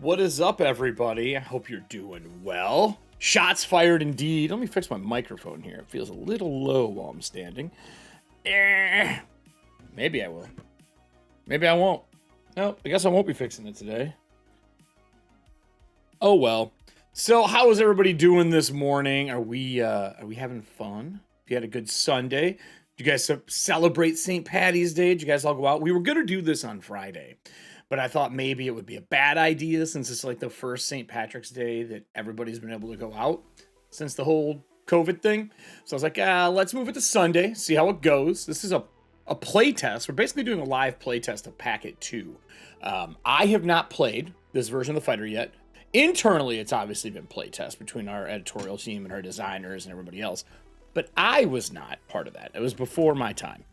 What is up, everybody? I hope you're doing well. Shots fired indeed. Let me fix my microphone here. It feels a little low while I'm standing. Maybe I will. Maybe I won't. No, I guess I won't be fixing it today. Oh well. So how is everybody doing this morning? Are we having fun? If you had a good Sunday, did you guys celebrate St. Patty's Day? Did you guys all go out? We were gonna do this on Friday, but I thought maybe it would be a bad idea since it's like the first St. Patrick's Day that everybody's been able to go out since the whole COVID thing. So I was like, let's move it to Sunday, see how it goes. This is a play test. We're basically doing a live play test of Packet 2. I have not played this version of the fighter yet. Internally, it's obviously been play test between our editorial team and our designers and everybody else. But I was not part of that. It was before my time.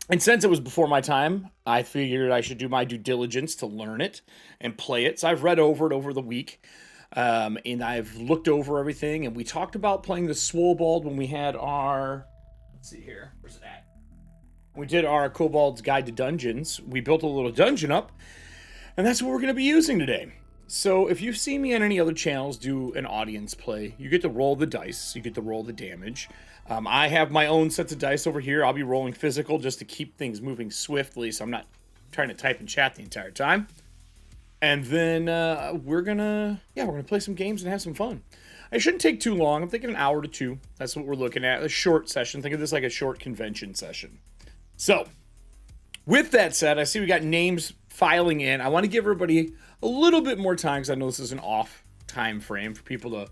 And since it was before my time, I figured I should do my due diligence to learn it and play it. So I've read over it over the week. And I've looked over everything. And we talked about playing the Swolbold when we had our... Let's see here. Where's it at? We did our Kobold's Guide to Dungeons. We built a little dungeon up. And that's what we're going to be using today. So if you've seen me on any other channels do an audience play, you get to roll the dice, you get to roll the damage. I have my own sets of dice over here. I'll be rolling physical just to keep things moving swiftly, so I'm not trying to type and chat the entire time. And then we're gonna play some games and have some fun. It shouldn't take too long. I'm thinking an hour to two. That's what we're looking at. A short session. Think of this like a short convention session. So, with that said, I see we got names filing in. I want to give everybody a little bit more time because I know this is an off time frame for people to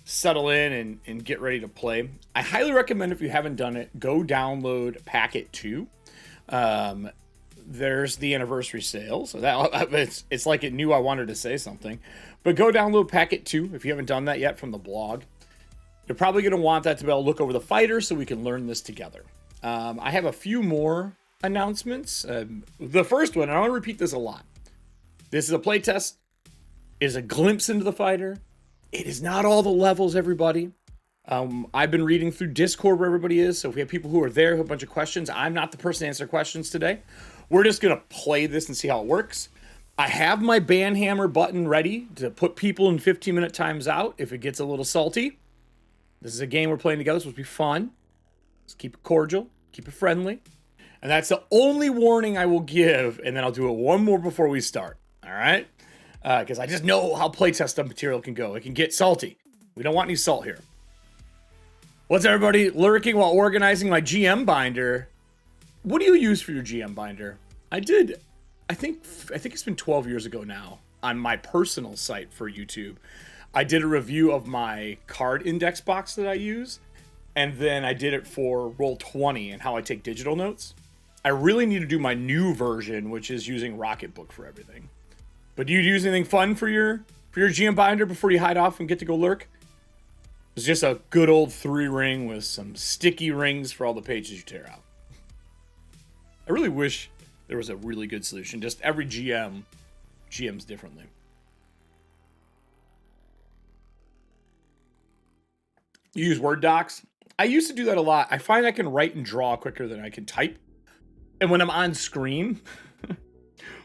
settle in and get ready to play. I highly recommend, if you haven't done it, go download Packet 2. There's the anniversary sale, so that it's like it knew I wanted to say something. But go download Packet 2 if you haven't done that yet from the blog. You're probably going to want that to be able to look over the fighter so we can learn this together. I have a few more announcements. The first one, and I want to repeat this a lot. This is a playtest. It is a glimpse into the fighter. It is not all the levels, everybody. I've been reading through Discord where everybody is, so if we have people who are there who have a bunch of questions, I'm not the person to answer questions today. We're just going to play this and see how it works. I have my ban hammer button ready to put people in 15-minute times out if it gets a little salty. This is a game we're playing together. It's supposed to be fun. Let's keep it cordial, keep it friendly. And that's the only warning I will give, and then I'll do it one more before we start. All right? Because I just know how playtest material can go. It can get salty. We don't want any salt here. What's everybody lurking while organizing my GM binder? What do you use for your GM binder? I think it's been 12 years ago now on my personal site for YouTube. I did a review of my card index box that I use, and then I did it for Roll20 and how I take digital notes. I really need to do my new version, which is using Rocketbook for everything. But do you use anything fun for your GM binder before you hide off and get to go lurk? It's just a good old 3-ring with some sticky rings for all the pages you tear out. I really wish there was a really good solution. Just every GMs differently. You use Word docs? I used to do that a lot. I find I can write and draw quicker than I can type. And when I'm on screen,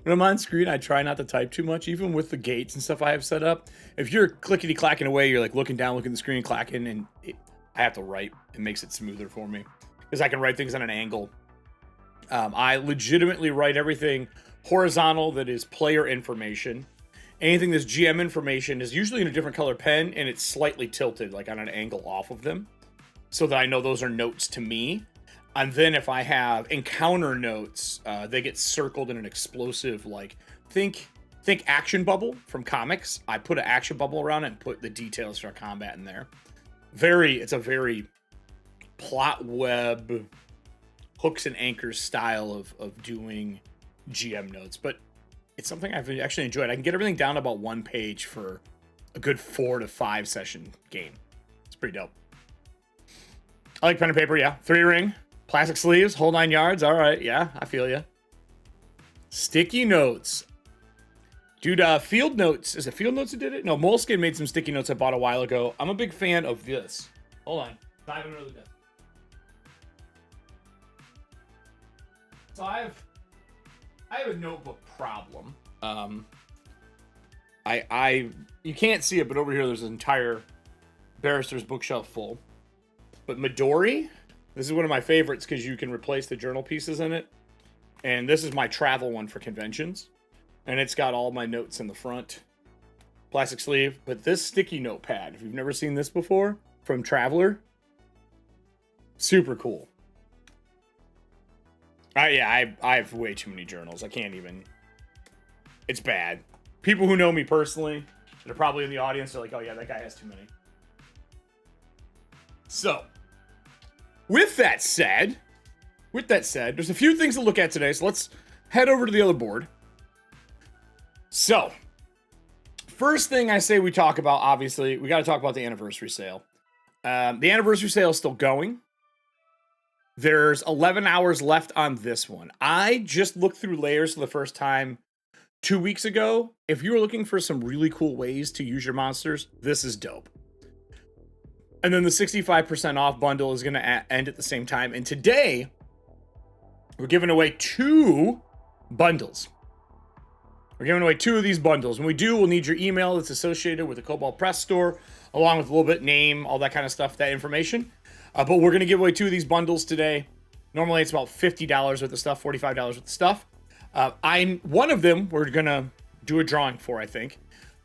I try not to type too much, even with the gates and stuff I have set up. If you're clickety-clacking away, you're like looking down, looking at the screen, clacking, and I have to write. It makes it smoother for me because I can write things on an angle. I legitimately write everything horizontal that is player information. Anything that's GM information is usually in a different color pen, and it's slightly tilted, like on an angle off of them, so that I know those are notes to me. And then if I have encounter notes, they get circled in an explosive, like, think action bubble from comics. I put an action bubble around it and put the details for combat in there. It's a very plot web, hooks and anchors style of doing GM notes. But it's something I've actually enjoyed. I can get everything down to about 1 page for a good 4 to 5 session game. It's pretty dope. I like pen and paper, yeah. 3-ring. Plastic sleeves, whole 9 yards. All right, yeah, I feel you. Sticky notes. Dude, Field Notes. Is it Field Notes who did it? No, Moleskine made some sticky notes I bought a while ago. I'm a big fan of this. Hold on. Dive under the desk. So I have a notebook problem. You can't see it, but over here there's an entire Barrister's bookshelf full. But Midori, this is one of my favorites because you can replace the journal pieces in it. And this is my travel one for conventions. And it's got all my notes in the front. Plastic sleeve. But this sticky notepad, if you've never seen this before, from Traveler, super cool. I have way too many journals. I can't even. It's bad. People who know me personally, that are probably in the audience, are like, oh yeah, that guy has too many. So, with that said, there's a few things to look at today, so let's head over to the other board. So, first thing I say we talk about, obviously, we got to talk about the anniversary sale. The anniversary sale is still going. There's 11 hours left on this one. I just looked through layers for the first time 2 weeks ago. If you were looking for some really cool ways to use your monsters, this is dope. And then the 65% off bundle is going to end at the same time. And today, we're giving away 2 bundles. We're giving away 2 of these bundles. When we do, we'll need your email that's associated with the Kobold Press Store, along with a little bit name, all that kind of stuff, that information. But we're going to give away 2 of these bundles today. Normally, it's about $50 worth of stuff, $45 worth of stuff. One of them we're going to do a drawing for, I think.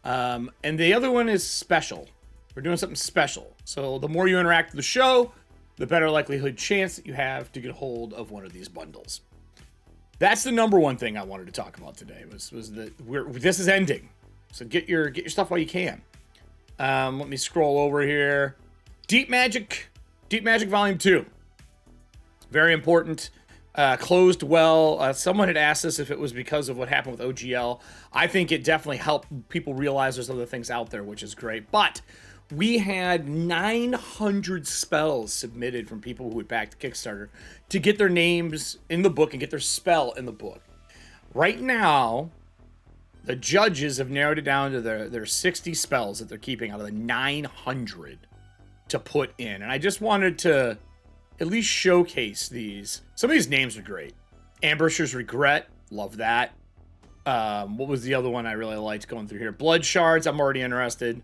And the other one is special. We're doing something special. So the more you interact with the show, the better likelihood chance that you have to get a hold of one of these bundles. That's the number one thing I wanted to talk about today was that this is ending. So get your stuff while you can. Let me scroll over here. Deep Magic Volume 2. Very important. Closed well. Someone had asked us if it was because of what happened with OGL. I think it definitely helped people realize there's other things out there, which is great. But we had 900 spells submitted from people who had backed Kickstarter to get their names in the book and get their spell in the book. Right now, the judges have narrowed it down to their 60 spells that they're keeping out of the 900 to put in. And I just wanted to at least showcase these. Some of these names are great. Ambusher's Regret, love that. What was the other one I really liked going through here? Blood Shards, I'm already interested.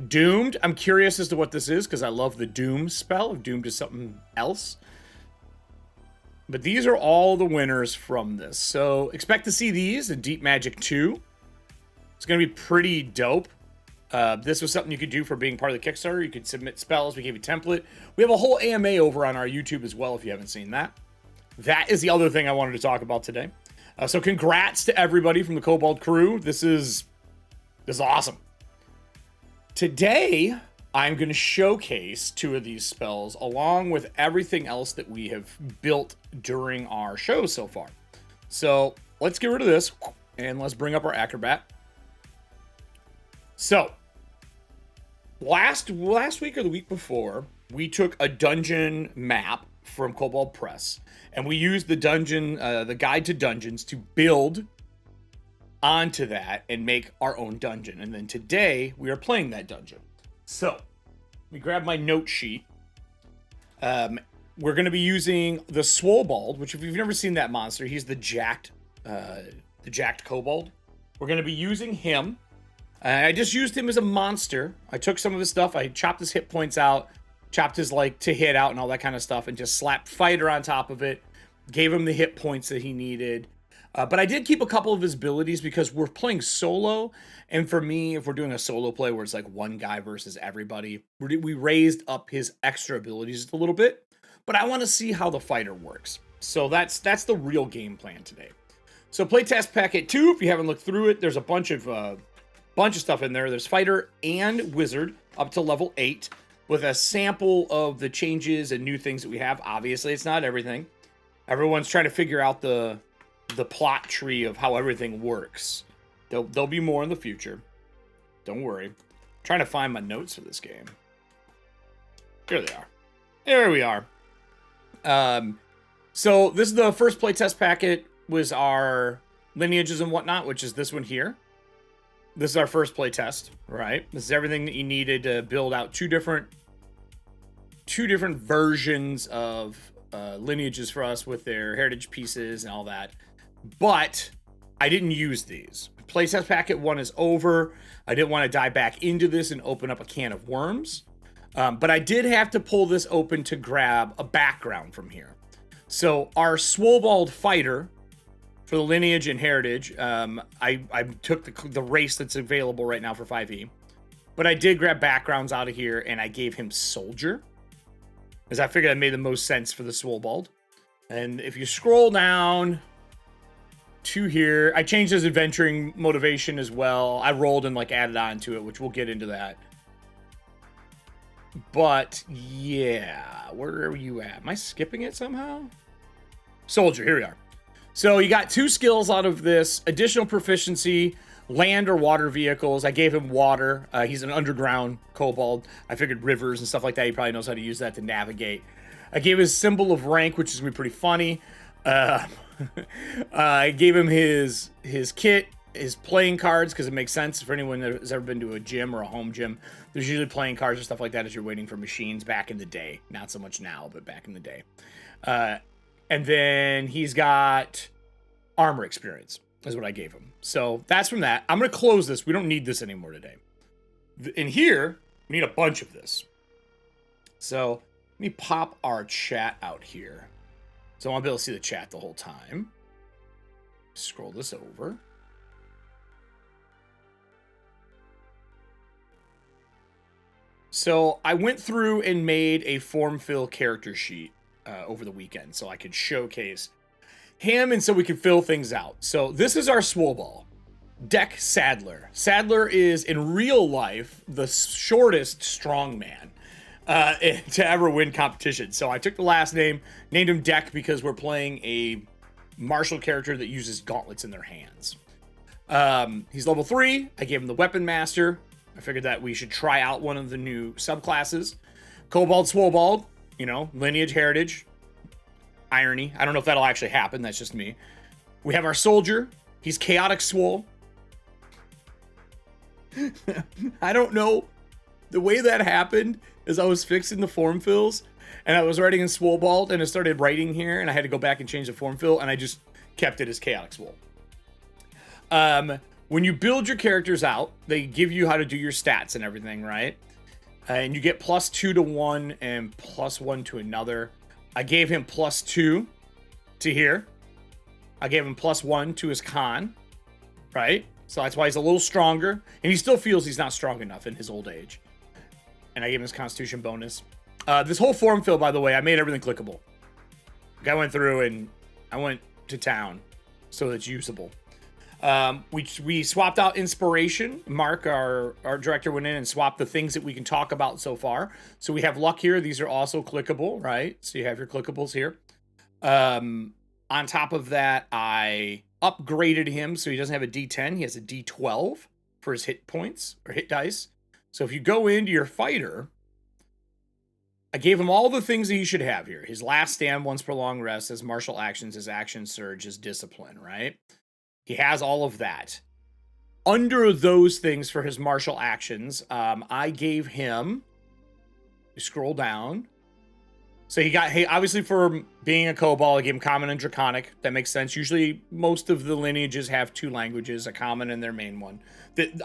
Doomed, I'm curious as to what this is because I love the Doom spell. Doomed is something else. But these are all the winners from this. So expect to see these in Deep Magic 2. It's going to be pretty dope. This was something you could do for being part of the Kickstarter. You could submit spells. We gave you a template. We have a whole AMA over on our YouTube as well if you haven't seen that. That is the other thing I wanted to talk about today. So congrats to everybody from the Kobold crew. This is awesome. Today, I'm going to showcase 2 of these spells along with everything else that we have built during our show so far. So let's get rid of this and let's bring up our Acrobat. So last week or the week before, we took a dungeon map from Kobold Press and we used the dungeon, the guide to dungeons to build onto that and make our own dungeon. And then today we are playing that dungeon. So let me grab my note sheet. We're going to be using the Swolbold, which if you've never seen that monster, he's the jacked Kobold. We're going to be using him. I just used him as a monster. I took some of his stuff. I chopped his hit points out, chopped his to hit out and all that kind of stuff, and just slapped fighter on top of it. Gave him the hit points that he needed. But I did keep a couple of his abilities because we're playing solo. And for me, if we're doing a solo play where it's like one guy versus everybody, we raised up his extra abilities a little bit. But I want to see how the fighter works. So that's the real game plan today. So playtest packet 2, if you haven't looked through it, there's a bunch of stuff in there. There's fighter and wizard up to level 8 with a sample of the changes and new things that we have. Obviously, it's not everything. Everyone's trying to figure out the plot tree of how everything works. There'll be more in the future. Don't worry. I'm trying to find my notes for this game. Here they are. There we are. So this is the first playtest packet, was our lineages and whatnot, which is this one here. This is our first playtest, right? This is everything that you needed to build out two different versions of lineages for us with their heritage pieces and all that. But I didn't use these. Playtest packet 1 is over. I didn't want to dive back into this and open up a can of worms. But I did have to pull this open to grab a background from here. So our Swolbold fighter for the lineage and heritage, I took the race that's available right now for 5e. But I did grab backgrounds out of here, and I gave him soldier, as I figured that made the most sense for the Swolbold. And if you scroll down to here, I changed his adventuring motivation as well. I rolled and like added on to it, which we'll get into that. But yeah, where are you at? Am I skipping it somehow? Soldier, here we are. So you got 2 skills out of this: additional proficiency, land or water vehicles. I gave him water. He's an underground kobold. I figured rivers and stuff like that. He probably knows how to use that to navigate. I gave his symbol of rank, which is gonna be pretty funny. I gave him his kit, his playing cards, because it makes sense for anyone that has ever been to a gym or a home gym. There's usually playing cards and stuff like that as you're waiting for machines back in the day. Not so much now, but back in the day. And then he's got armor experience, is what I gave him. So that's from that. I'm going to close this. We don't need this anymore today. In here, we need a bunch of this. So let me pop our chat out here. So I want to be able to see the chat the whole time. Scroll this over. So I went through and made a form fill character sheet over the weekend so I could showcase him and so we could fill things out. So this is our Swolbold, Dek Sandler. Sandler is in real life the shortest strongman to ever win competition. So I took the last name, named him Dek because we're playing a martial character that uses gauntlets in their hands. He's level 3. I gave him the Weapon Master. I figured that we should try out one of the new subclasses. Kobold, Swolbold, you know, lineage, heritage, irony. I don't know if that'll actually happen. That's just me. We have our soldier. He's chaotic swole. I don't know. The way that happened is I was fixing the form fills and I was writing in Swolbold and it started writing here and I had to go back and change the form fill and I just kept it as chaotic swole. When you build your characters out, they give you how to do your stats and everything, right? And you get +2 to one and +1 to another. I gave him +2 to here. I gave him +1 to his con, right? So that's why he's a little stronger. And he still feels he's not strong enough in his old age. And I gave him his constitution bonus. This whole form fill, by the way, I made everything clickable. Like I went through and I went to town so it's usable. We swapped out inspiration. Mark, our director, went in and swapped the things that we can talk about so far. So we have luck here. These are also clickable, right? So you have your clickables here. On top of that, I upgraded him so he doesn't have a D10. He has a D12 for his hit points or hit dice. So if you go into your fighter, I gave him all the things that he should have here. His last stand, once per long rest, his martial actions, his action surge, his discipline, right? He has all of that. Under those things for his martial actions, I gave him, you scroll down. So he got, hey, obviously for being a kobold, I gave him common and draconic. That makes sense. Usually most of the lineages have 2 languages, a common and their main one,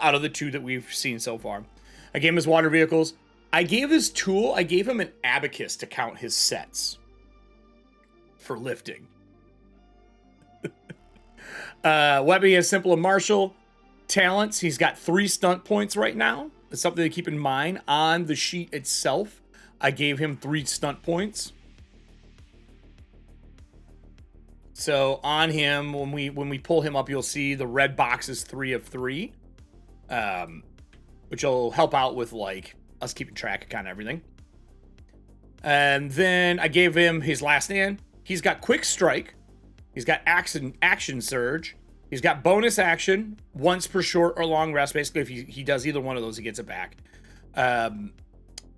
out of the 2 that we've seen so far. I gave him his water vehicles. I gave his tool, I gave him an abacus to count his sets for lifting. Weapon, he has simple and martial. Talents, he's got 3 stunt points right now. That's something to keep in mind. On the sheet itself, I gave him 3 stunt points. So on him, when we pull him up, you'll see the red box is 3 of 3, which will help out with like us keeping track of kind of everything. And then I gave him his last stand. He's got quick strike. He's got action surge. He's got bonus action once per short or long rest. Basically, if he does either one of those, he gets it back.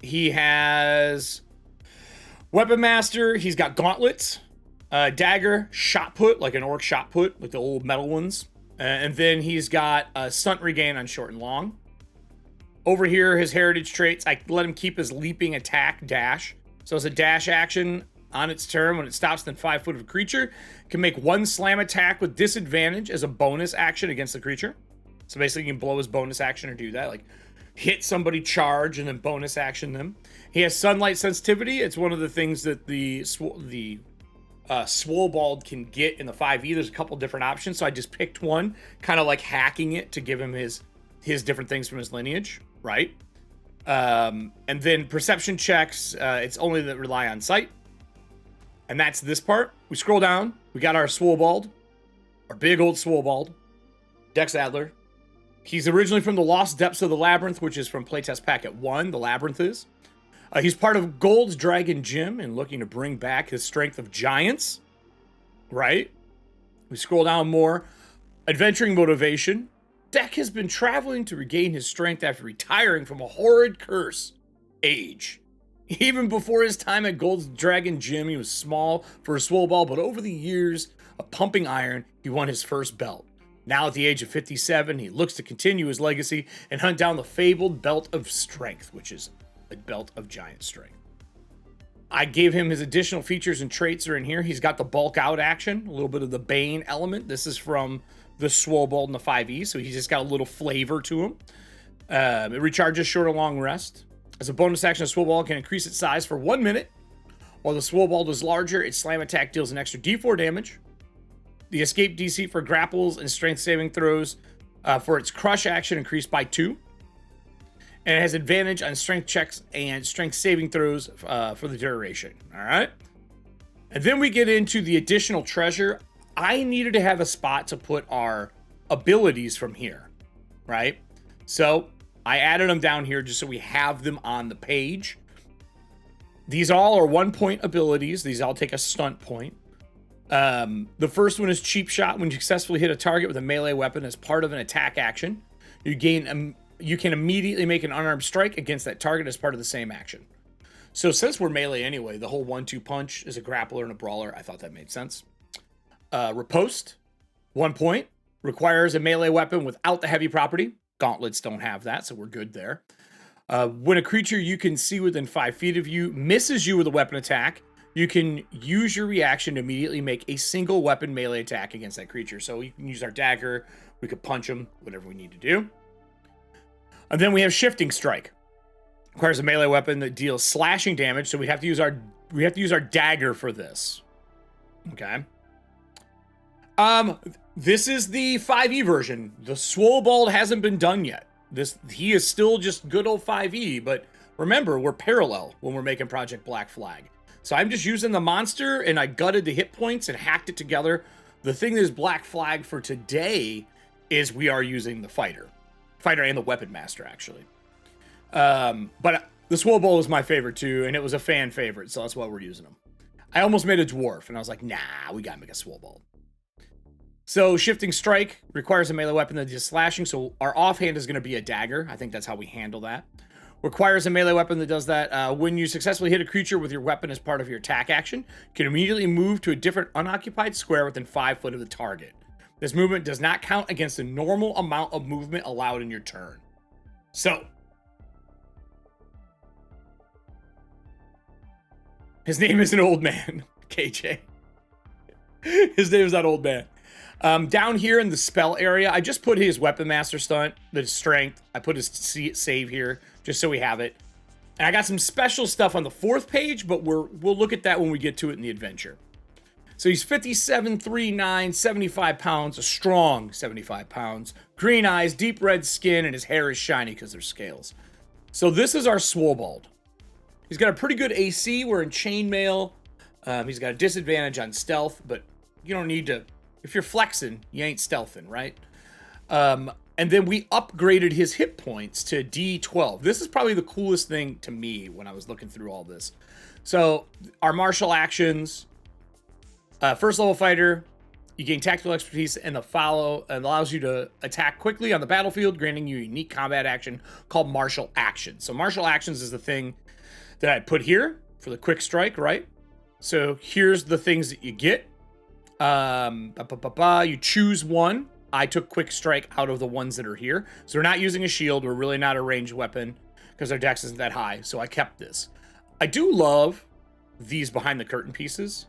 He has Weapon Master. He's got gauntlets, dagger, shot put, like an orc shot put, like the old metal ones. And then he's got a stunt regain on short and long. Over here, his heritage traits, I let him keep his leaping attack dash. So as a dash action, On its turn, when it stops within 5 foot of a creature, it can make 1 slam attack with disadvantage as a bonus action against the creature. So basically, you can blow his bonus action or do that, like hit somebody, charge, and then bonus action them. He has sunlight sensitivity. It's one of the things that the Swolbold can get in the 5e. There's a couple different options, so I just picked one, kind of like hacking it to give him his different things from his lineage, right? And then perception checks, it's only that rely on sight. And that's this part. We scroll down. We got our Swolbold, our big old Swolbold, Dek Sandler. He's originally from the Lost Depths of the Labyrinth, which is from playtest packet 1. The Labyrinth is. He's part of Gold's Dragon Gym and looking to bring back his strength of giants. Right? We scroll down more. Adventuring motivation. Dek has been traveling to regain his strength after retiring from a horrid curse. Age. Even before his time at Gold's Dragon Gym, he was small for a Swolbold, but over the years of pumping iron, he won his first belt. Now at the age of 57, he looks to continue his legacy and hunt down the fabled Belt of Strength, which is a belt of giant strength. I gave him his additional features and traits are in here. He's got the bulk out action, a little bit of the Bane element. This is from the Swolbold and the 5e, so he's just got a little flavor to him. It recharges short or long rest. As a bonus action, a Swolbold can increase its size for 1 minute. While the Swolbold is larger, its slam attack deals an extra d4 damage. The escape DC for grapples and strength saving throws for its crush action increased by 2. And it has advantage on strength checks and strength saving throws for the duration. All right. And then we get into the additional treasure. I needed to have a spot to put our abilities from here, right? So I added them down here just so we have them on the page. These all are 1-point abilities. These all take a stunt point. The first one is Cheap Shot. When you successfully hit a target with a melee weapon as part of an attack action, you can immediately make an unarmed strike against that target as part of the same action. So since we're melee anyway, the whole 1-2 punch is a grappler and a brawler. I thought that made sense. Riposte, 1 point, requires a melee weapon without the heavy property. Gauntlets don't have that, so we're good there. When a creature you can see within 5 feet of you misses you with a weapon attack, you can use your reaction to immediately make a single weapon melee attack against that creature. So you can use our dagger, we could punch him, whatever we need to do. And then we have Shifting Strike. Requires a melee weapon that deals slashing damage, so we have to use our dagger for this. Okay. This is the 5e version. The Swolbold hasn't been done yet. He is still just good old 5e, but remember, we're parallel when we're making Project Black Flag. So I'm just using the monster, and I gutted the hit points and hacked it together. The thing that is Black Flag for today is we are using the fighter and the weapon master, actually. But the Swolbold is my favorite too, and it was a fan favorite, so that's why we're using them. I almost made a dwarf, and I was like, nah, we gotta make a Swolbold. So Shifting Strike requires a melee weapon that does slashing, so our offhand is going to be a dagger. I think that's how we handle that. Requires a melee weapon that does that. When you successfully hit a creature with your weapon as part of your attack action, you can immediately move to a different unoccupied square within 5 foot of the target. This movement does not count against the normal amount of movement allowed in your turn. So, his name is an old man, KJ. His name is not old man. Down here in the spell area, I just put his weapon master stunt, the strength. I put his save here just so we have it. And I got some special stuff on the 4th page, but we'll look at that when we get to it in the adventure. So he's 57'3", 75 pounds, a strong 75 pounds, green eyes, deep red skin, and his hair is shiny because they're scales. So this is our Swolbold. He's got a pretty good AC. We're in chainmail. He's got a disadvantage on stealth, but you don't need to. If you're flexing, you ain't stealthing, right? And then we upgraded his hit points to D12. This is probably the coolest thing to me when I was looking through all this. So our martial actions, first level fighter, you gain tactical expertise and the follow, and allows you to attack quickly on the battlefield, granting you a unique combat action called martial actions. So martial actions is the thing that I put here for the quick strike, right? So here's the things that you get. You choose one. I took quick strike out of the ones that are here. So we're not using a shield. We're really not a ranged weapon because our dex isn't that high. So I kept this. I do love these behind the curtain pieces.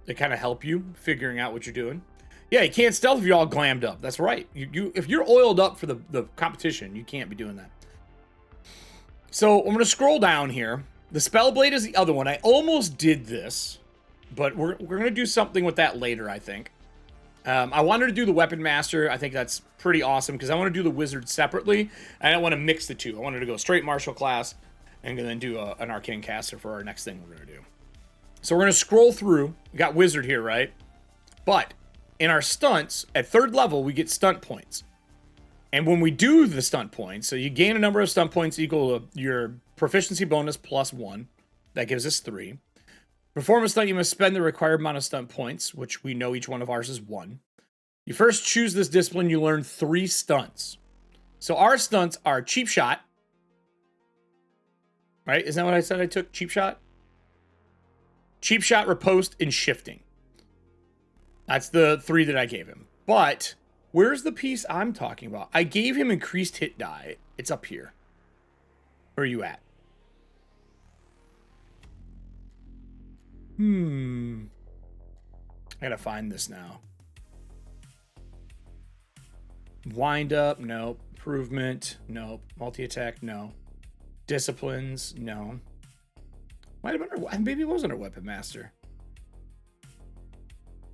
They kind of help you figuring out what you're doing. Yeah, you can't stealth if you're all glammed up. That's right. If you're oiled up for the competition, you can't be doing that. So I'm going to scroll down here. The Spellblade is the other one. I almost did this, but we're going to do something with that later, I think. I wanted to do the Weapon Master. I think that's pretty awesome because I want to do the Wizard separately. I don't want to mix the two. I wanted to go straight Martial class and then do an Arcane Caster for our next thing we're going to do. So we're going to scroll through. We got Wizard here, right? But in our stunts, at 3rd level, we get stunt points. And when we do the stunt points, so you gain a number of stunt points equal to your proficiency bonus plus 1. That gives us 3. Perform a stunt, you must spend the required amount of stunt points, which we know each one of ours is 1. You first choose this discipline, you learn 3 stunts. So our stunts are Cheap Shot. Right? Isn't that what I said I took? Cheap Shot? Cheap Shot, Riposte, and Shifting. That's the 3 that I gave him. But where's the piece I'm talking about? I gave him increased hit die. It's up here. Where are you at? I gotta find this now. Wind up, nope. Improvement, nope. Multi-attack, no. Disciplines, no. Might have been maybe it was under Weapon Master.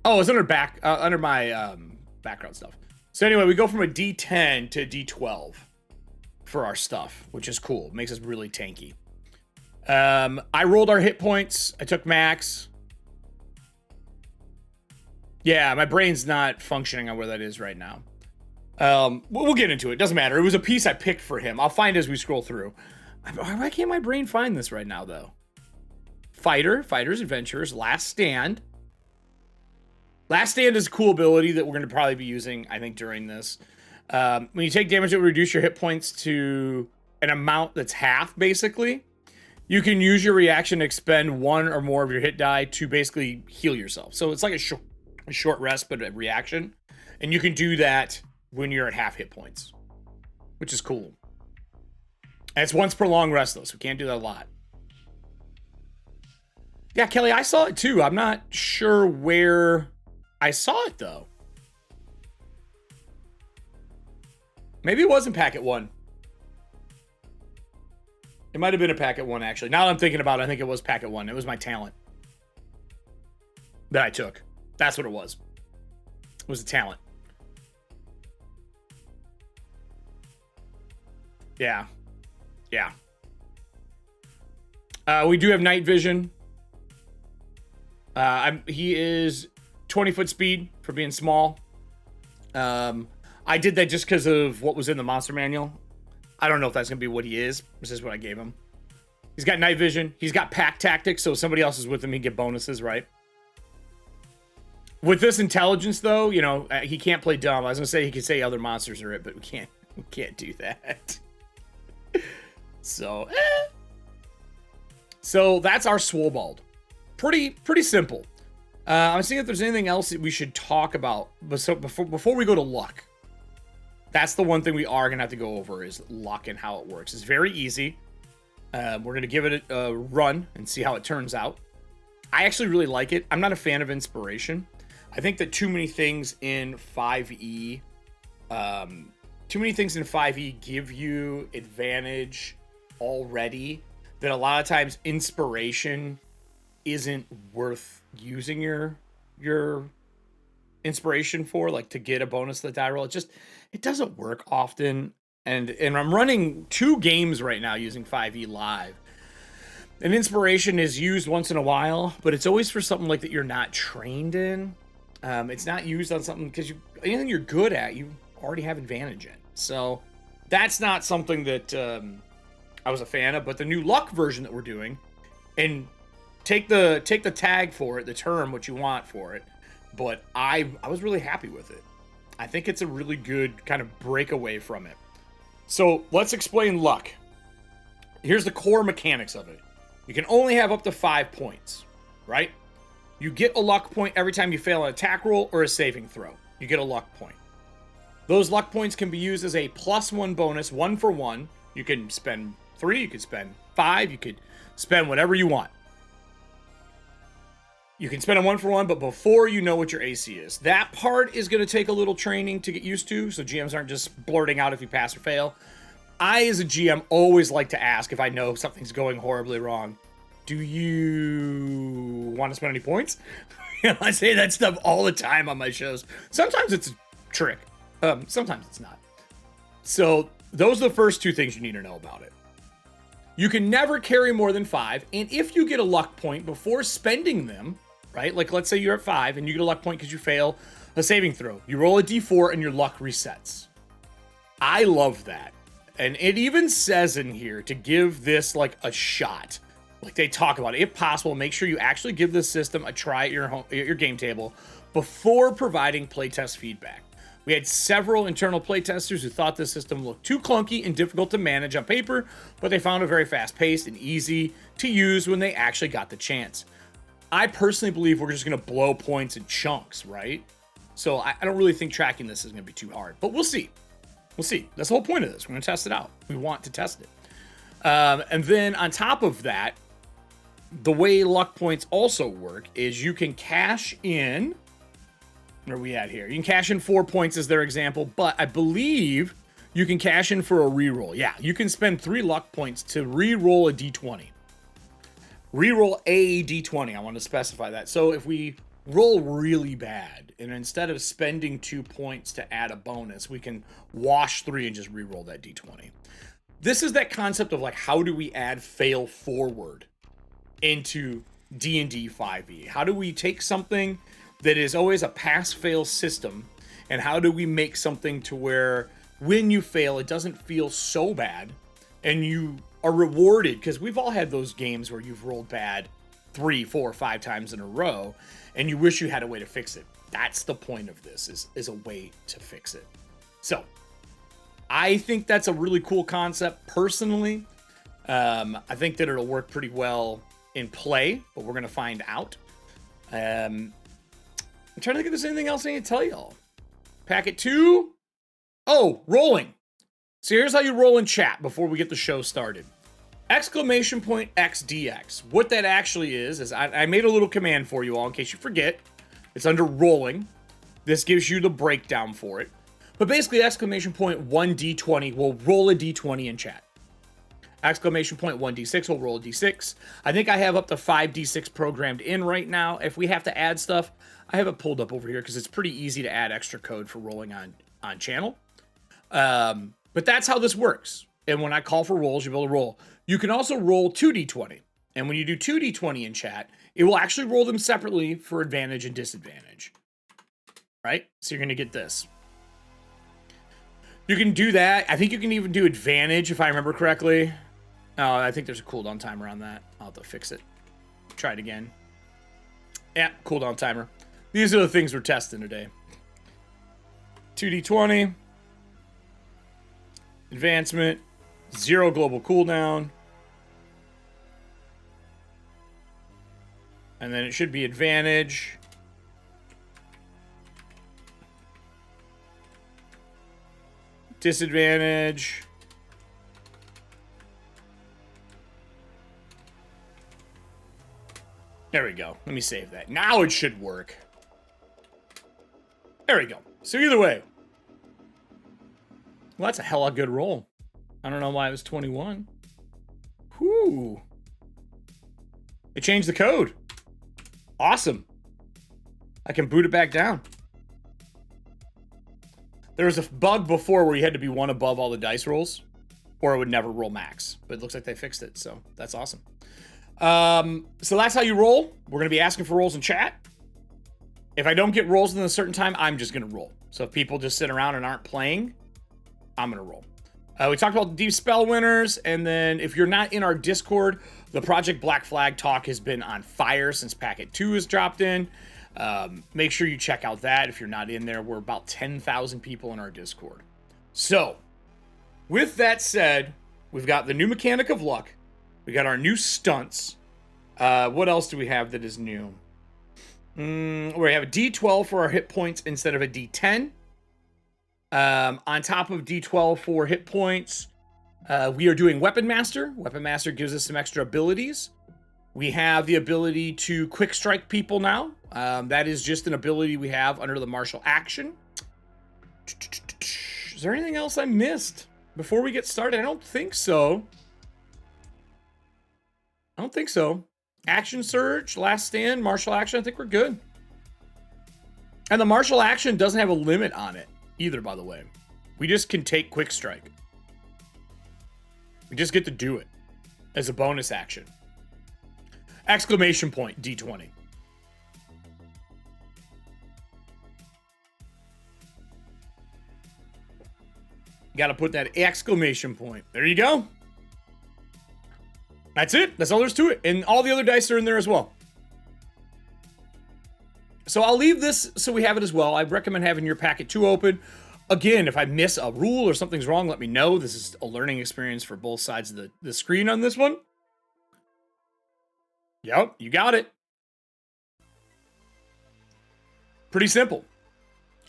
Oh, it's under my background stuff. So anyway, we go from a D10 to D12 for our stuff, which is cool. It makes us really tanky. I rolled our hit points. I took max. Yeah, my brain's not functioning on where that is right now. We'll get into it. Doesn't matter. It was a piece I picked for him. I'll find it as we scroll through. Why can't my brain find this right now, though? Fighters, Adventurers, Last Stand. Last Stand is a cool ability that we're going to probably be using, I think, during this. When you take damage, it will reduce your hit points to an amount that's half, basically. You can use your reaction to expend 1 or more of your hit die to basically heal yourself. So it's like a short rest, but a reaction. And you can do that when you're at half hit points, which is cool. And it's once per long rest, though, so we can't do that a lot. Yeah, Kelly, I saw it too. I'm not sure where I saw it, though. Maybe it wasn't Packet 1. It might have been a Packet 1, actually. Now that I'm thinking about it, I think it was Packet 1. It was my talent that I took. That's what it was. It was a talent. Yeah. Yeah. We do have night vision. He is 20-foot speed for being small. I did that just because of what was in the monster manual. I don't know if that's going to be what he is. This is what I gave him. He's got night vision. He's got pack tactics, so if somebody else is with him, he can get bonuses, right? With this intelligence, though, you know, he can't play dumb. I was going to say he could say other monsters are it, but we can't do that. So, So that's our Swolbold. Pretty simple. I'm seeing if there's anything else that we should talk about. But so before we go to luck, that's the one thing we are going to have to go over is luck and how it works. It's very easy. We're going to give it a run and see how it turns out. I actually really like it. I'm not a fan of inspiration. I think that too many things in 5e give you advantage already that a lot of times inspiration isn't worth using your inspiration for, like to get a bonus to the die roll. It doesn't work often. And I'm running 2 games right now using 5e live. And inspiration is used once in a while, but it's always for something like that you're not trained in. It's not used on something because anything you're good at, you already have advantage in. So that's not something that I was a fan of. But the new luck version that we're doing, and take the tag for it, the term, what you want for it. But I was really happy with it. I think it's a really good kind of breakaway from it. So let's explain luck. Here's the core mechanics of it. You can only have up to 5 points, right? You get a luck point every time you fail an attack roll or a saving throw. You get a luck point. Those luck points can be used as a +1 bonus, 1 for 1. You can spend 3, you could spend 5, you could Spend whatever you want. You can spend a 1-for-1, but before you know what your AC is. That part is going to take a little training to get used to, so GMs aren't just blurting out if you pass or fail. I, as a GM, always like to ask if I know something's going horribly wrong. Do you want to spend any points? I say that stuff all the time on my shows. Sometimes it's a trick. Sometimes it's not. So those are the first two things you need to know about it. You can never carry more than 5, and if you get a luck point before spending them, right? Like let's say you're at 5 and you get a luck point because you fail a saving throw. You roll a d4 and your luck resets. I love that. And it even says in here to give this like a shot. Like they talk about it. If possible, make sure you actually give this system a try at your game table before providing playtest feedback. We had several internal playtesters who thought this system looked too clunky and difficult to manage on paper, but they found it very fast-paced and easy to use when they actually got the chance. I personally believe we're just going to blow points in chunks, right? So I don't really think tracking this is going to be too hard, but we'll see. We'll see. That's the whole point of this. We're going to test it out. We want to test it. And then on top of that, the way luck points also work is you can cash in. Where are we at here? You can cash in 4 points as their example, but I believe you can cash in for a reroll. Yeah, you can spend 3 luck points to reroll a d20. Reroll a d20. I want to specify that. So if we roll really bad, and instead of spending 2 points to add a bonus, we can wash 3 and just reroll that d20. This is that concept of like, how do we add fail forward into D&D 5e? How do we take something that is always a pass-fail system, and how do we make something to where when you fail, it doesn't feel so bad, and you are rewarded? Because we've all had those games where you've rolled bad 3, 4, 5 times in a row, and you wish you had a way to fix it. That's the point of this, is a way to fix it. So, I think that's a really cool concept, personally. I think that it'll work pretty well in play, but we're going to find out. I'm trying to think if there's anything else I need to tell y'all. Packet 2. Oh, rolling. So here's how you roll in chat before we get the show started. Exclamation point XDX. What that actually is I made a little command for you all in case you forget. It's under rolling. This gives you the breakdown for it. But basically, exclamation point 1d20 will roll a d20 in chat. Exclamation point 1d6 will roll a d6. I think I have up to 5d6 programmed in right now. If we have to add stuff, I have it pulled up over here because it's pretty easy to add extra code for rolling on channel. But that's how this works. And when I call for rolls, you'll be able to roll. You can also roll 2d20. And when you do 2d20 in chat, it will actually roll them separately for advantage and disadvantage. Right? So you're going to get this. You can do that. I think you can even do advantage if I remember correctly. Oh, I think there's a cooldown timer on that. I'll have to fix it. Try it again. Yeah, cooldown timer. These are the things we're testing today. 2d20. Advancement. 0 global cooldown. And then it should be advantage. Disadvantage. There we go. Let me save that. Now it should work. There we go. So either way. Well, that's a hella good roll. I don't know why it was 21. Whew. It changed the code. Awesome. I can boot it back down. There was a bug before where you had to be 1 above all the dice rolls, or it would never roll max. But it looks like they fixed it, so that's awesome. So that's how you roll. We're going to be asking for rolls in chat. If I don't get rolls in a certain time, I'm just going to roll. So if people just sit around and aren't playing, I'm going to roll. We talked about Deep Spell winners, and then if you're not in our Discord, the Project Black Flag talk has been on fire since Packet 2 has dropped in. Make sure you check out that if you're not in there. We're about 10,000 people in our Discord. So, with that said, we've got the new mechanic of luck. We got our new stunts. What else do we have that is new? We have a D12 for our hit points instead of a D10. On top of D12 for hit points, We are doing Weapon Master. Weapon Master gives us some extra abilities. We have the ability to quick strike people now. That is just an ability we have under the martial action. Is there anything else I missed before we get started? I don't think so. Action Surge, Last Stand, Martial Action. I think we're good. And the Martial Action doesn't have a limit on it either, by the way. We just can take Quick Strike. We just get to do it as a bonus action. Exclamation point, D20. Got to put that exclamation point. There you go. That's it. That's all there's to it. And all the other dice are in there as well. So I'll leave this so we have it as well. I recommend having your packet 2 open. Again, if I miss a rule or something's wrong, let me know. This is a learning experience for both sides of the screen on this one. Yep, you got it. Pretty simple.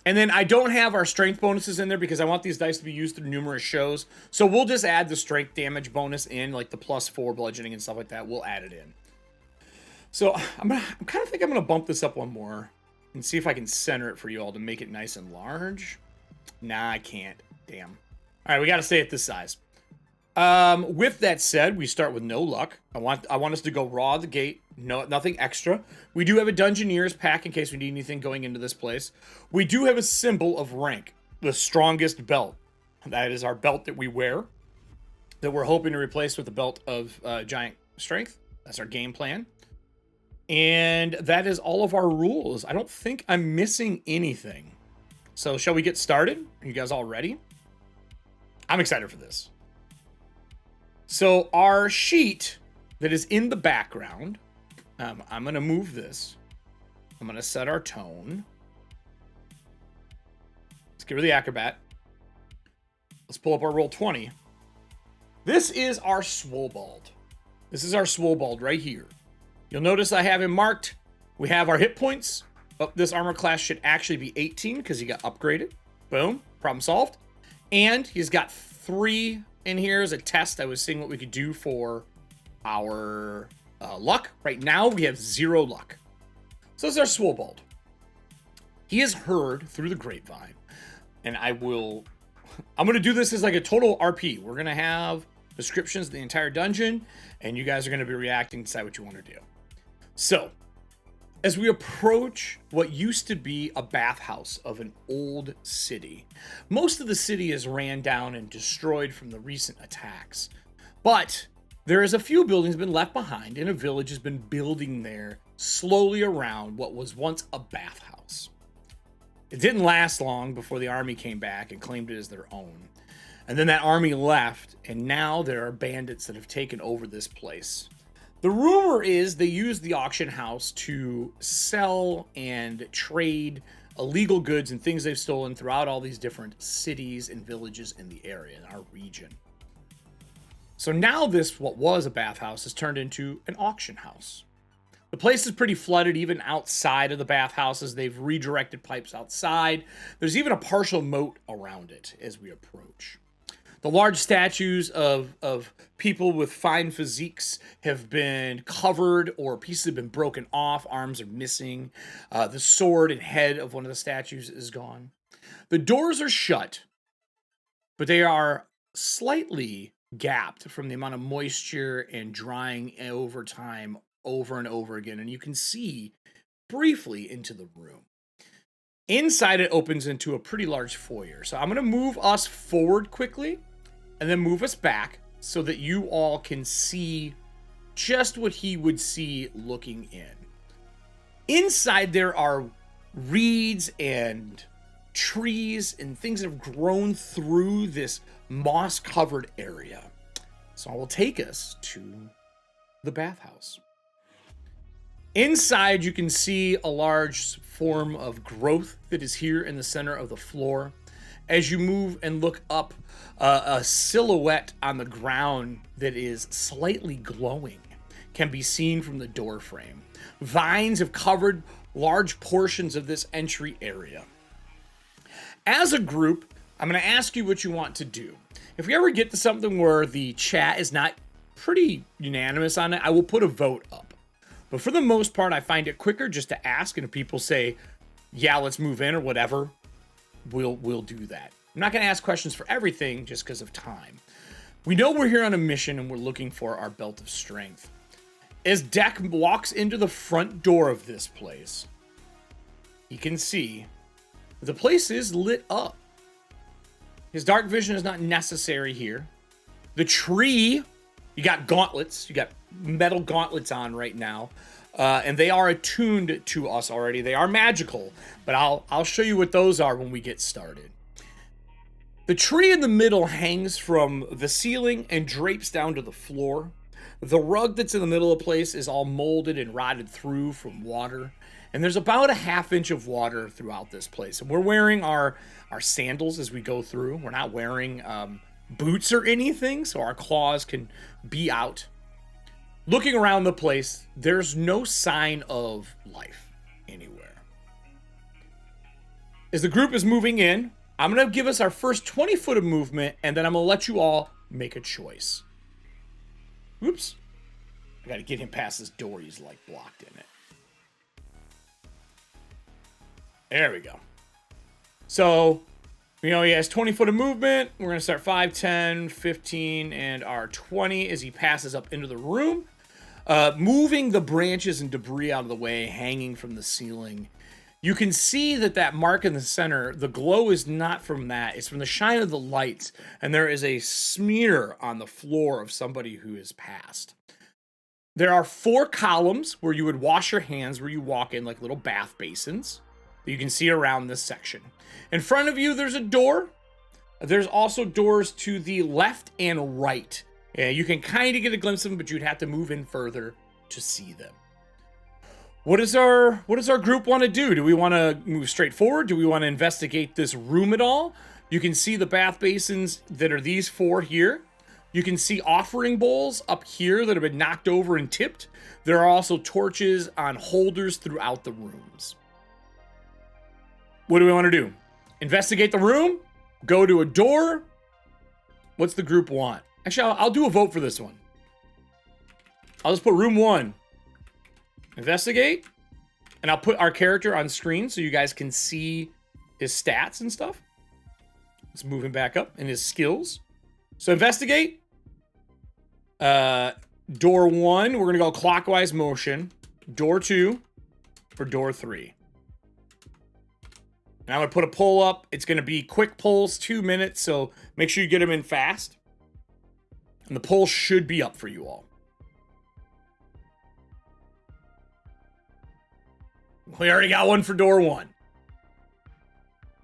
And then I don't have our strength bonuses in there because I want these dice to be used through numerous shows. So we'll just add the strength damage bonus in, like the +4 bludgeoning and stuff like that. We'll add it in. So I'm kind of think I'm gonna bump this up one more and see if I can center it for you all to make it nice and large. Nah, I can't. Damn. All right, we got to stay at this size. With that said, we start with no luck. I want us to go raw at the gate. No, nothing extra. We do have a Dungeoneer's pack in case we need anything going into this place. We do have a symbol of rank, the strongest belt. That is our belt that we wear, that we're hoping to replace with the belt of giant strength. That's our game plan. And that is all of our rules. I don't think I'm missing anything. So shall we get started? Are you guys all ready? I'm excited for this. So our sheet that is in the background, I'm going to move this. I'm going to set our tone. Let's get rid of the acrobat. Let's pull up our roll 20. This is our Swolbold. This is our Swolbold right here. You'll notice I have him marked. We have our hit points. Oh, this armor class should actually be 18 because he got upgraded. Boom. Problem solved. And he's got 3 in here as a test. I was seeing what we could do for our luck. Right now, we have 0 luck. So this is our Swolbold. He is heard through the grapevine. And I'm going to do this as like a total RP. We're going to have descriptions of the entire dungeon. And you guys are going to be reacting, decide what you want to do. So, as we approach what used to be a bathhouse of an old city, most of the city is ran down and destroyed from the recent attacks. But there is a few buildings been left behind, and a village has been building there slowly around what was once a bathhouse. It didn't last long before the army came back and claimed it as their own. And then that army left, and now there are bandits that have taken over this place. The rumor is they use the auction house to sell and trade illegal goods and things they've stolen throughout all these different cities and villages in the area, in our region. So now this, what was a bathhouse, has turned into an auction house. The place is pretty flooded even outside of the bathhouses. They've redirected pipes outside. There's even a partial moat around it as we approach. The large statues of people with fine physiques have been covered, or pieces have been broken off. Arms are missing. The sword and head of one of the statues is gone. The doors are shut, but they are slightly gapped from the amount of moisture and drying over time, over and over again. And you can see briefly into the room. Inside, it opens into a pretty large foyer. So I'm going to move us forward quickly and then move us back so that you all can see just what he would see looking in. Inside, there are reeds and trees and things that have grown through this moss-covered area. So I will take us to the bathhouse. Inside, you can see a large form of growth that is here in the center of the floor. As you move and look up, a silhouette on the ground that is slightly glowing can be seen from the door frame. Vines have covered large portions of this entry area. As a group, I'm going to ask you what you want to do. If we ever get to something where the chat is not pretty unanimous on it, I will put a vote up. But for the most part, I find it quicker just to ask, and if people say, yeah, let's move in or whatever, we'll do that. I'm not going to ask questions for everything just because of time. We know we're here on a mission and we're looking for our belt of strength. As Dek walks into the front door of this place, you can see the place is lit up. His dark vision is not necessary here. The tree, you got gauntlets, you got metal gauntlets on right now, and they are attuned to us already. They are magical, but I'll show you what those are when we get started. The tree in the middle hangs from the ceiling and drapes down to the floor. The rug that's in the middle of the place is all molded and rotted through from water. And there's about a ½ inch of water throughout this place. And we're wearing our sandals as we go through. We're not wearing boots or anything, so our claws can be out. Looking around the place, there's no sign of life anywhere. As the group is moving in, I'm going to give us our first 20 foot of movement, and then I'm going to let you all make a choice. Oops. I got to get him past this door. He's like blocked in it. There we go. So, he has 20 foot of movement. We're going to start 5, 10, 15, and our 20 as he passes up into the room. Moving the branches and debris out of the way, hanging from the ceiling. You can see that mark in the center, the glow is not from that. It's from the shine of the lights. And there is a smear on the floor of somebody who has passed. There are 4 columns where you would wash your hands, where you walk in, like little bath basins that you can see around this section. In front of you, there's a door. There's also doors to the left and right. Yeah, you can kind of get a glimpse of them, but you'd have to move in further to see them. What does our group want to do? Do we want to move straight forward? Do we want to investigate this room at all? You can see the bath basins that are these 4 here. You can see offering bowls up here that have been knocked over and tipped. There are also torches on holders throughout the rooms. What do we want to do? Investigate the room? Go to a door? What's the group want? Actually, I'll do a vote for this one. I'll just put room 1. Investigate. And I'll put our character on screen so you guys can see his stats and stuff. Let's move him back up and his skills. So investigate. Door 1, we're going to go clockwise motion. Door 2 for door 3. And I'm going to put a poll up. It's going to be quick polls, 2 minutes. So make sure you get them in fast. And the poll should be up for you all. We already got one for door 1.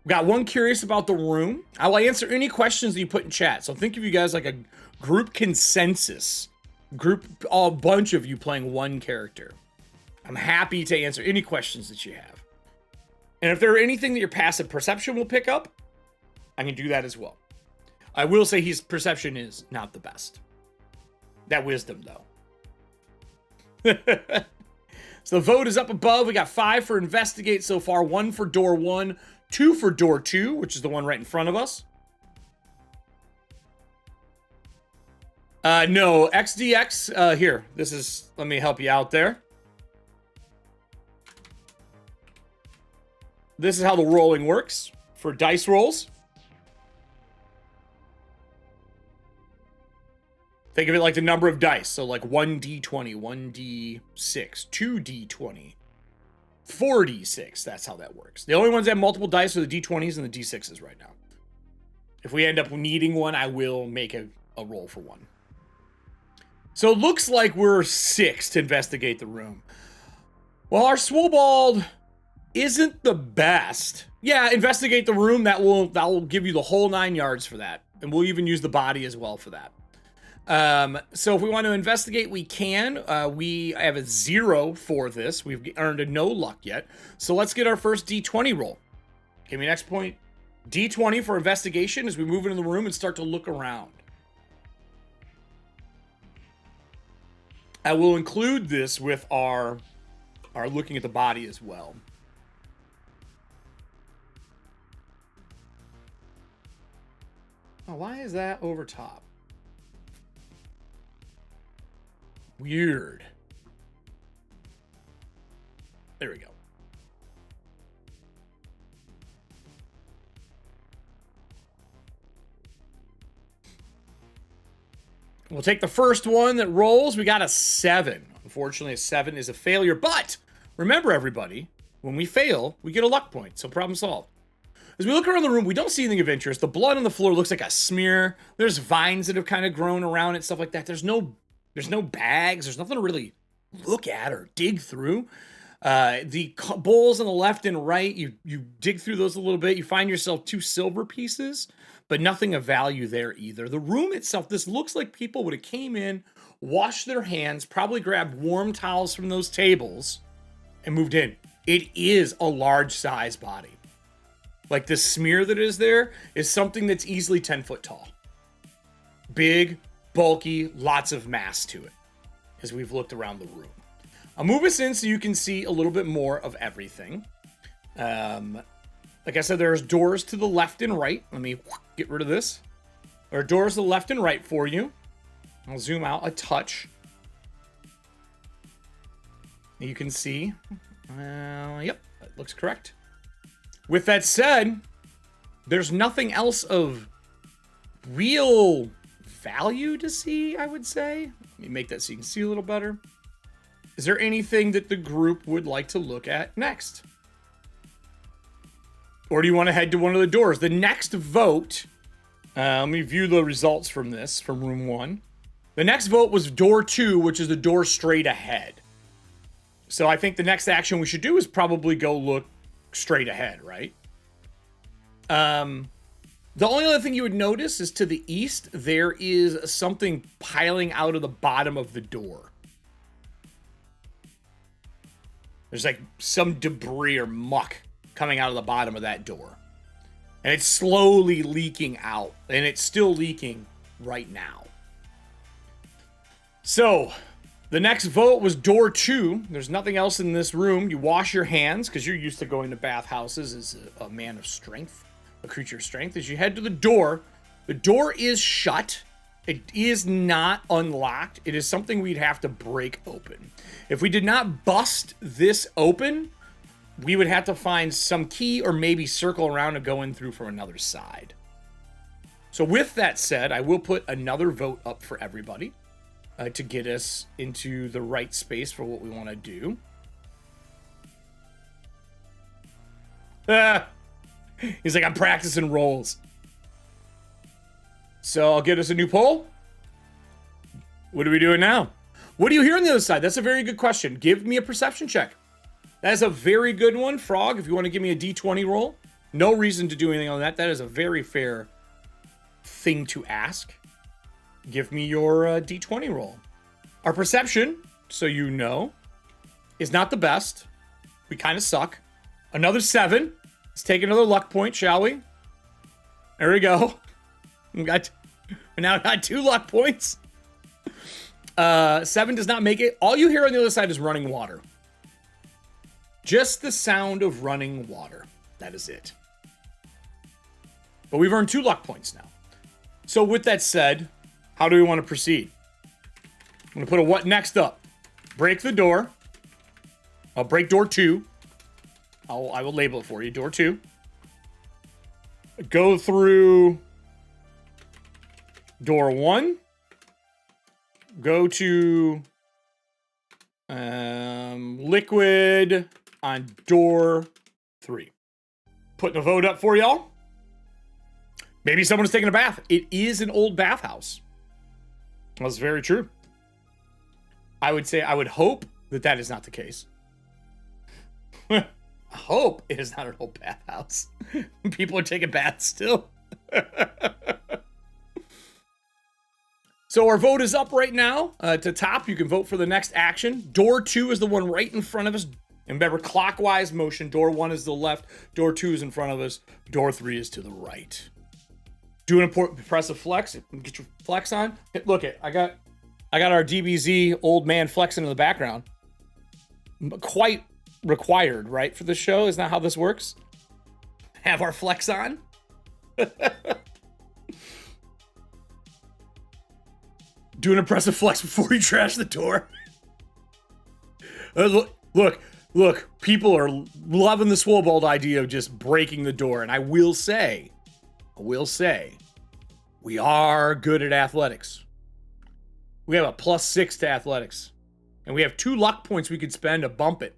We got one curious about the room. I will answer any questions that you put in chat. So think of you guys like a group consensus. A bunch of you playing one character. I'm happy to answer any questions that you have. And if there are anything that your passive perception will pick up, I can do that as well. I will say his perception is not the best. That wisdom, though. So the vote is up above. We got 5 for investigate so far. 1 for door 1. 2 for door 2, which is the one right in front of us. No, XDX, here. Let me help you out there. This is how the rolling works for dice rolls. Think of it like the number of dice. So like 1d20, 1d6, 2d20, 4d6. That's how that works. The only ones that have multiple dice are the d20s and the d6s right now. If we end up needing one, I will make a roll for one. So it looks like we're 6 to investigate the room. Well, our Swolbold isn't the best. Yeah, investigate the room. That will give you the whole 9 yards for that. And we'll even use the body as well for that. So if we want to investigate, we can. We have a 0 for this. We've earned a no luck yet. So let's get our first D20 roll. Give me next point. D20 for investigation as we move into the room and start to look around. I will include this with our looking at the body as well. Oh, why is that over top? Weird. There we go. We'll take the first one that rolls. We got a 7. Unfortunately, a 7 is a failure. But remember, everybody, when we fail, we get a luck point. So problem solved. As we look around the room, we don't see anything of interest. The blood on the floor looks like a smear. There's vines that have kind of grown around it, stuff like that. There's no bags. There's nothing to really look at or dig through. The bowls on the left and right, you dig through those a little bit. You find yourself 2 silver pieces, but nothing of value there either. The room itself, this looks like people would have came in, washed their hands, probably grabbed warm towels from those tables, and moved in. It is a large size body. Like the smear that is there is something that's easily 10 foot tall. Big, bulky, lots of mass to it as we've looked around the room. I'll move us in so you can see a little bit more of everything. Like I said, there's doors to the left and right. Let me get rid of this. There are doors to the left and right for you. I'll zoom out a touch. You can see. Yep, that looks correct. With that said, there's nothing else of real value to see, I would say. Let me make that so you can see a little better. Is there anything that the group would like to look at next? Or do you want to head to one of the doors? The next vote, let me view the results from this, from room 1. The next vote was door 2, which is the door straight ahead. So I think the next action we should do is probably go look straight ahead, right? The only other thing you would notice is to the east, there is something piling out of the bottom of the door. There's like some debris or muck coming out of the bottom of that door. And it's slowly leaking out. And it's still leaking right now. So, the next vote was door 2. There's nothing else in this room. You wash your hands, because you're used to going to bathhouses as a man of strength, a creature of strength. As you head to the door is shut. It is not unlocked. It is something we'd have to break open. If we did not bust this open, we would have to find some key or maybe circle around and go in through from another side. So with that said, I will put another vote up for everybody to get us into the right space for what we want to do. He's like, I'm practicing rolls. So I'll get us a new poll. What are we doing now? What do you hear on the other side? That's a very good question. Give me a perception check. That is a very good one, Frog. If you want to give me a D20 roll, no reason to do anything on that. That is a very fair thing to ask. Give me your D20 roll. Our perception, so you know, is not the best. We kind of suck. Another 7. Let's take another luck point, shall we? There we go. We now got 2 luck points. 7 does not make it. All you hear on the other side is running water. Just the sound of running water. That is it. But we've earned 2 luck points now. So with that said, how do we want to proceed? I'm going to put a what next up. Break the door. I'll break door 2. I will label it for you. Door 2. Go through door 1. Go to liquid on door 3. Putting a vote up for y'all. Maybe someone's taking a bath. It is an old bathhouse. That's very true. I would hope that is not the case. I hope it is not an old bathhouse. People are taking baths still. So our vote is up right now. To top, you can vote for the next action. Door 2 is the one right in front of us. And remember, clockwise motion. Door 1 is the left. Door 2 is in front of us. Door 3 is to the right. Do an important press a flex. Get your flex on. Look it. I got our DBZ old man flexing in the background. Quite required, right, for the show? Isn't that how this works? Have our flex on? Do an impressive flex before you trash the door. Look, people are loving the Swolbold idea of just breaking the door. And I will say, we are good at athletics. We have a +6 to athletics. And we have 2 luck points we could spend to bump it.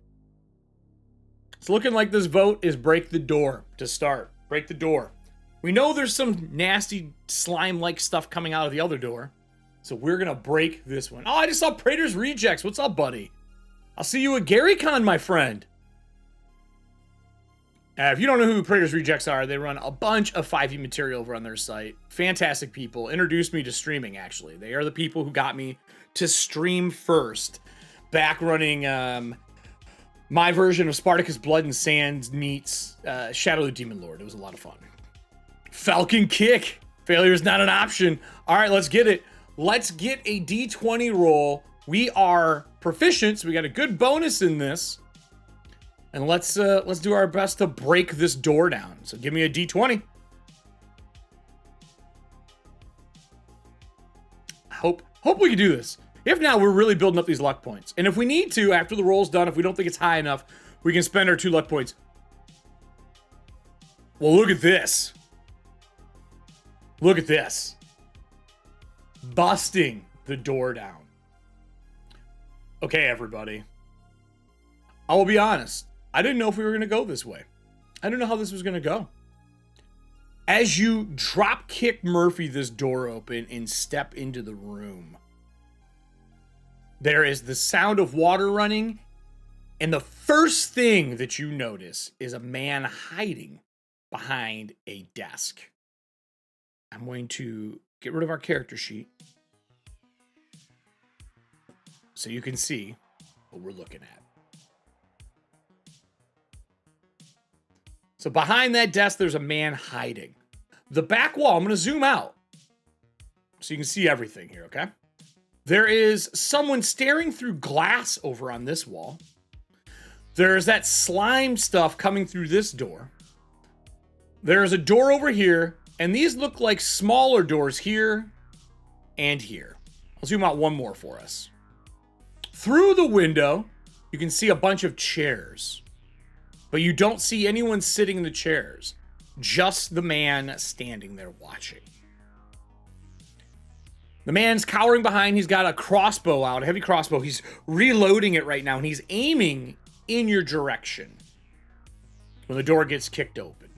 It's looking like this vote is break the door to start. Break the door. We know there's some nasty slime-like stuff coming out of the other door. So we're going to break this one. Oh, I just saw Prater's Rejects. What's up, buddy? I'll see you at GaryCon, my friend. If you don't know who Prater's Rejects are, they run a bunch of 5e material over on their site. Fantastic people. Introduced me to streaming, actually. They are the people who got me to stream first. Back running my version of Spartacus Blood and Sand meets Shadow the Demon Lord. It was a lot of fun. Falcon Kick. Failure is not an option. All right, let's get it. Let's get a D20 roll. We are proficient, so we got a good bonus in this. And let's do our best to break this door down. So give me a D20. Hope we can do this. If not, we're really building up these luck points. And if we need to, after the roll's done, if we don't think it's high enough, we can spend our 2 luck points. Well, look at this. Look at this. Busting the door down. Okay, everybody. I will be honest. I didn't know if we were going to go this way. I didn't know how this was going to go. As you drop kick Murphy this door open and step into the room, there is the sound of water running, and the first thing that you notice is a man hiding behind a desk. I'm going to get rid of our character sheet so you can see what we're looking at. So behind that desk, there's a man hiding. The back wall, I'm going to zoom out so you can see everything here, okay? There is someone staring through glass over on this wall. There's that slime stuff coming through this door. There's a door over here, and these look like smaller doors here and here. I'll zoom out one more for us. Through the window, you can see a bunch of chairs, but you don't see anyone sitting in the chairs, just the man standing there watching. The man's cowering behind. He's got a crossbow out, a heavy crossbow. He's reloading it right now, and he's aiming in your direction when the door gets kicked open.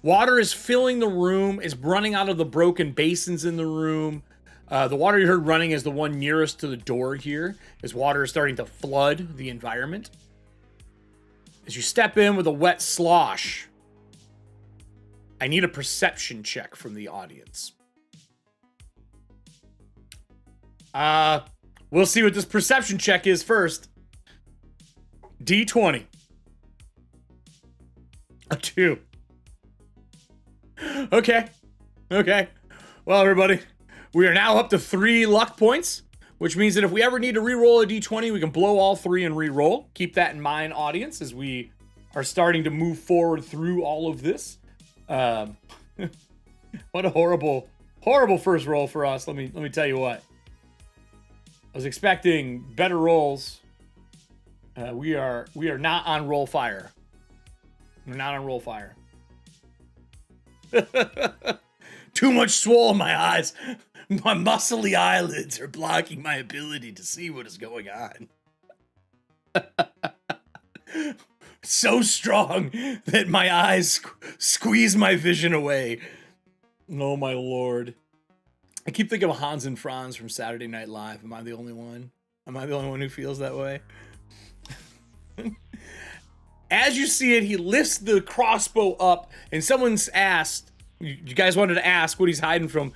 Water is filling the room, is running out of the broken basins in the room. The water you heard running is the one nearest to the door here, as water is starting to flood the environment. As you step in with a wet slosh, I need a perception check from the audience. We'll see what this perception check is first. D20. A 2. Okay. Well, everybody, we are now up to 3 luck points, which means that if we ever need to re-roll a D20, we can blow all 3 and re-roll. Keep that in mind, audience, as we are starting to move forward through all of this. What a horrible first roll for us. Let me tell you what. I was expecting better rolls. We are not on roll fire. We're not on roll fire. Too much swole in my eyes. My muscly eyelids are blocking my ability to see what is going on. So strong that my eyes squeeze my vision away. Oh my lord. I keep thinking of Hans and Franz from Saturday Night Live. Am I the only one? Am I the only one who feels that way? As you see it, he lifts the crossbow up, and someone's asked, you guys wanted to ask what he's hiding from.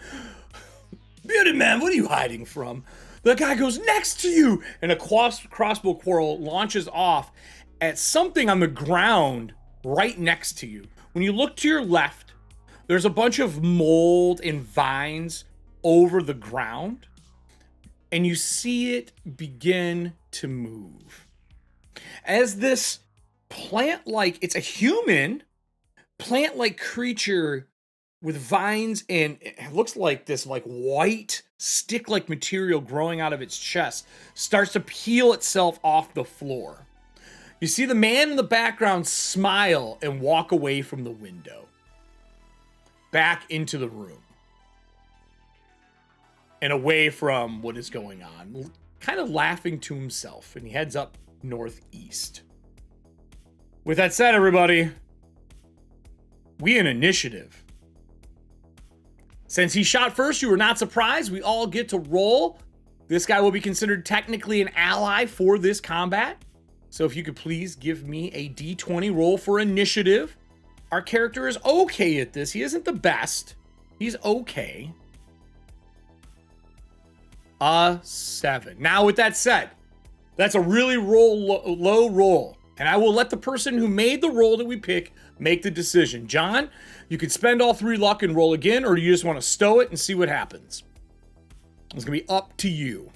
Beauty man, what are you hiding from? The guy goes, next to you! And a crossbow quarrel launches off at something on the ground right next to you. When you look to your left, there's a bunch of mold and vines over the ground, and you see it begin to move. As this plant-like, it's a human plant-like creature with vines, and it looks like this like white stick-like material growing out of its chest starts to peel itself off the floor. You see the man in the background smile and walk away from the window, back into the room, and away from what is going on, kind of laughing to himself, and he heads up northeast. With that said, everybody, we in initiative. Since he shot first, you were not surprised. We all get to roll. This guy will be considered technically an ally for this combat. So if you could please give me a D20 roll for initiative. Our character is okay at this. He isn't the best. He's okay. A 7. Now, with that said, that's a really low roll. And I will let the person who made the roll that we pick make the decision. John, you could spend all 3 luck and roll again, or you just want to stow it and see what happens. It's going to be up to you.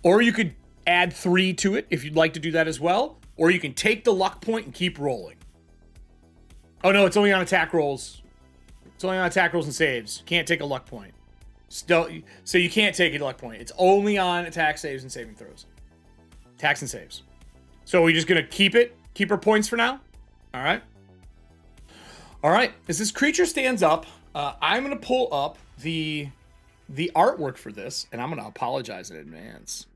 Or you could add 3 to it if you'd like to do that as well. Or you can take the luck point and keep rolling. Oh, no, it's only on attack rolls. It's only on attack rolls and saves. You can't take a luck point. So you can't take a luck point. It's only on attack, saves, and saving throws. Attacks and saves. So are we just going to keep it? Keep our points for now? All right. All right. As this creature stands up, I'm going to pull up the artwork for this, and I'm going to apologize in advance.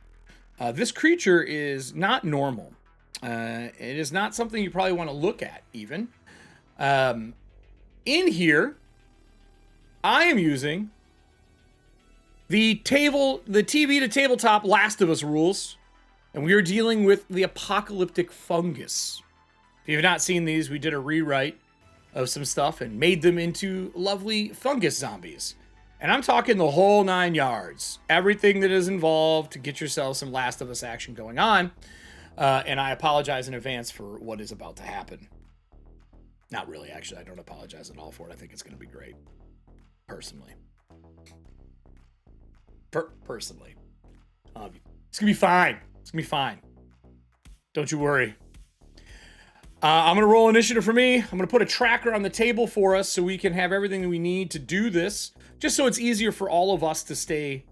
This creature is not normal. It is not something you probably want to look at, even. In here, I am using the TV to tabletop Last of Us rules, and we are dealing with the apocalyptic fungus. If you've not seen these, we did a rewrite of some stuff and made them into lovely fungus zombies. And I'm talking the whole 9 yards. Everything that is involved to get yourself some Last of Us action going on. And I apologize in advance for what is about to happen. Not really, actually. I don't apologize at all for it. I think it's going to be great. Personally. Personally. It's going to be fine. It's going to be fine. Don't you worry. I'm going to roll initiative for me. I'm going to put a tracker on the table for us so we can have everything that we need to do this. Just so it's easier for all of us to stay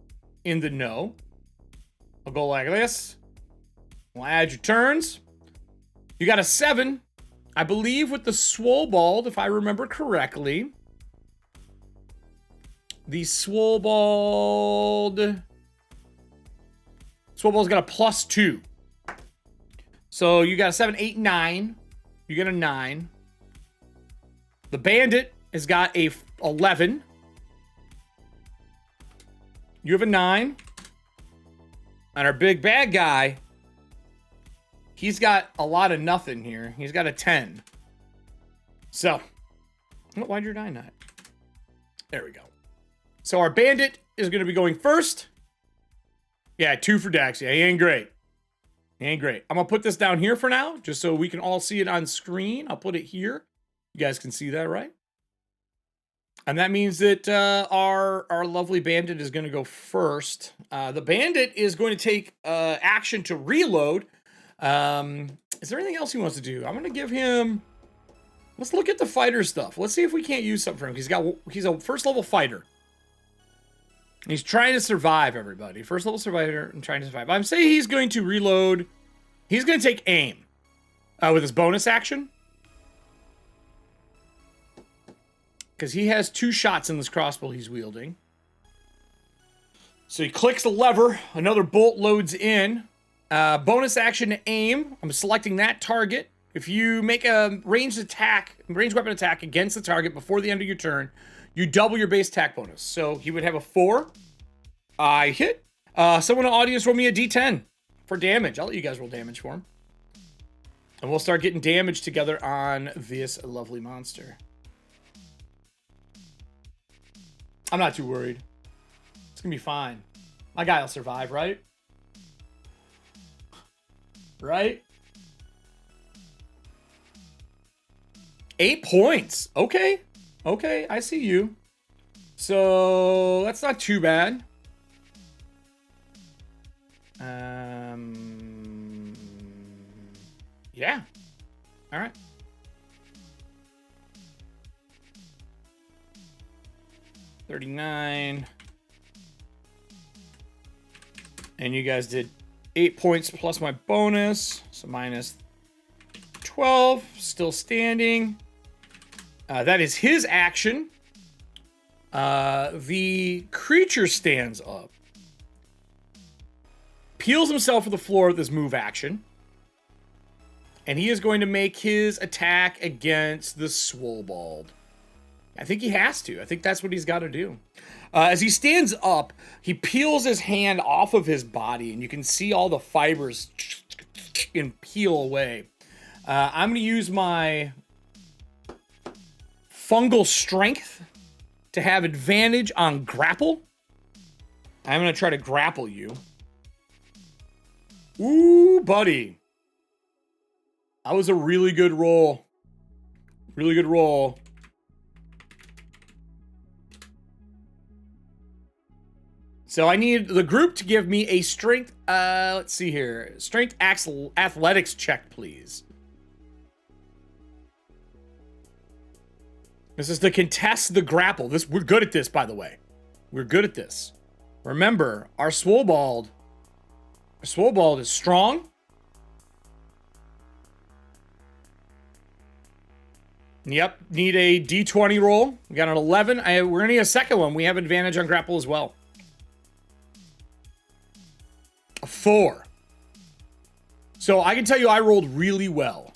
in the know. I'll go like this. We'll add your turns. You got a 7. I believe with the Swolbold, if I remember correctly. The Swolbold's got a +2. So you got a 7, 8, 9. You get a 9. The Bandit has got a 11. You have a 9. And our big bad guy, he's got a lot of nothing here. He's got a 10. So, why'd your 9 not? There we go. So our Bandit is going to be going first. Yeah, 2 for Dax. Yeah, he ain't great. He ain't great. I'm going to put this down here for now, just so we can all see it on screen. I'll put it here. You guys can see that, right? And that means that our lovely Bandit is going to go first. The Bandit is going to take action to reload. Is there anything else he wants to do? I'm going to give him... Let's look at the fighter stuff. Let's see if we can't use something for him. He's a first level fighter. He's trying to survive, everybody. First level survivor and trying to survive. I'm saying he's going to reload. He's going to take aim with his bonus action. Because he has 2 shots in this crossbow he's wielding. So he clicks the lever. Another bolt loads in. Bonus action to aim. I'm selecting that target. If you make a ranged weapon attack against the target before the end of your turn, you double your base attack bonus. So he would have a 4. I hit. Someone in the audience roll me a D10 for damage. I'll let you guys roll damage for him. And we'll start getting damage together on this lovely monster. I'm not too worried. It's going to be fine. My guy will survive, right? Right? 8 points. Okay. Okay, I see you. So, that's not too bad. Yeah. All right. 39. And you guys did 8 points plus my bonus. So minus 12. Still standing. That is his action. The creature stands up. Peels himself to the floor with his move action. And he is going to make his attack against the Swolbold. I think he has to. I think that's what he's got to do. As he stands up, he peels his hand off of his body, and you can see all the fibers and peel away. I'm going to use my fungal strength to have advantage on grapple. I'm going to try to grapple you. Ooh, buddy. That was a really good roll. Really good roll. So I need the group to give me a strength, let's see here. Strength athletics check, please. This is to contest the grapple. We're good at this, by the way. We're good at this. Remember, our Swolbold is strong. Yep, need a D20 roll. We got an 11. We're gonna need a second one. We have advantage on grapple as well. A 4. So I can tell you I rolled really well.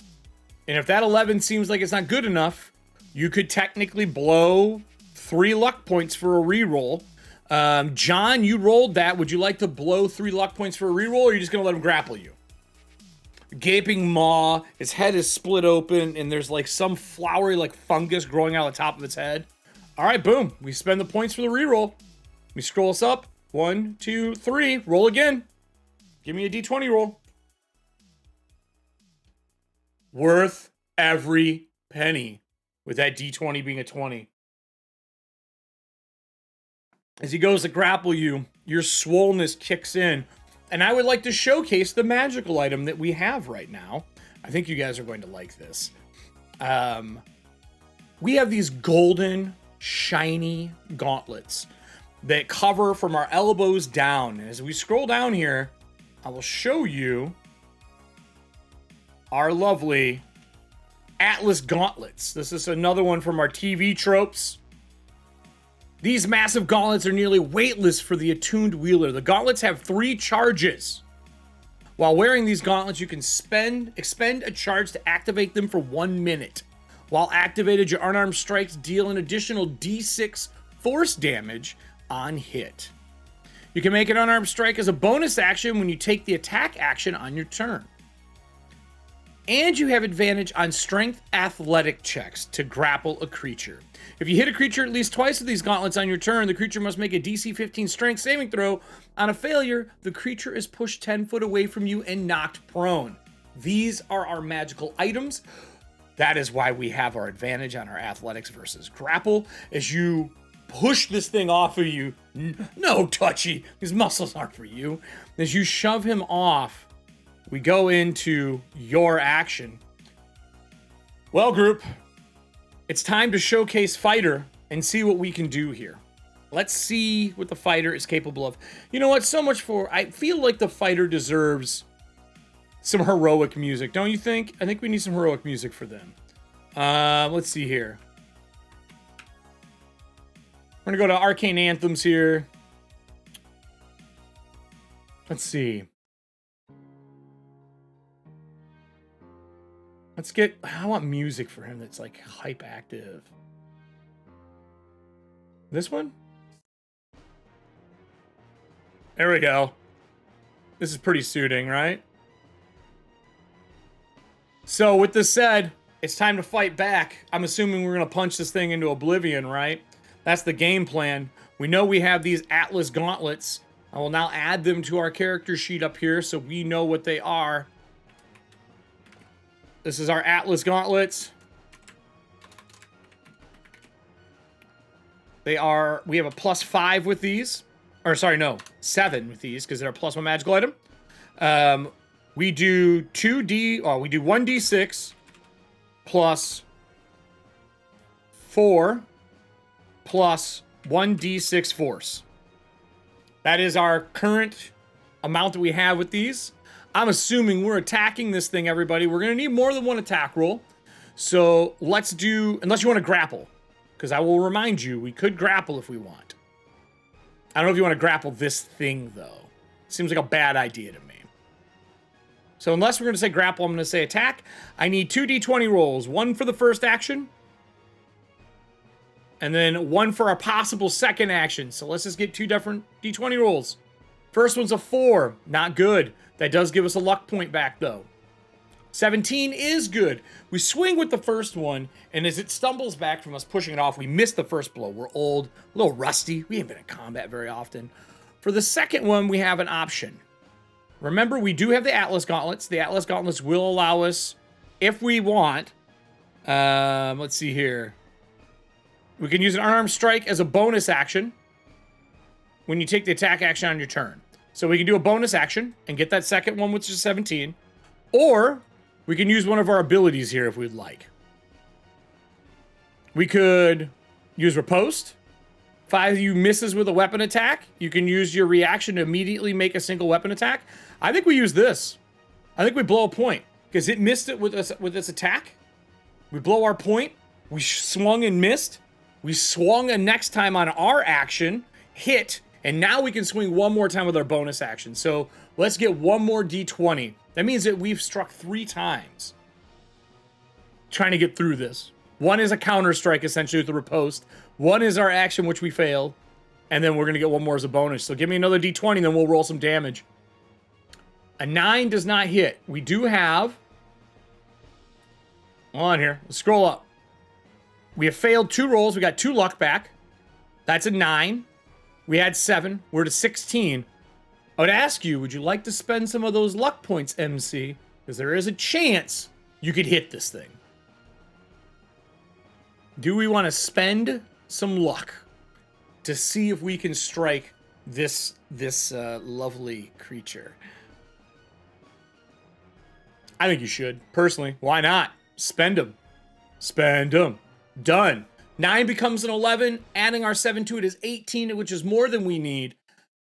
And if that 11 seems like it's not good enough, you could technically blow 3 luck points for a reroll. John, you rolled that. Would you like to blow 3 luck points for a reroll, or are you just gonna let him grapple you? Gaping maw, his head is split open, and there's like some flowery like fungus growing out of the top of its head. All right, boom. We spend the points for the reroll. We scroll us up. 1, 2, 3. Roll again. Give me a D20 roll. Worth every penny, with that D20 being a 20. As he goes to grapple you, your swollenness kicks in. And I would like to showcase the magical item that we have right now. I think you guys are going to like this. We have these golden, shiny gauntlets that cover from our elbows down. And as we scroll down here, I will show you our lovely Atlas gauntlets. This is another one from our TV tropes. These massive gauntlets are nearly weightless for the attuned wielder. The gauntlets have 3 charges. While wearing these gauntlets, you can expend a charge to activate them for 1 minute. While activated, your unarmed strikes deal an additional D6 force damage on hit. You can make an unarmed strike as a bonus action when you take the attack action on your turn. And you have advantage on strength athletic checks to grapple a creature. If you hit a creature at least twice with these gauntlets on your turn, the creature must make a DC 15 strength saving throw. On a failure, the creature is pushed 10 foot away from you and knocked prone. These are our magical items. That is why we have our advantage on our athletics versus grapple. As you push this thing off of you, no touchy, these muscles aren't for you. As you shove him off, we go into your action. Well, group, it's time to showcase Fighter and see what we can do here. Let's see what the Fighter is capable of. You know what? So much for... I feel like the Fighter deserves some heroic music, don't you think? I think we need some heroic music for them. Let's see here. We're going to go to Arcane Anthems here. Let's see. Let's get... I want music for him that's like hype active. This one? There we go. This is pretty suiting, right? So with this said, it's time to fight back. I'm assuming we're going to punch this thing into oblivion, right? That's the game plan. We know we have these Atlas gauntlets. I will now add them to our character sheet up here so we know what they are. This is our Atlas gauntlets. We have a +5 with these. Or sorry, no, 7 with these because they're a +1 magical item. We do 1d6 plus 4 plus 1d6 force. That is our current amount that we have with these. I'm assuming we're attacking this thing, everybody. We're going to need more than one attack roll. So let's do, unless you want to grapple, because I will remind you, we could grapple if we want. I don't know if you want to grapple this thing, though. Seems like a bad idea to me. So unless we're going to say grapple, I'm going to say attack. I need 2 d20 rolls. One for the first action. And then one for a possible second action. So let's just get 2 different d20 rolls. First one's a 4. Not good. That does give us a luck point back, though. 17 is good. We swing with the first one, and as it stumbles back from us pushing it off, we miss the first blow. We're old, a little rusty. We haven't been in combat very often. For the second one, we have an option. Remember, we do have the Atlas Gauntlets. The Atlas Gauntlets will allow us, if we want, let's see here. We can use an unarmed strike as a bonus action when you take the attack action on your turn. So we can do a bonus action and get that second one, which is 17. Or we can use one of our abilities here if we'd like. We could use Riposte. If either you misses with a weapon attack, you can use your reaction to immediately make a single weapon attack. I think we use this. I think we blow a point because it missed it with us with this attack. We blow our point. We swung and missed. We swung a next time on our action, hit, and now we can swing one more time with our bonus action. So let's get one more d20. That means that we've struck 3 times trying to get through this. One is a counter strike, essentially, with the riposte. One is our action, which we failed. And then we're going to get one more as a bonus. So give me another d20, then we'll roll some damage. A 9 does not hit. We do have... Hold on here. Let's scroll up. We have failed 2 rolls. We got 2 luck back. That's a 9. We had 7. We're to 16. I would ask you, would you like to spend some of those luck points, MC? Because there is a chance you could hit this thing. Do we want to spend some luck to see if we can strike this lovely creature? I think you should. Personally, why not? Spend them. Spend them. Done. 9 becomes an 11. Adding our 7 to it is 18, which is more than we need.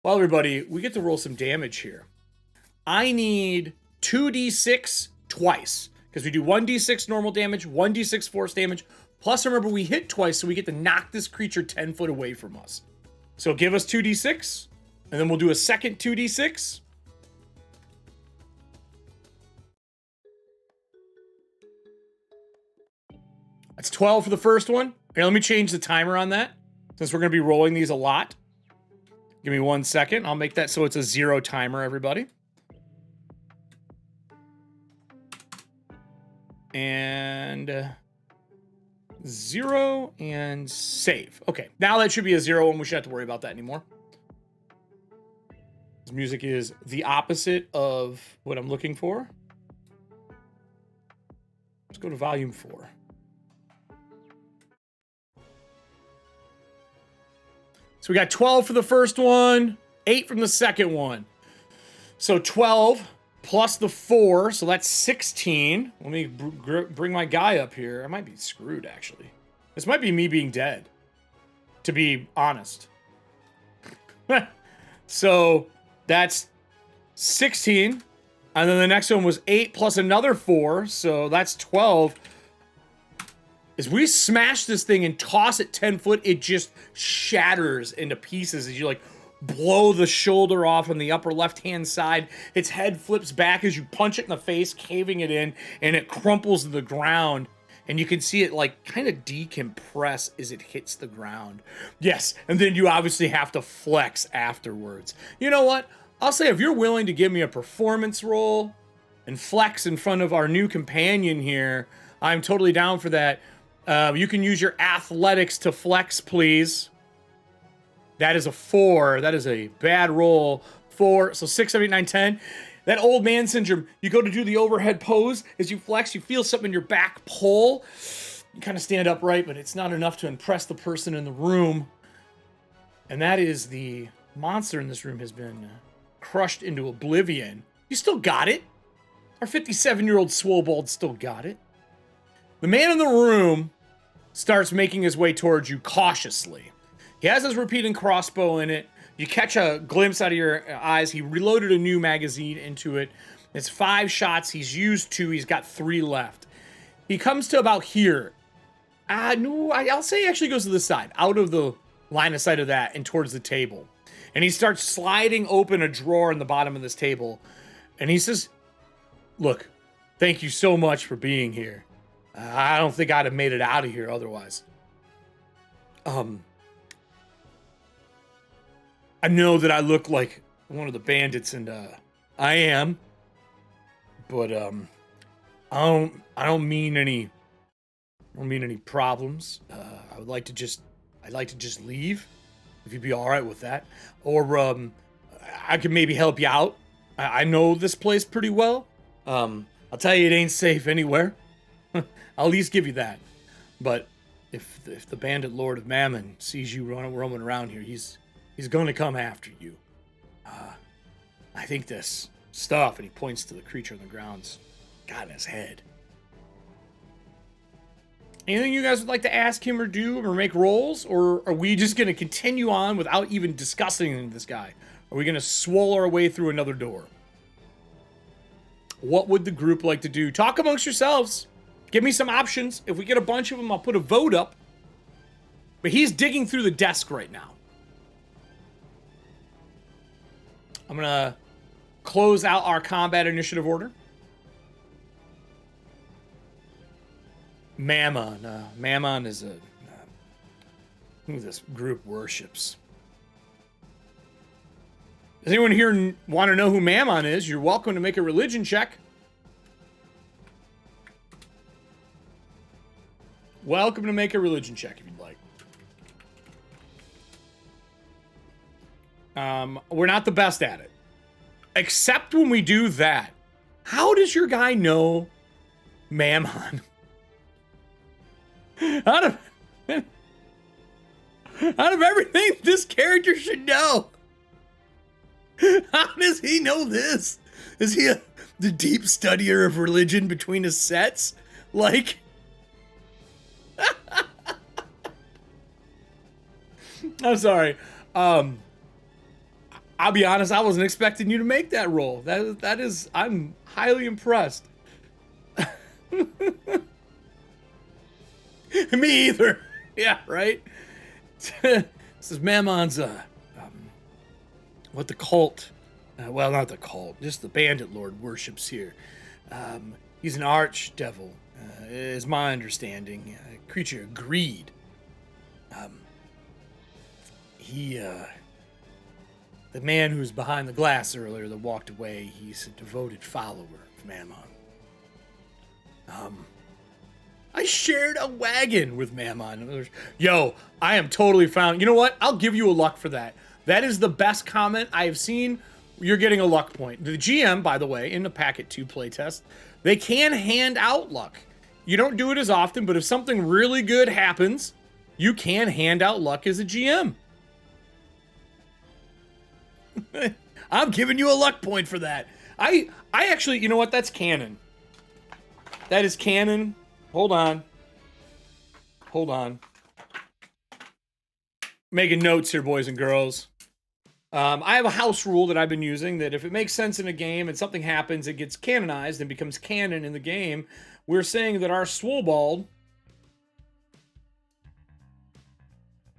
Well, everybody, we get to roll some damage here. I need 2d6 twice. Because we do 1d6 normal damage, 1d6 force damage. Plus, remember, we hit twice, so we get to knock this creature 10 foot away from us. So give us 2d6. And then we'll do a second 2d6. That's 12 for the first one. Here, let me change the timer on that, since we're going to be rolling these a lot. Give me 1 second. I'll make that so it's a 0 timer, everybody. And 0 and save. Okay, now that should be a 0 and we shouldn't have to worry about that anymore. This music is the opposite of what I'm looking for. Let's go to volume 4. So we got 12 for the first one, 8 from the second one. So 12 plus the 4, so that's 16. Let me bring my guy up here. I might be screwed, actually. This might be me being dead, to be honest. So that's 16. And then the next one was 8 plus another 4, so that's 12. As we smash this thing and toss it 10 foot, it just shatters into pieces as you like blow the shoulder off on the upper left-hand side. Its head flips back as you punch it in the face, caving it in, and it crumples to the ground. And you can see it like kind of decompress as it hits the ground. Yes, and then you obviously have to flex afterwards. You know what? I'll say if you're willing to give me a performance roll and flex in front of our new companion here, I'm totally down for that. You can use your athletics to flex, please. That is a 4. That is a bad roll. 4. So 6, 7, 8, 9, 10. That old man syndrome. You go to do the overhead pose. As you flex, you feel something in your back pull. You kind of stand upright, but it's not enough to impress the person in the room. And that is the monster in this room has been crushed into oblivion. You still got it. Our 57-year-old Swolbold still got it. The man in the room starts making his way towards you cautiously. He has his repeating crossbow in it. You catch a glimpse out of your eyes. He reloaded a new magazine into it. It's 5 shots. He's used 2. He's got 3 left. He comes to about here. No, I'll say he actually goes to the side, out of the line of sight of that and towards the table. And he starts sliding open a drawer in the bottom of this table. And he says, look, thank you so much for being here. I don't think I'd have made it out of here otherwise. I know that I look like one of the bandits, and I am. But I don't mean any problems. I'd like to just leave, if you'd be all right with that. Or I could maybe help you out. I know this place pretty well. I'll tell you, it ain't safe anywhere. I'll at least give you that. But if the bandit Lord of Mammon sees you roaming around here, he's going to come after you. I think this stuff, and he points to the creature on the ground's got in his head. Anything you guys would like to ask him or do or make rolls? Or are we just going to continue on without even discussing this guy? Are we going to swallow our way through another door? What would the group like to do? Talk amongst yourselves. Give me some options. If we get a bunch of them, I'll put a vote up. But he's digging through the desk right now. I'm going to close out our combat initiative order. Mammon. Mammon is who this group worships. Does anyone here want to know who Mammon is? You're welcome to make a religion check. Welcome to make a religion check if you'd like. We're not the best at it. Except when we do that. How does your guy know Mammon? Out of everything this character should know. How does he know this? Is he the deep studier of religion between his sets? Like... I'm sorry. I'll be honest, I wasn't expecting you to make that roll. That is, I'm highly impressed. Me either. Yeah, right? This is Mammon's, what the cult, well, not the cult, just the bandit lord worships here. He's an archdevil, is my understanding. A creature of greed. The man who's behind the glass earlier that walked away, he's a devoted follower of Mammon. I shared a wagon with Mammon. Yo, I am totally found. You know what? I'll give you a luck for that. That is the best comment I have seen. You're getting a luck point. The GM, by the way, in the Packet 2 playtest, they can hand out luck. You don't do it as often, but if something really good happens, you can hand out luck as a GM. I'm giving you a luck point for that. I actually, you know what? That's canon. That is canon. Hold on. Making notes here, boys and girls. I have a house rule that I've been using that if it makes sense in a game and something happens, it gets canonized and becomes canon in the game. We're saying that our Swolbold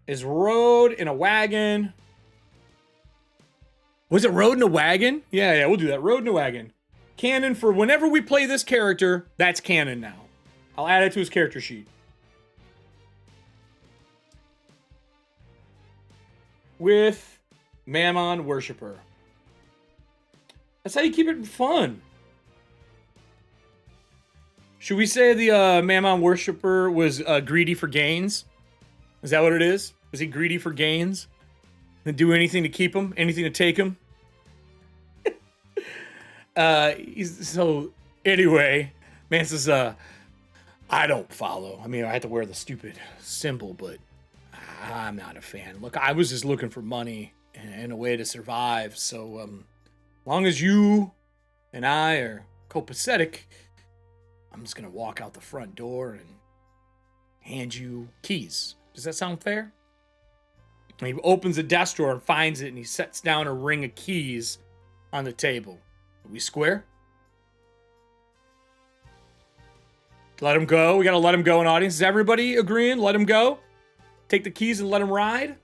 is rode in a wagon. Was it rode in a wagon? Yeah, we'll do that. Rode in a wagon. Canon for whenever we play this character, that's canon now. I'll add it to his character sheet. With Mammon Worshipper. That's how you keep it fun. Should we say the Mammon Worshipper was greedy for gains? Is that what it is? Was he greedy for gains? And do anything to keep him? Anything to take him? So, anyway, man says, I don't follow. I mean, I had to wear the stupid symbol, but I'm not a fan. Look, I was just looking for money and a way to survive. So, as long as you and I are copacetic, I'm just going to walk out the front door and hand you keys. Does that sound fair? And he opens a desk drawer and finds it, and he sets down a ring of keys on the table. Are we square? Let him go. We got to let him go in audience. Is everybody agreeing? Let him go. Take the keys and let him ride.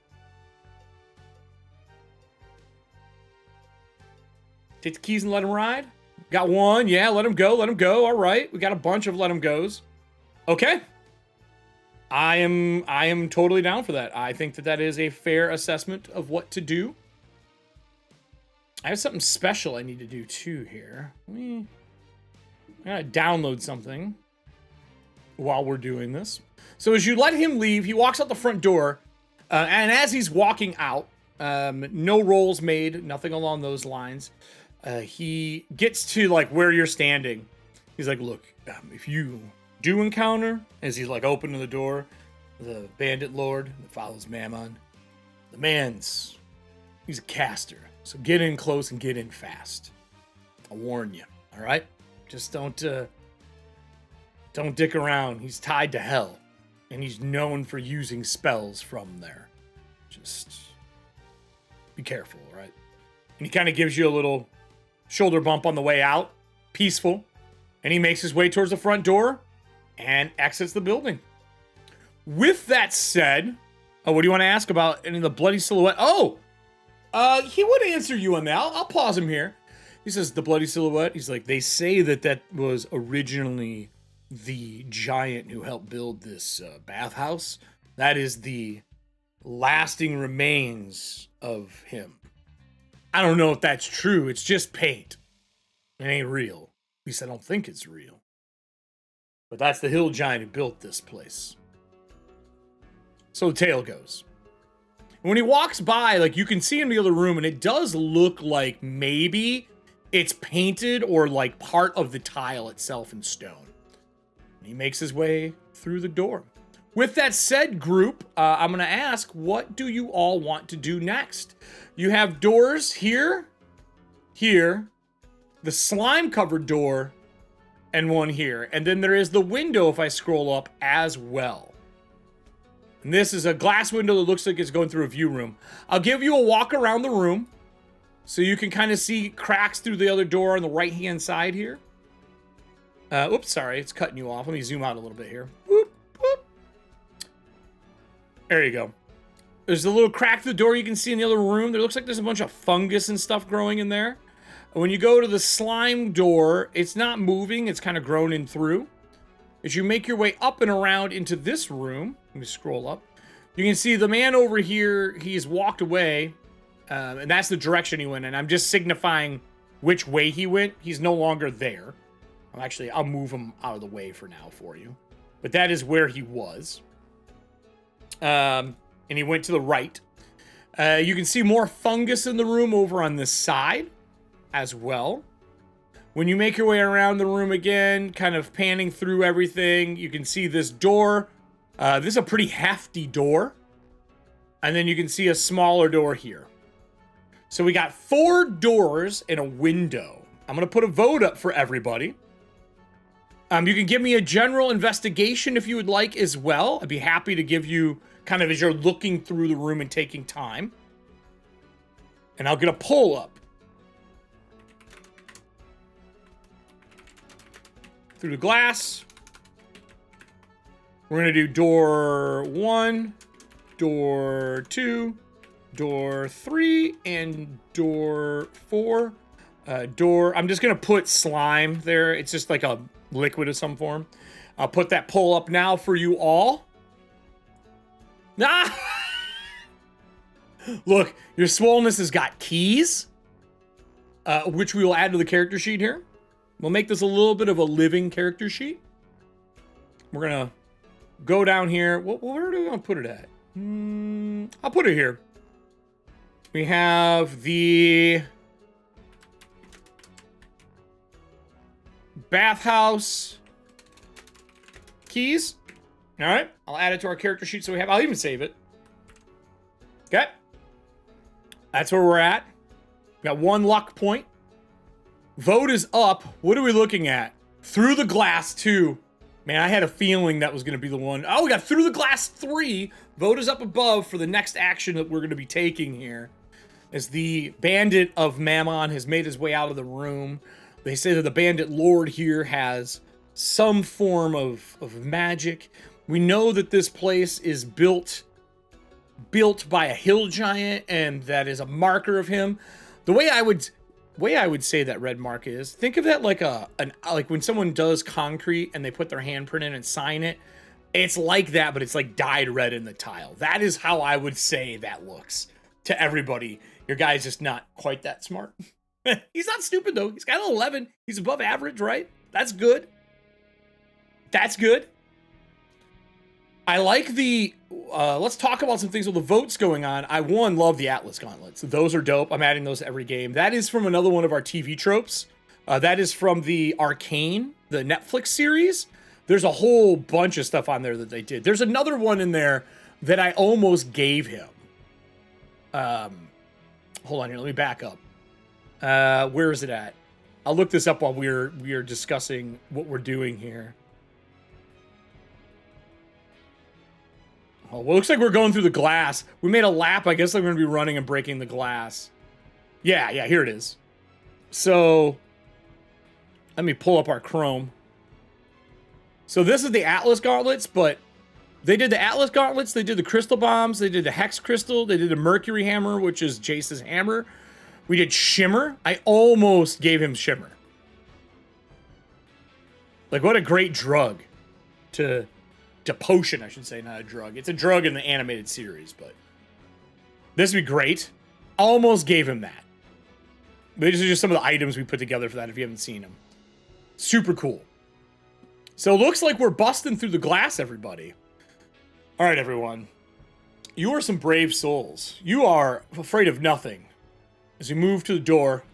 Take the keys and let him ride. Got one. Yeah, let him go. Let him go. All right. We got a bunch of let him goes. Okay. I am totally down for that. I think that that is a fair assessment of what to do. I have something special I need to do too here. I gotta download something while we're doing this. So as you let him leave, he walks out the front door, and as he's walking out, no rolls made, nothing along those lines. He gets to like where you're standing. He's like, look, if you do encounter, as he's like opening the door, the bandit lord that follows Mammon, the man's, he's a caster. So get in close and get in fast. I'll warn you, all right? Just don't dick around. He's tied to hell, and he's known for using spells from there. Just be careful, all right? And he kind of gives you a little shoulder bump on the way out, peaceful, and he makes his way towards the front door and exits the building. With that said, what do you want to ask about any of the bloody silhouette? Oh, he would answer you on that. I'll pause him here. He says, the bloody silhouette. He's like, they say that that was originally the giant who helped build this bathhouse. That is the lasting remains of him. I don't know if that's true. It's just paint. It ain't real. At least I don't think it's real. But that's the hill giant who built this place. So the tale goes. When he walks by, like, you can see in the other room, and it does look like maybe it's painted or like part of the tile itself in stone. And he makes his way through the door. With that said, group, I'm going to ask, what do you all want to do next? You have doors here, here, the slime-covered door, and one here. And then there is the window, if I scroll up, as well. And this is a glass window that looks like it's going through a view room. I'll give you a walk around the room so you can kind of see cracks through the other door on the right-hand side here. Oops, sorry, it's cutting you off. Let me zoom out a little bit here. Whoop, whoop. There you go. There's a little crack through the door you can see in the other room. There looks like there's a bunch of fungus and stuff growing in there. When you go to the slime door, it's not moving. It's kind of grown in through. As you make your way up and around into this room, let me scroll up. You can see the man over here, he's walked away, and that's the direction he went in. I'm just signifying which way he went. He's no longer there. I'll move him out of the way for now for you. But that is where he was. And he went to the right. You can see more fungus in the room over on this side as well. When you make your way around the room again, kind of panning through everything, you can see this door. This is a pretty hefty door. And then you can see a smaller door here. So we got 4 doors and a window. I'm going to put a vote up for everybody. You can give me a general investigation if you would like as well. I'd be happy to give you kind of as you're looking through the room and taking time. And I'll get a poll up. Through the glass. We're going to do door 1, door 2, door 3, and door 4. I'm just going to put slime there. It's just like a liquid of some form. I'll put that poll up now for you all. Ah! Look, your swollenness has got keys, which we will add to the character sheet here. We'll make this a little bit of a living character sheet. We're going to go down here. Where do we want to put it at? I'll put it here. We have the bathhouse keys. All right. I'll add it to our character sheet so we have. I'll even save it. Okay. That's where we're at. We got 1 luck point. Vote is up. What are we looking at? Through the glass, too. Man, I had a feeling that was going to be the one. Oh, we got Through the Glass 3. Vote is up above for the next action that we're going to be taking here. As the Bandit of Mammon has made his way out of the room. They say that the Bandit Lord here has some form of magic. We know that this place is built by a hill giant, and that is a marker of him. The way I would say that red mark is, think of that like like when someone does concrete and they put their handprint in and sign it. It's like that, but it's like dyed red in the tile. That is how I would say that looks to everybody. Your guy's just not quite that smart. He's not stupid though. He's got an 11. He's above average, right? That's good. That's good. I like the, let's talk about some things with the votes going on. I, love the Atlas Gauntlets. Those are dope. I'm adding those every game. That is from another one of our TV tropes. That is from the Arcane, the Netflix series. There's a whole bunch of stuff on there that they did. There's another one in there that I almost gave him. Hold on here. Let me back up. Where is it at? I'll look this up while we're discussing what we're doing here. Oh, well, it looks like we're going through the glass. We made a lap. I guess I'm going to be running and breaking the glass. Yeah, here it is. So, let me pull up our Chrome. So this is the Atlas Gauntlets, but they did the Atlas Gauntlets, they did the Crystal Bombs, they did the Hex Crystal, they did the Mercury Hammer, which is Jace's hammer. We did Shimmer. I almost gave him Shimmer. Like, what a great drug to potion, I should say, not a drug. It's a drug in the animated series, but this would be great. Almost gave him that. These are just some of the items we put together for that if you haven't seen them. Super cool. So it looks like we're busting through the glass, everybody. All right, everyone. You are some brave souls. You are afraid of nothing. As you move to the door,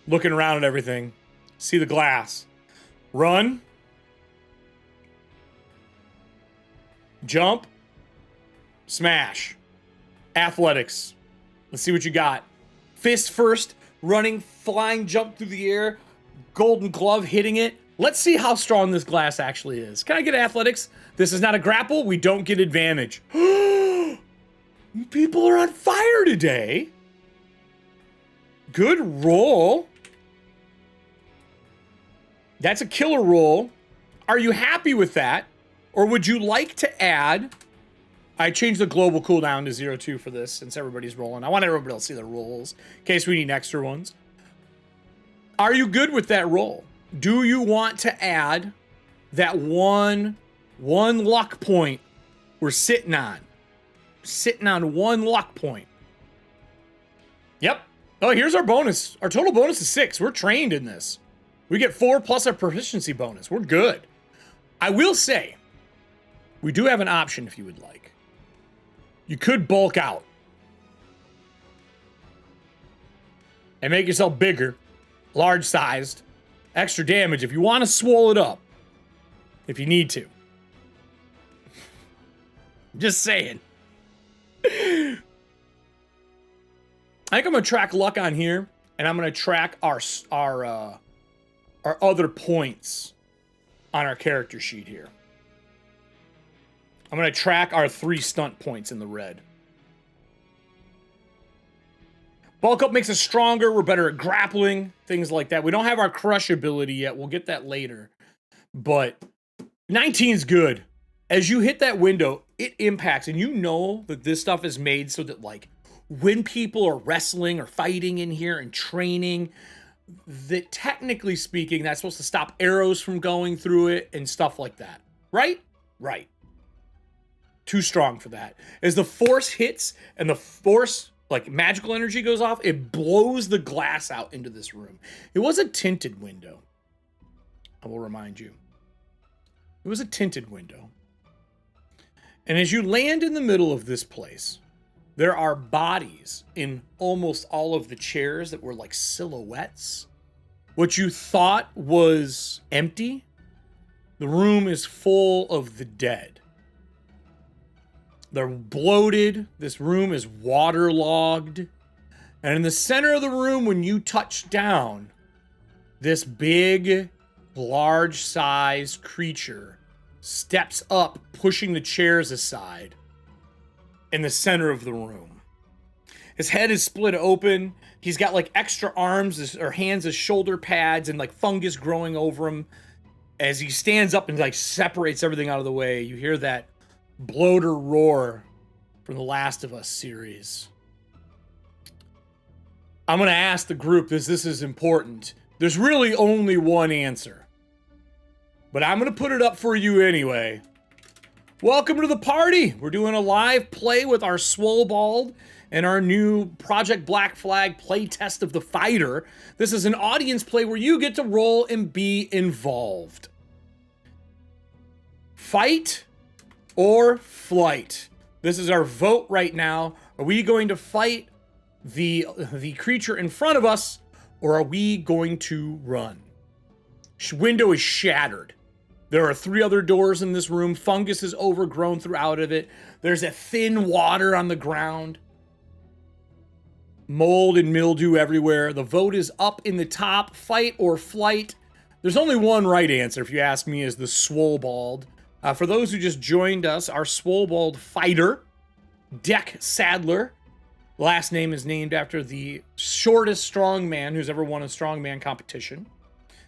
looking around at everything, see the glass. Run. Jump. Smash. Athletics. Let's see what you got. Fist first. Running, flying, jump through the air. Golden glove hitting it. Let's see how strong this glass actually is. Can I get athletics? This is not a grapple. We don't get advantage. People are on fire today. Good roll. That's a killer roll. Are you happy with that? Or would you like to add... I changed the global cooldown to 0-2 for this since everybody's rolling. I want everybody else to see their rolls in case we need extra ones. Are you good with that roll? Do you want to add that one luck point we're sitting on? Sitting on one luck point. Yep. Oh, here's our bonus. Our total bonus is 6. We're trained in this. We get 4 plus our proficiency bonus. We're good. I will say, we do have an option if you would like. You could bulk out and make yourself bigger, large-sized, extra damage if you want to swole it up. If you need to. Just saying. I think I'm going to track luck on here, and I'm going to track our other points on our character sheet here. I'm going to track our 3 stunt points in the red. Bulk up makes us stronger. We're better at grappling, things like that. We don't have our crush ability yet. We'll get that later. But 19 is good. As you hit that window, it impacts. And you know that this stuff is made so that, like, when people are wrestling or fighting in here and training, that technically speaking, that's supposed to stop arrows from going through it and stuff like that. Right? Right. Too strong for that. As the force hits and the force, like, magical energy goes off, it blows the glass out into this room. It was a tinted window. I will remind you. It was a tinted window. And as you land in the middle of this place, there are bodies in almost all of the chairs that were like silhouettes. What you thought was empty, the room is full of the dead. They're bloated. This room is waterlogged. And in the center of the room, when you touch down, this big, large-sized creature steps up, pushing the chairs aside in the center of the room. His head is split open. He's got like extra arms or hands as shoulder pads and like fungus growing over him. As he stands up and like separates everything out of the way, you hear that bloater roar from the Last of Us series. I'm going to ask the group this is important. There's really only one answer, but I'm going to put it up for you anyway. Welcome to the party. We're doing a live play with our Swolbold and our new Project Black Flag play test of the fighter. This is an audience play where you get to roll and be involved. Fight or flight. This is our vote right now. Are we going to fight the creature in front of us, or are we going to run? Window is shattered. There are 3 other doors in this room. Fungus is overgrown throughout of it. There's a thin water on the ground. Mold and mildew everywhere. The vote is up in the top. Fight or flight. There's only one right answer, if you ask me, is the Swolbold. For those who just joined us, our Swolbold fighter, Dek Sandler. Last name is named after the shortest strongman who's ever won a strongman competition.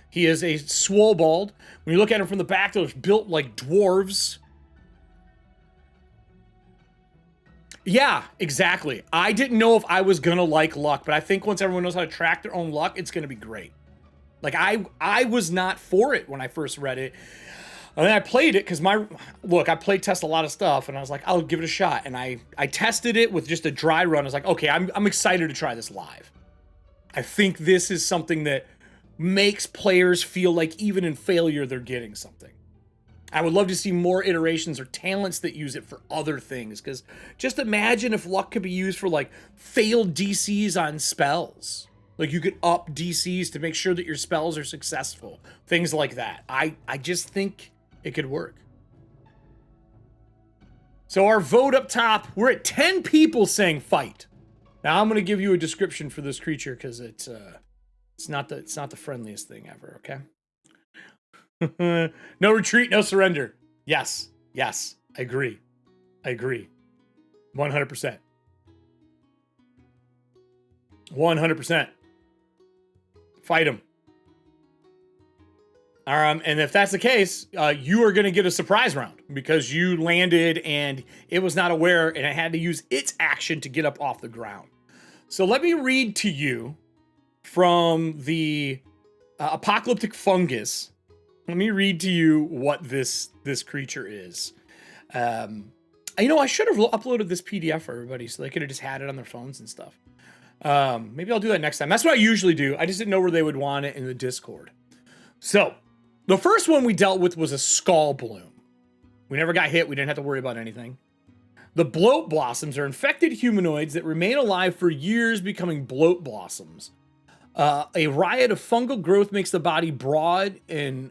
He is a Swolbold. When you look at him from the back, they're built like dwarves. Yeah, exactly. I didn't know if I was gonna like luck, but I think once everyone knows how to track their own luck, it's gonna be great. Like I was not for it when I first read it. And then I played it because I play test a lot of stuff, and I was like, I'll give it a shot. And I tested it with just a dry run. I was like, okay, I'm excited to try this live. I think this is something that makes players feel like even in failure, they're getting something. I would love to see more iterations or talents that use it for other things, because just imagine if luck could be used for like failed DCs on spells. Like you could up DCs to make sure that your spells are successful. Things like that. I just think it could work. So our vote up top, we're at 10 people saying fight. Now I'm going to give you a description for this creature because it's not the friendliest thing ever, okay? No retreat, no surrender. Yes, I agree. 100%. 100%. Fight him. And if that's the case, you are going to get a surprise round because you landed and it was not aware and it had to use its action to get up off the ground. So let me read to you from the apocalyptic fungus. Let me read to you what this creature is. I should have uploaded this PDF for everybody so they could have just had it on their phones and stuff. Maybe I'll do that next time. That's what I usually do. I just didn't know where they would want it in the Discord. So the first one we dealt with was a skull bloom. We never got hit. We didn't have to worry about anything. The bloat blossoms are infected humanoids that remain alive for years, becoming bloat blossoms. A riot of fungal growth makes the body broad and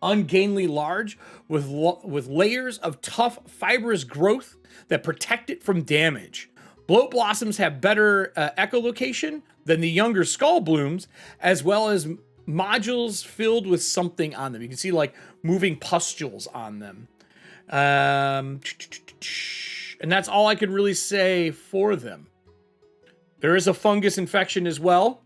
ungainly large with layers of tough fibrous growth that protect it from damage. Bloat blossoms have better echolocation than the younger skull blooms, as well as modules filled with something on them. You can see like moving pustules on them. And that's all I can really say for them. There is a fungus infection as well.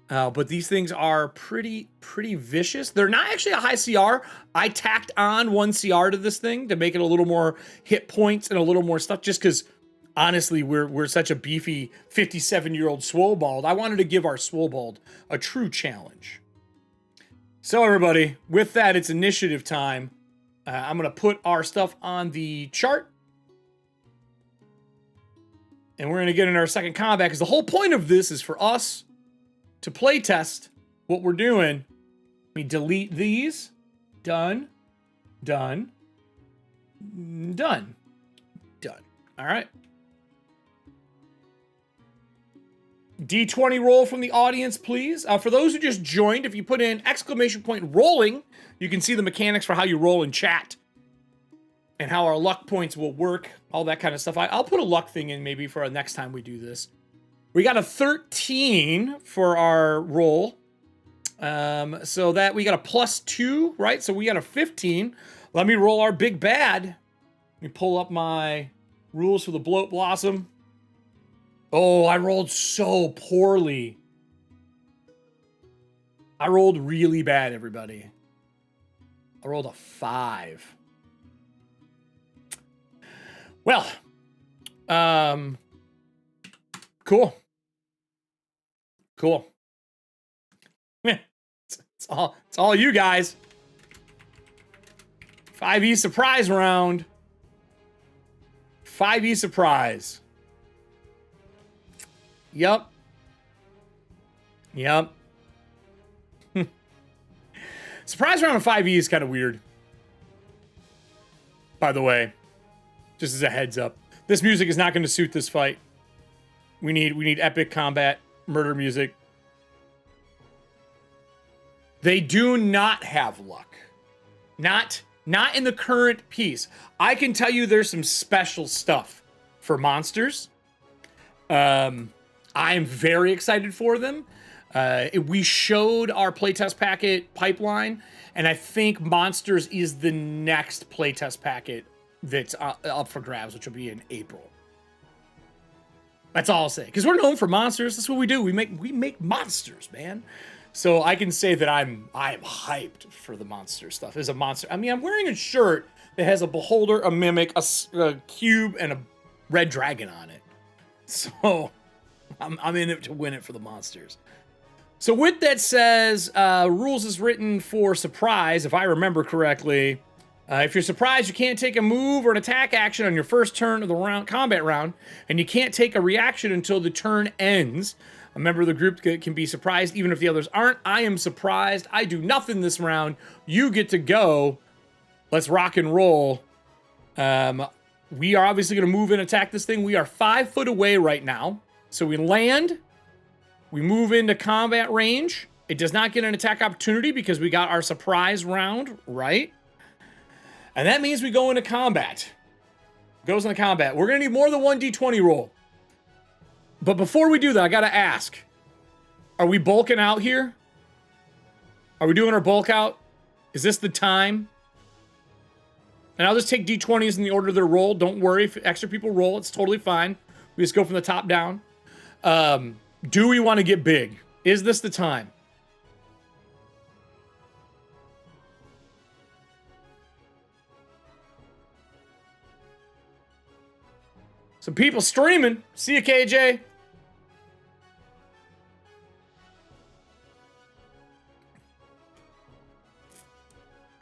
But these things are pretty vicious. They're not actually a high CR. I tacked on 1 CR to this thing to make it a little more hit points and a little more stuff, just because honestly, we're such a beefy 57-year-old Swolbold. I wanted to give our Swolbold a true challenge. So everybody, with that, it's initiative time. I'm going to put our stuff on the chart. And we're going to get in our second combat, because the whole point of this is for us to play test what we're doing. Let me delete these. Done. All right. D20 roll from the audience, please. For those who just joined, if you put in ! rolling, you can see the mechanics for how you roll in chat and how our luck points will work, all that kind of stuff. I'll put a luck thing in maybe for next time we do this. We got a 13 for our roll. So that we got a +2, right? So we got a 15. Let me roll our big bad. Let me pull up my rules for the Bloat Blossom. Oh, I rolled so poorly. I rolled really bad, everybody. I rolled a 5. Well, cool. Cool. It's all you guys. 5e surprise round. 5e surprise. Yup. Yup. Surprise round of 5e is kind of weird. By the way, just as a heads up, this music is not going to suit this fight. We need epic combat, murder music. They do not have luck. Not in the current piece. I can tell you there's some special stuff for monsters. I am very excited for them. We showed our playtest packet pipeline, and I think monsters is the next playtest packet that's up for grabs, which will be in April. That's all I'll say. Because we're known for monsters. That's what we do. We make monsters, man. So I can say that I am hyped for the monster stuff. As a monster, I mean, I'm wearing a shirt that has a beholder, a mimic, a cube, and a red dragon on it. So I'm in it to win it for the monsters. So with that says, rules is written for surprise, if I remember correctly. If you're surprised, you can't take a move or an attack action on your first turn of the combat round, and you can't take a reaction until the turn ends. A member of the group can be surprised even if the others aren't. I am surprised. I do nothing this round. You get to go. Let's rock and roll. We are obviously going to move and attack this thing. We are 5 foot away right now. So we land. We move into combat range. It does not get an attack opportunity because we got our surprise round, right? And that means we go into combat. Goes into combat. We're going to need more than one d20 roll. But before we do that, I got to ask. Are we bulking out here? Are we doing our bulk out? Is this the time? And I'll just take d20s in the order they're rolled. Don't worry if extra people roll. It's totally fine. We just go from the top down. Do we want to get big? Is this the time? Some people streaming. See you, KJ.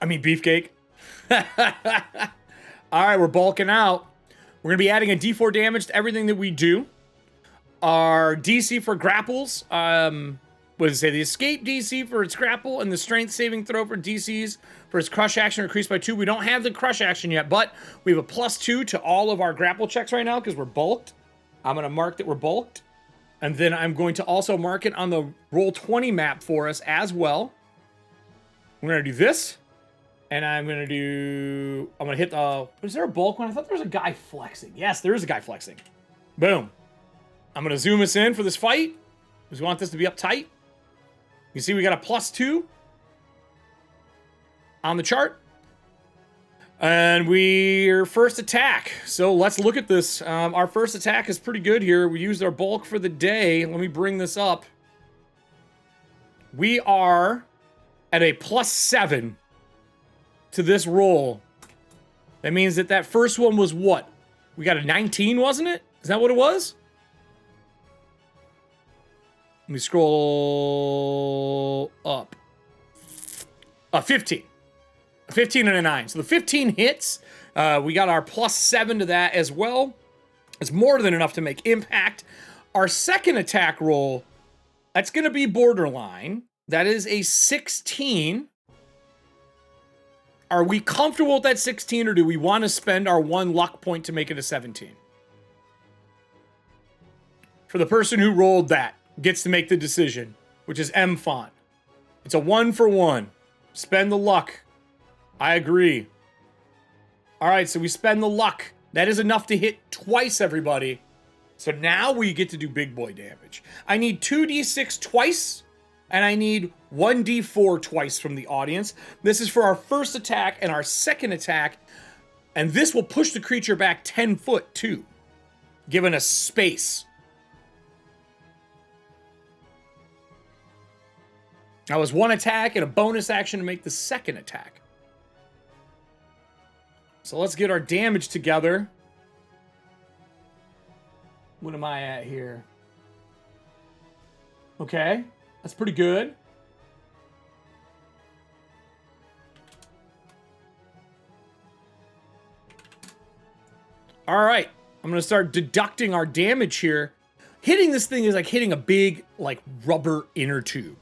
I mean, beefcake. All right, we're bulking out. We're going to be adding a d4 damage to everything that we do. Our DC for grapples, what does it say? The escape DC for its grapple and the strength saving throw for DCs for its crush action increased by 2. We don't have the crush action yet, but we have a +2 to all of our grapple checks right now because we're bulked. I'm going to mark that we're bulked. And then I'm going to also mark it on the Roll20 map for us as well. We're going to do this. And I'm going to hit the... Was there a bulk one? I thought there was a guy flexing. Yes, there is a guy flexing. Boom. I'm going to zoom us in for this fight because we want this to be uptight. You see we got a +2 on the chart. And we're first attack. So let's look at this. Our first attack is pretty good here. We used our bulk for the day. Let me bring this up. We are at a +7 to this roll. That means that first one was what? We got a 19, wasn't it? Is that what it was? Let me scroll up. 15. A 15 and a 9. So the 15 hits. We got our +7 to that as well. It's more than enough to make impact. Our second attack roll, that's going to be borderline. That is a 16. Are we comfortable with that 16, or do we want to spend our 1 luck point to make it a 17? For the person who rolled that, gets to make the decision, which is M Font. It's a 1 for 1. Spend the luck. I agree. All right, so we spend the luck. That is enough to hit twice, everybody. So now we get to do big boy damage. I need 2d6 twice And I need 1d4 twice from the audience. This is for our first attack and our second attack. And this will push the creature back 10 foot too, giving us space. That was one attack and a bonus action to make the second attack. So let's get our damage together. What am I at here? Okay, that's pretty good. All right, I'm gonna start deducting our damage here. Hitting this thing is like hitting a big, like, rubber inner tube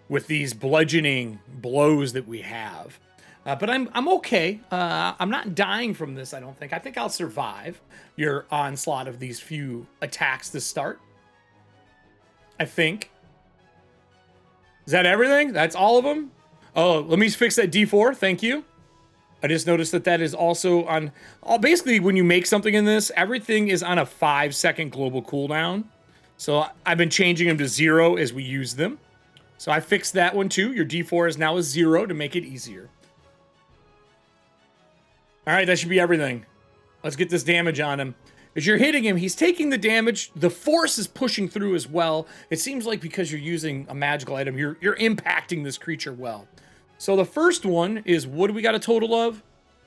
with these bludgeoning blows that we have. But I'm okay. I'm not dying from this, I don't think. I think I'll survive your onslaught of these few attacks to start. I think. Is that everything? That's all of them? Oh, let me fix that D4. Thank you. I just noticed that that is also on... basically, when you make something in this, everything is on a 5-second global cooldown. So I've been changing them to 0 as we use them. So I fixed that one too. Your D4 is now a 0 to make it easier. All right, that should be everything. Let's get this damage on him. As you're hitting him, he's taking the damage. The force is pushing through as well. It seems like because you're using a magical item, you're impacting this creature well. So the first one is, what do we got a total of?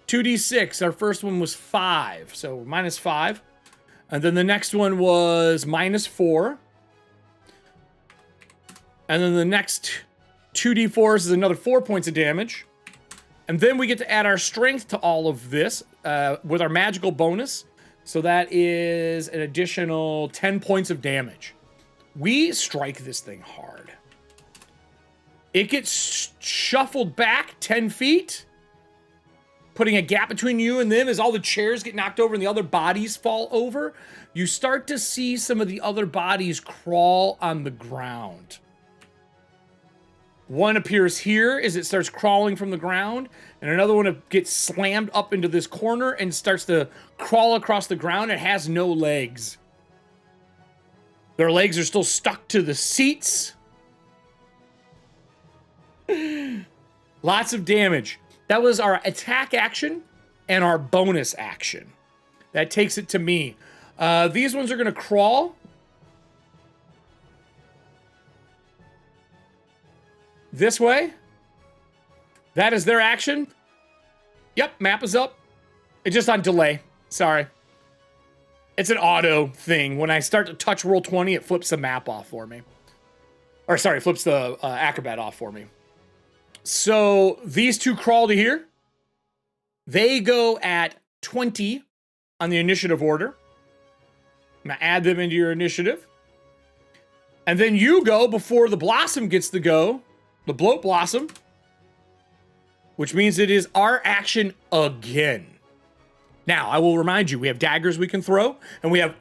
2d6. Our first one was 5, so -5. And then the next one was -4. And then the next 2d4s is another 4 points of damage. And then we get to add our strength to all of this with our magical bonus. So that is an additional 10 points of damage. We strike this thing hard. It gets shuffled back 10 feet, putting a gap between you and them as all the chairs get knocked over and the other bodies fall over. You start to see some of the other bodies crawl on the ground. One appears here as it starts crawling from the ground, and another one gets slammed up into this corner and starts to crawl across the ground. It has no legs. Their legs are still stuck to the seats. Lots of damage. That was our attack action and our bonus action. That takes it to me. These ones are going to crawl. This way. That is their action. Yep, map is up. It's just on delay. Sorry. It's an auto thing. When I start to touch roll 20, it flips the map off for me. Or sorry, flips the acrobat off for me. So these two crawl to here. They go at 20 on the initiative order. I'm going to add them into your initiative. And then you go before the Blossom gets to go. The Bloat Blossom. Which means it is our action again. Now, I will remind you, we have daggers we can throw. And we have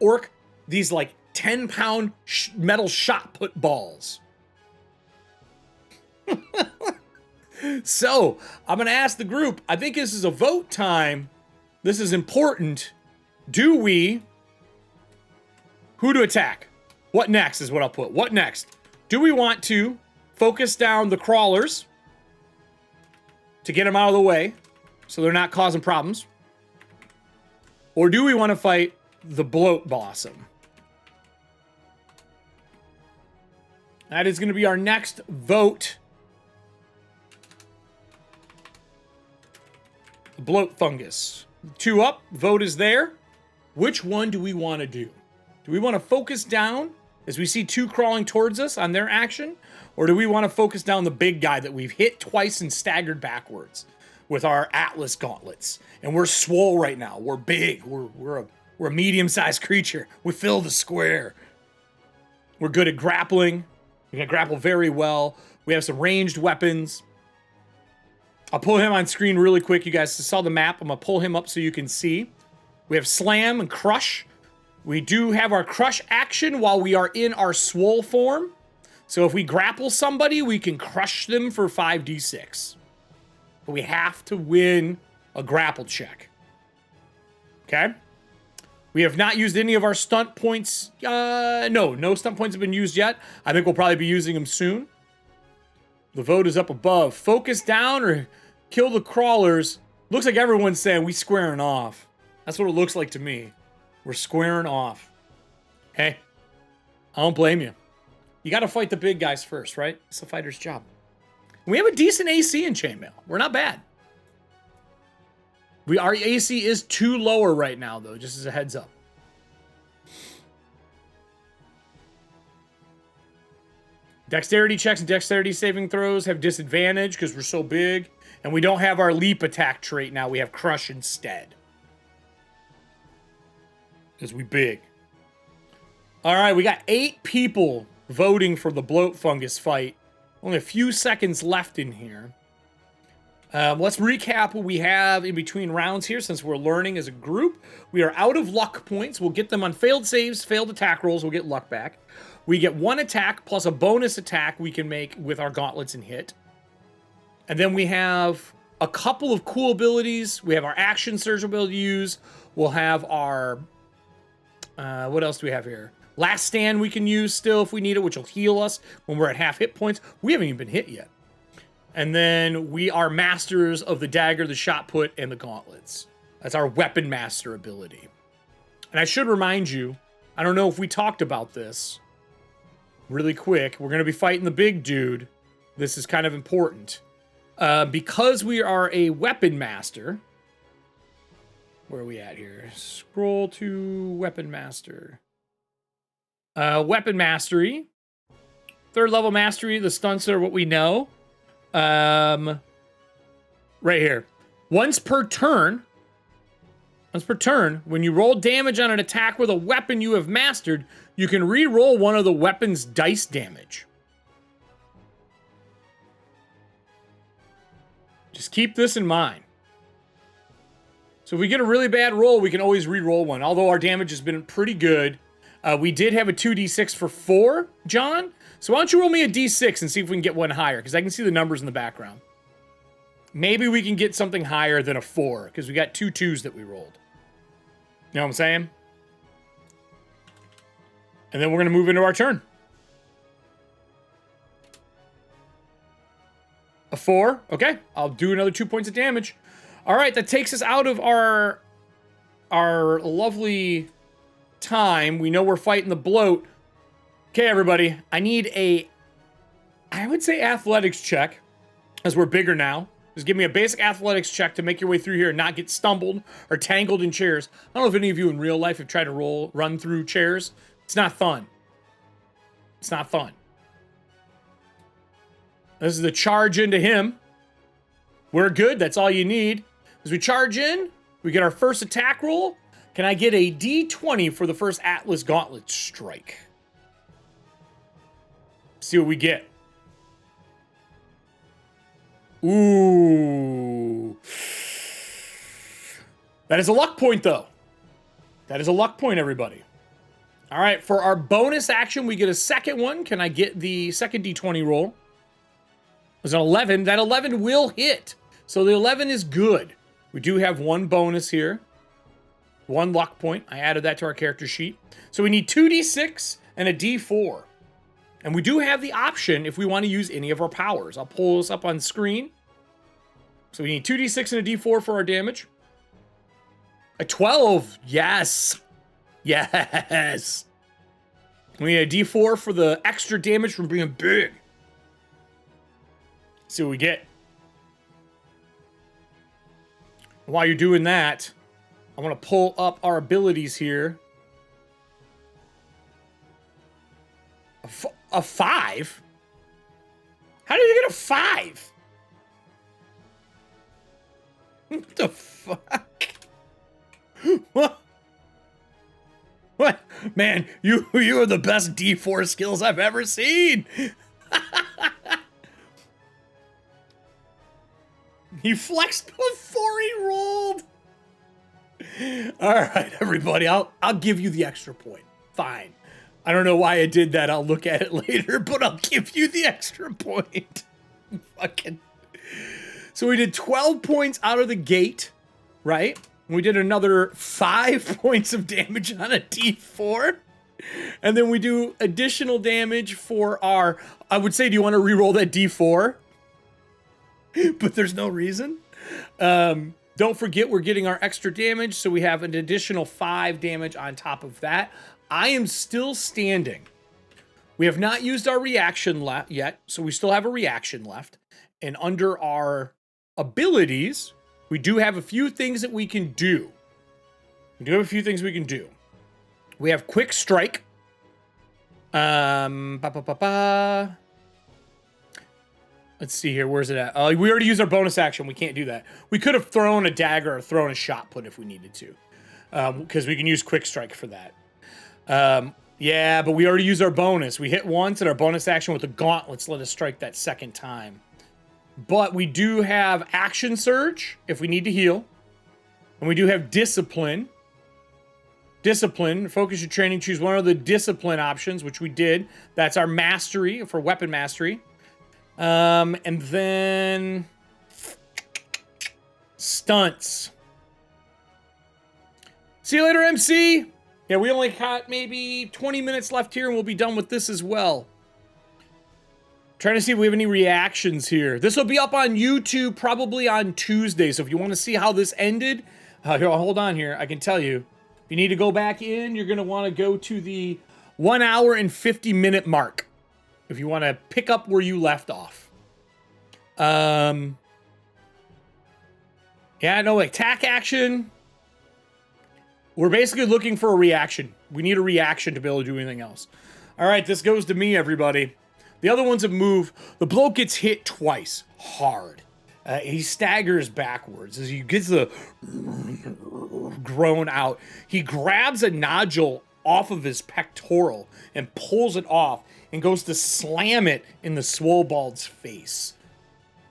these like 10-pound metal shot put balls. So, I'm going to ask the group. I think this is a vote time. This is important. Who to attack? What next is what I'll put. What next? Do we want to focus down the crawlers to get them out of the way so they're not causing problems? Or do we want to fight the Bloat Blossom? That is going to be our next vote. The Bloat Fungus. 2 up. Vote is there. Which one do we want to do? Do we want to focus down as we see 2 crawling towards us on their action? Or do we want to focus down the big guy that we've hit twice and staggered backwards with our Atlas gauntlets? And we're swole right now. We're big. We're a medium-sized creature. We fill the square. We're good at grappling. We can grapple very well. We have some ranged weapons. I'll pull him on screen really quick. You guys saw the map. I'm going to pull him up so you can see. We have Slam and Crush. We do have our Crush action while we are in our Swole form. So if we grapple somebody, we can crush them for 5d6. But we have to win a grapple check. Okay? We have not used any of our stunt points. No stunt points have been used yet. I think we'll probably be using them soon. The vote is up above. Focus down or kill the crawlers. Looks like everyone's saying we squaring off. That's what it looks like to me. We're squaring off. Hey, I don't blame you. You got to fight the big guys first, right? It's the fighter's job. We have a decent AC in chainmail. We're not bad. Our AC is too lower right now, though, just as a heads up. Dexterity checks and dexterity saving throws have disadvantage because we're so big. And we don't have our leap attack trait now. We have crush instead. Because we big. All right, we got 8 people voting for the bloat fungus fight. Only a few seconds left in here. Let's recap what we have in between rounds here since we're learning as a group. We are out of luck points. We'll get them on failed saves, failed attack rolls. We'll get luck back. We get 1 attack plus a bonus attack we can make with our gauntlets and hit. And then we have a couple of cool abilities. We have our action surge ability to use. We'll have our... what else do we have here? Last stand we can use still if we need it, which will heal us when we're at half hit points. We haven't even been hit yet. And then we are masters of the dagger, the shot put, and the gauntlets. That's our weapon master ability. And I should remind you, I don't know if we talked about this really quick. We're going to be fighting the big dude. This is kind of important. Because we are a weapon master. Where are we at here? Scroll to weapon master. Weapon mastery. 3rd level mastery. The stunts are what we know. Right here. Once per turn, when you roll damage on an attack with a weapon you have mastered, you can re-roll one of the weapon's dice damage. Just keep this in mind. So if we get a really bad roll, we can always re-roll one. Although our damage has been pretty good. We did have a 2d6 for 4, John. So why don't you roll me a d6 and see if we can get one higher, because I can see the numbers in the background. Maybe we can get something higher than a 4, because we got 2 2s that we rolled. You know what I'm saying? And then we're going to move into our turn. A 4. Okay, I'll do another 2 points of damage. All right, that takes us out of our lovely time. We know we're fighting the bloat. Okay, everybody, I need I would say athletics check, as we're bigger now. Just give me a basic athletics check to make your way through here and not get stumbled or tangled in chairs. I don't know if any of you in real life have tried to run through chairs. It's not fun. It's not fun. This is the charge into him. We're good. That's all you need. As we charge in, we get our first attack roll. Can I get a D20 for the first Atlas Gauntlet strike? See what we get. Ooh. That is a luck point, though. That is a luck point, everybody. All right, for our bonus action, we get a second one. Can I get the second D20 roll? It was an 11. That 11 will hit. So the 11 is good. We do have 1 bonus here. 1 luck point. I added that to our character sheet. So we need 2d6 and a d4. And we do have the option if we want to use any of our powers. I'll pull this up on screen. So we need 2d6 and a d4 for our damage. A 12. Yes. Yes. We need a d4 for the extra damage from being big. Let's see what we get. While you're doing that, I want to pull up our abilities here. A 5? How did you get a 5? What the fuck? What? What? Man, you are the best D4 skills I've ever seen. He flexed before he rolled. All right, everybody, I'll give you the extra point. Fine. I don't know why I did that. I'll look at it later, but I'll give you the extra point. Fucking. So we did 12 points out of the gate, right? We did another 5 points of damage on a D4. And then we do additional damage for our, I would say, do you want to re-roll that D4? But there's no reason. Don't forget we're getting our extra damage, so we have an additional 5 damage on top of that. I am still standing. We have not used our reaction yet, so we still have a reaction left. And under our abilities, we do have a few things that we can do. We have Quick Strike. Let's see here. Where's it at? We already used our bonus action. We can't do that. We could have thrown a dagger or thrown a shot put if we needed to. Because we can use Quick Strike for that. Yeah, but we already used our bonus. We hit once and our bonus action with the gauntlets let us strike that second time. But we do have Action Surge if we need to heal. And we do have Discipline. Discipline. Focus your training. Choose one of the Discipline options, which we did. That's our Mastery for Weapon Mastery. And then Stunts. See you later, MC. Yeah, we only got maybe 20 minutes left here and we'll be done with this as well. Trying to see if we have any reactions here. This will be up on YouTube probably on Tuesday. So if you want to see how this ended, here, hold on here. I can tell you. If you need to go back in, you're going to want to go to the 1 hour and 50 minute mark. If you want to pick up where you left off. Yeah, no, attack action. We're basically looking for a reaction. We need a reaction to be able to do anything else. All right, this goes to me, everybody. The other ones have moved. The bloke gets hit twice, hard. He staggers backwards as he gets the groan out. He grabs a nodule off of his pectoral and pulls it off and goes to slam it in the Swolbold's face.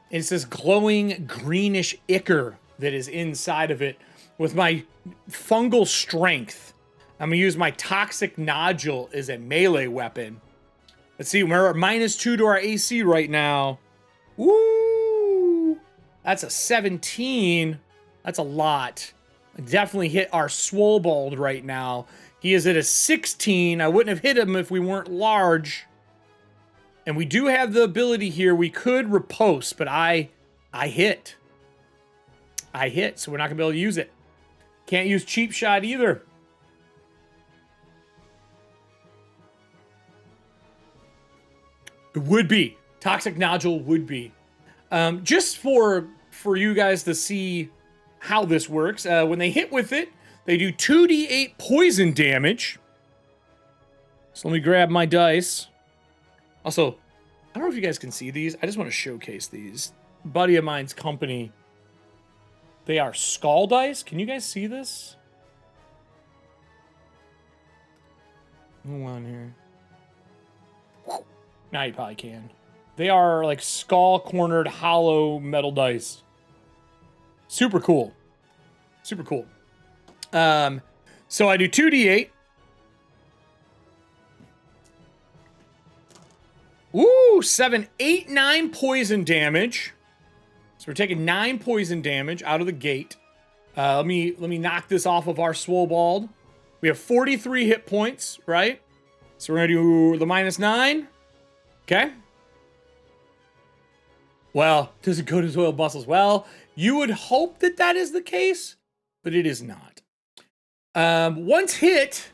It's this glowing greenish ichor that is inside of it. With my fungal strength, I'm going to use my toxic nodule as a melee weapon. Let's see, we're at -2 to our AC right now. Woo! That's a 17. That's a lot. I definitely hit our Swolbold right now. He is at a 16. I wouldn't have hit him if we weren't large. And we do have the ability here. We could riposte, but I hit. I hit, so we're not going to be able to use it. Can't use Cheap Shot either. It would be. Toxic Nodule would be. Just for you guys to see how this works, when they hit with it, they do 2d8 poison damage. So let me grab my dice. Also, I don't know if you guys can see these. I just want to showcase these. A buddy of mine's company. They are skull dice. Can you guys see this? Hold on here. Now you probably can. They are like skull-cornered, hollow metal dice. Super cool. Super cool. So I do 2d8. Ooh, 7, 8, 9 poison damage. So we're taking 9 poison damage out of the gate. Let me knock this off of our Swolbold. We have 43 hit points, right? So we're gonna do the -9. Okay. Well, does it go to his oil muscles? Well, you would hope that that is the case, but it is not. Once hit,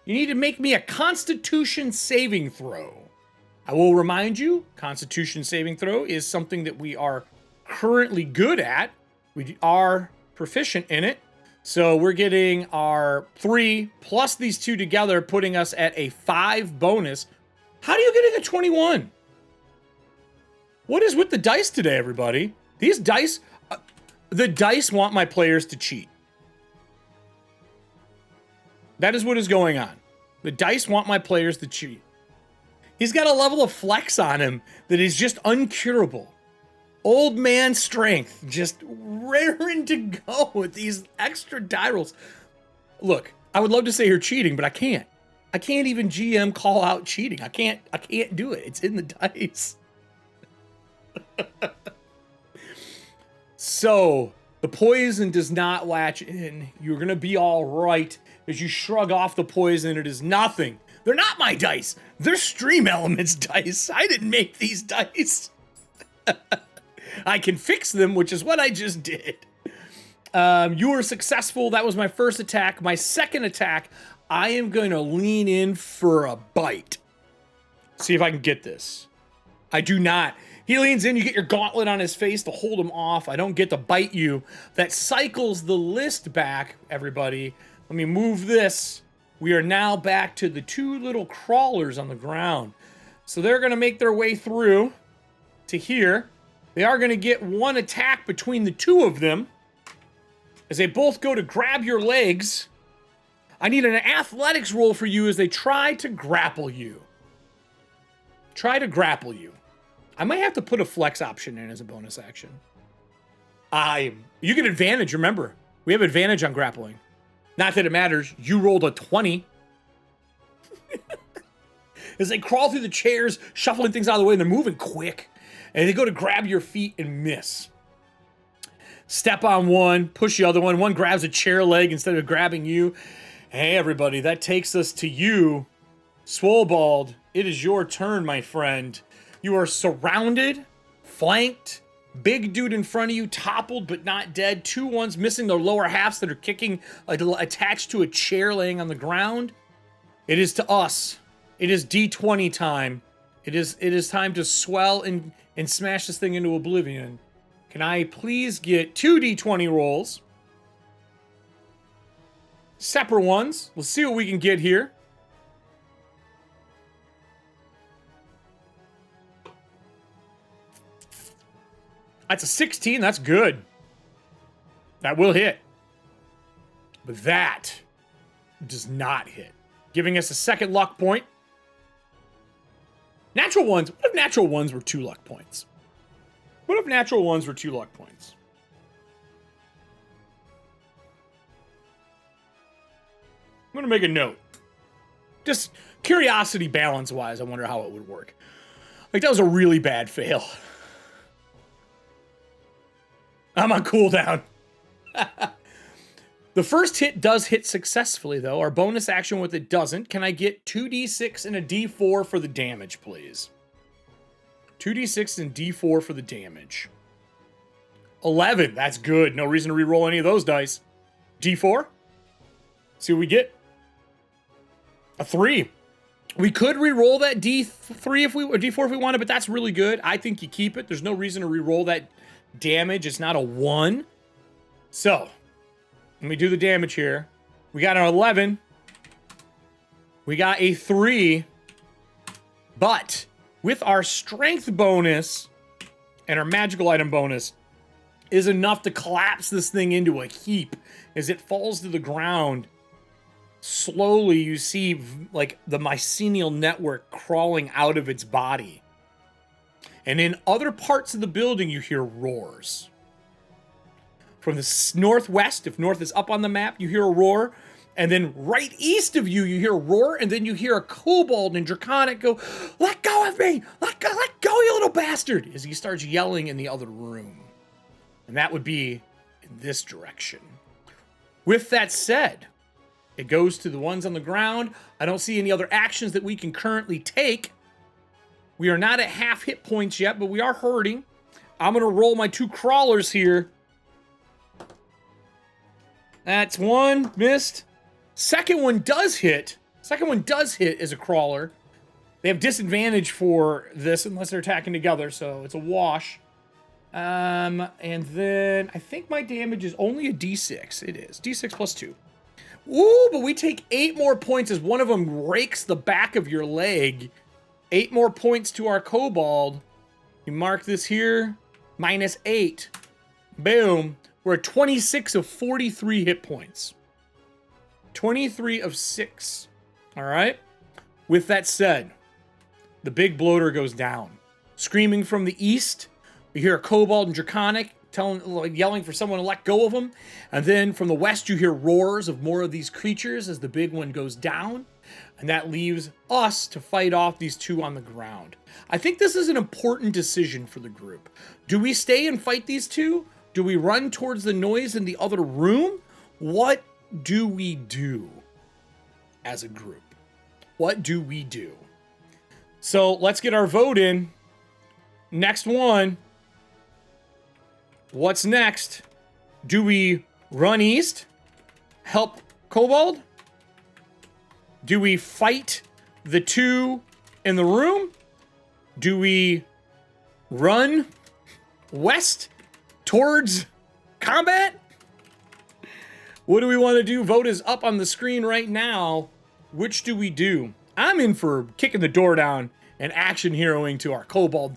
you need to make me a Constitution saving throw. I will remind you, Constitution saving throw is something that we are currently good at. We are proficient in it. So we're getting our 3 plus these 2 together, putting us at a 5 bonus. How do you get a 21? What is with the dice today, everybody? These dice, the dice want my players to cheat. That is what is going on. The dice want my players to cheat. He's got a level of flex on him that is just uncurable. Old man strength, just raring to go with these extra die rolls. Look, I would love to say you're cheating, but I can't. I can't even GM call out cheating. I can't do it. It's in the dice. So, the poison does not latch in. You're going to be all right. as you shrug off the poison. It is nothing. They're not my dice. They're Stream Elements dice. I didn't make these dice. I can fix them, which is what I just did. You were successful. That was my first attack. My second attack, I am going to lean in for a bite. See if I can get this. I do not. He leans in, you get your gauntlet on his face to hold him off. I don't get to bite you. That cycles the list back, everybody. Let me move this. We are now back to the two little crawlers on the ground. So they're going to make their way through to here. They are going to get one attack between the two of them as they both go to grab your legs. I need an athletics roll for you as they try to grapple you. Try to grapple you. I might have to put a flex option in as a bonus action. You get advantage, remember. We have advantage on grappling. Not that it matters. You rolled a 20. As they crawl through the chairs, shuffling things out of the way, and they're moving quick. And they go to grab your feet and miss. Step on one, push the other one. One grabs a chair leg instead of grabbing you. Hey, everybody, that takes us to you. Swolbold, it is your turn, my friend. You are surrounded, flanked, big dude in front of you, toppled but not dead. Two ones missing their lower halves that are kicking, attached to a chair laying on the ground. It is to us. It is D20 time. It is time to swell and smash this thing into oblivion. Can I please get 2 D20 rolls? Separate ones. Let's see what we can get here. That's a 16. That's good. That will hit. But that does not hit. Giving us a second luck point. Natural ones. What if natural ones were 2 luck points? What if natural ones were 2 luck points? I'm going to make a note. Just curiosity balance-wise, I wonder how it would work. Like, that was a really bad fail. I'm on cooldown. The first hit does hit successfully, though. Our bonus action with it doesn't. Can I get 2d6 and a d4 for the damage, please? 2d6 and d4 for the damage. 11. That's good. No reason to re-roll any of those dice. D4. See what we get. A 3. We could re-roll that D3 or D4 if we wanted, but that's really good. I think you keep it. There's no reason to re-roll that damage. It's not a 1. So, let me do the damage here. We got an 11. We got a 3. But with our strength bonus and our magical item bonus is enough to collapse this thing into a heap as it falls to the ground. Slowly, you see like the mycelial network crawling out of its body. And in other parts of the building, you hear roars. From the northwest, if north is up on the map, you hear a roar. And then right east of you, you hear a roar. And then you hear a kobold and draconic go, "Let go of me! Let go, you little bastard!" As he starts yelling in the other room. And that would be in this direction. With that said, it goes to the ones on the ground. I don't see any other actions that we can currently take. We are not at half hit points yet, but we are hurting. I'm going to roll my 2 crawlers here. That's 1. Missed. Second one does hit. Second one does hit as a crawler. They have disadvantage for this unless they're attacking together, so it's a wash. And then I think my damage is only a D6. It is. D6 plus 2. Ooh, but we take 8 more points as one of them rakes the back of your leg. 8 more points to our kobold. You mark this here. Minus 8. Boom. We're at 26 of 43 hit points. 23 of 6. All right. With that said, the big bloater goes down. Screaming from the east, we hear a kobold and draconic yelling for someone to let go of them. And then from the west, you hear roars of more of these creatures as the big one goes down. And that leaves us to fight off these 2 on the ground. I think this is an important decision for the group. Do we stay and fight these 2? Do we run towards the noise in the other room? What do we do? as a group? What do we do? So let's get our vote in. Next one. What's next? Do we run east? Help Kobold? Do we fight the two in the room? Do we run west towards combat? What do we want to do? Vote is up on the screen right now. Which do we do? I'm in for kicking the door down and action heroing to our Kobold,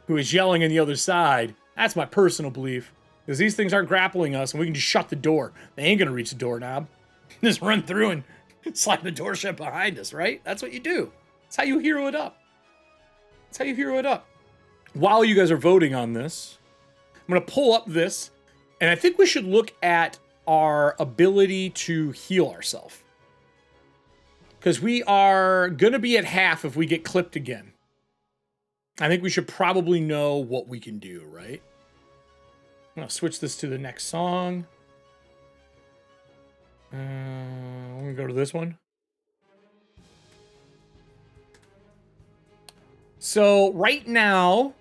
who is yelling on the other side. That's my personal belief. Because these things aren't grappling us and we can just shut the door. They ain't going to reach the doorknob. Just run through and slide the door shut behind us, right? That's what you do. That's how you hero it up. That's how you hero it up. While you guys are voting on this, I'm going to pull up this, and I think we should look at our ability to heal ourselves. Because we are going to be at half if we get clipped again. I think we should probably know what we can do, right? I'm going to switch this to the next song. I'm going to go to this one. So right now,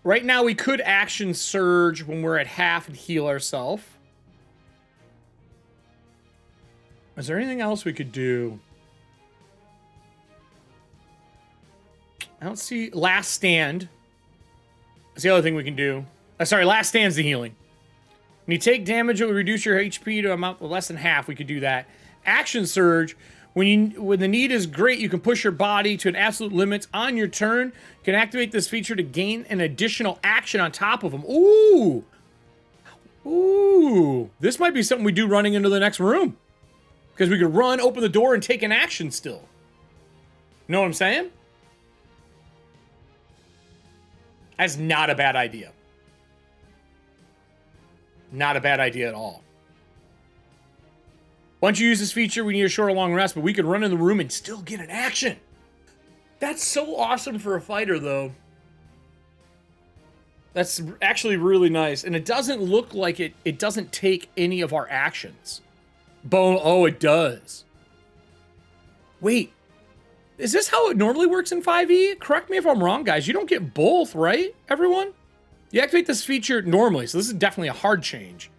right now we could action surge when we're at half and heal ourselves. Is there anything else we could do? I don't see last stand. That's the other thing we can do. Sorry, last stand's the healing. When you take damage, it will reduce your HP to amount less than half. We could do that. Action surge. When the need is great, you can push your body to an absolute limit on your turn. You can activate this feature to gain an additional action on top of them. Ooh. Ooh. This might be something we do running into the next room. Because we could run, open the door, and take an action still. You know what I'm saying? That's not a bad idea. Not a bad idea at all. Once you use this feature, we need a short or long rest, but we could run in the room and still get an action. That's so awesome for a fighter, though. That's actually really nice. And it doesn't look like it doesn't take any of our actions. Oh, it does. Wait. Is this how it normally works in 5e? Correct me if I'm wrong, guys. You don't get both, right, everyone? You activate this feature normally, so this is definitely a hard change.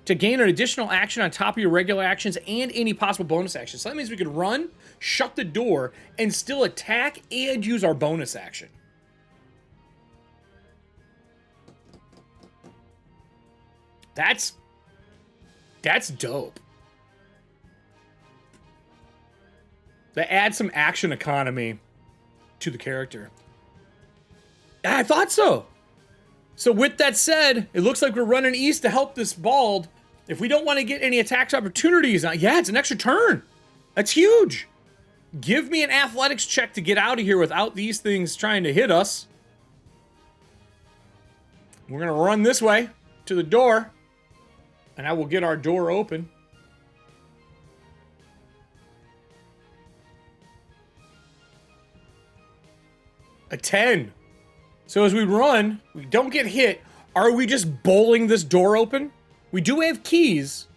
To gain an additional action on top of your regular actions and any possible bonus actions. So that means we could run, shut the door, and still attack and use our bonus action. That's dope. That adds some action economy to the character. I thought so. So with that said, it looks like we're running east to help this bald. If we don't want to get any attacks opportunities, yeah, it's an extra turn. That's huge. Give me an athletics check to get out of here without these things trying to hit us. We're going to run this way to the door, and I will get our door open. A 10. So as we run, we don't get hit. Are we just bowling this door open? We do have keys.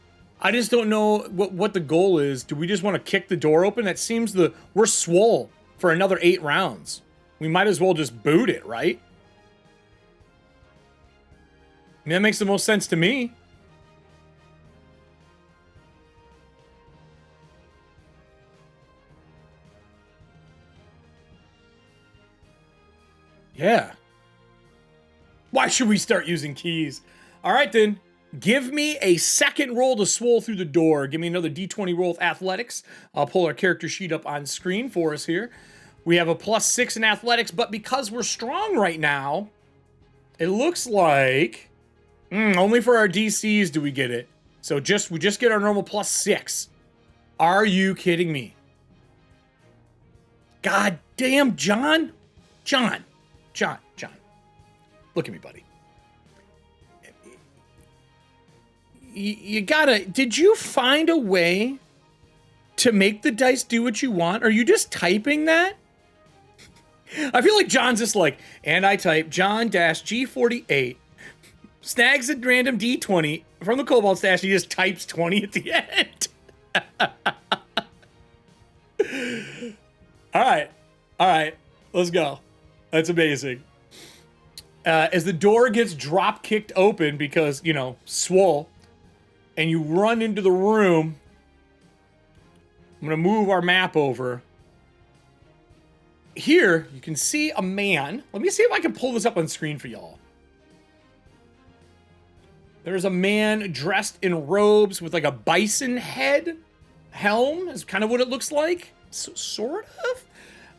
I just don't know what the goal is. Do we just want to kick the door open? That seems we're swole for another 8 rounds. We might as well just boot it, right? I mean, that makes the most sense to me. Yeah. Why should we start using keys? All right, then. Give me a second roll to swole through the door. Give me another D20 roll with athletics. I'll pull our character sheet up on screen for us here. We have a +6 in athletics, but because we're strong right now, it looks like only for our DCs do we get it. So we just get our normal +6. Are you kidding me? God damn, John. Look at me, buddy. You gotta... Did you find a way to make the dice do what you want? Are you just typing that? I feel like John's just like, and I type John-G48. snags a random D20 from the Kobold stash. He just types 20 at the end. All right, let's go. That's amazing. As the door gets drop kicked open because, you know, swole, and you run into the room, I'm going to move our map over. Here, you can see a man. Let me see if I can pull this up on screen for y'all. There's a man dressed in robes with like a bison head helm is kind of what it looks like. So, sort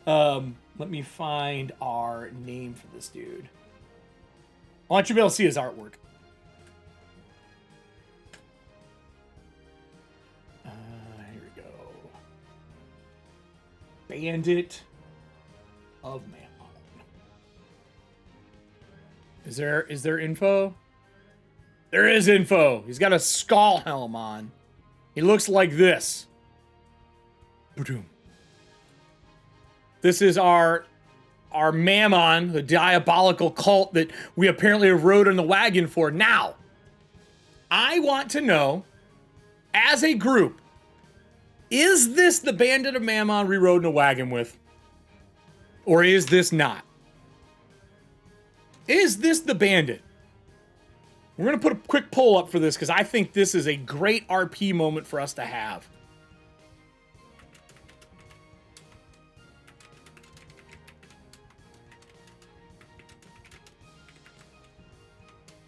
of. Let me find our name for this dude. I want you to be able to see his artwork. Here we go. Bandit of Mammon. Is there info? There is info. He's got a skull helm on. He looks like this. This is our Mammon, the diabolical cult that we apparently have rode in the wagon for. Now, I want to know, as a group, is this the Bandit of Mammon we rode in a wagon with? Or is this not? Is this the Bandit? We're going to put a quick poll up for this because I think this is a great RP moment for us to have.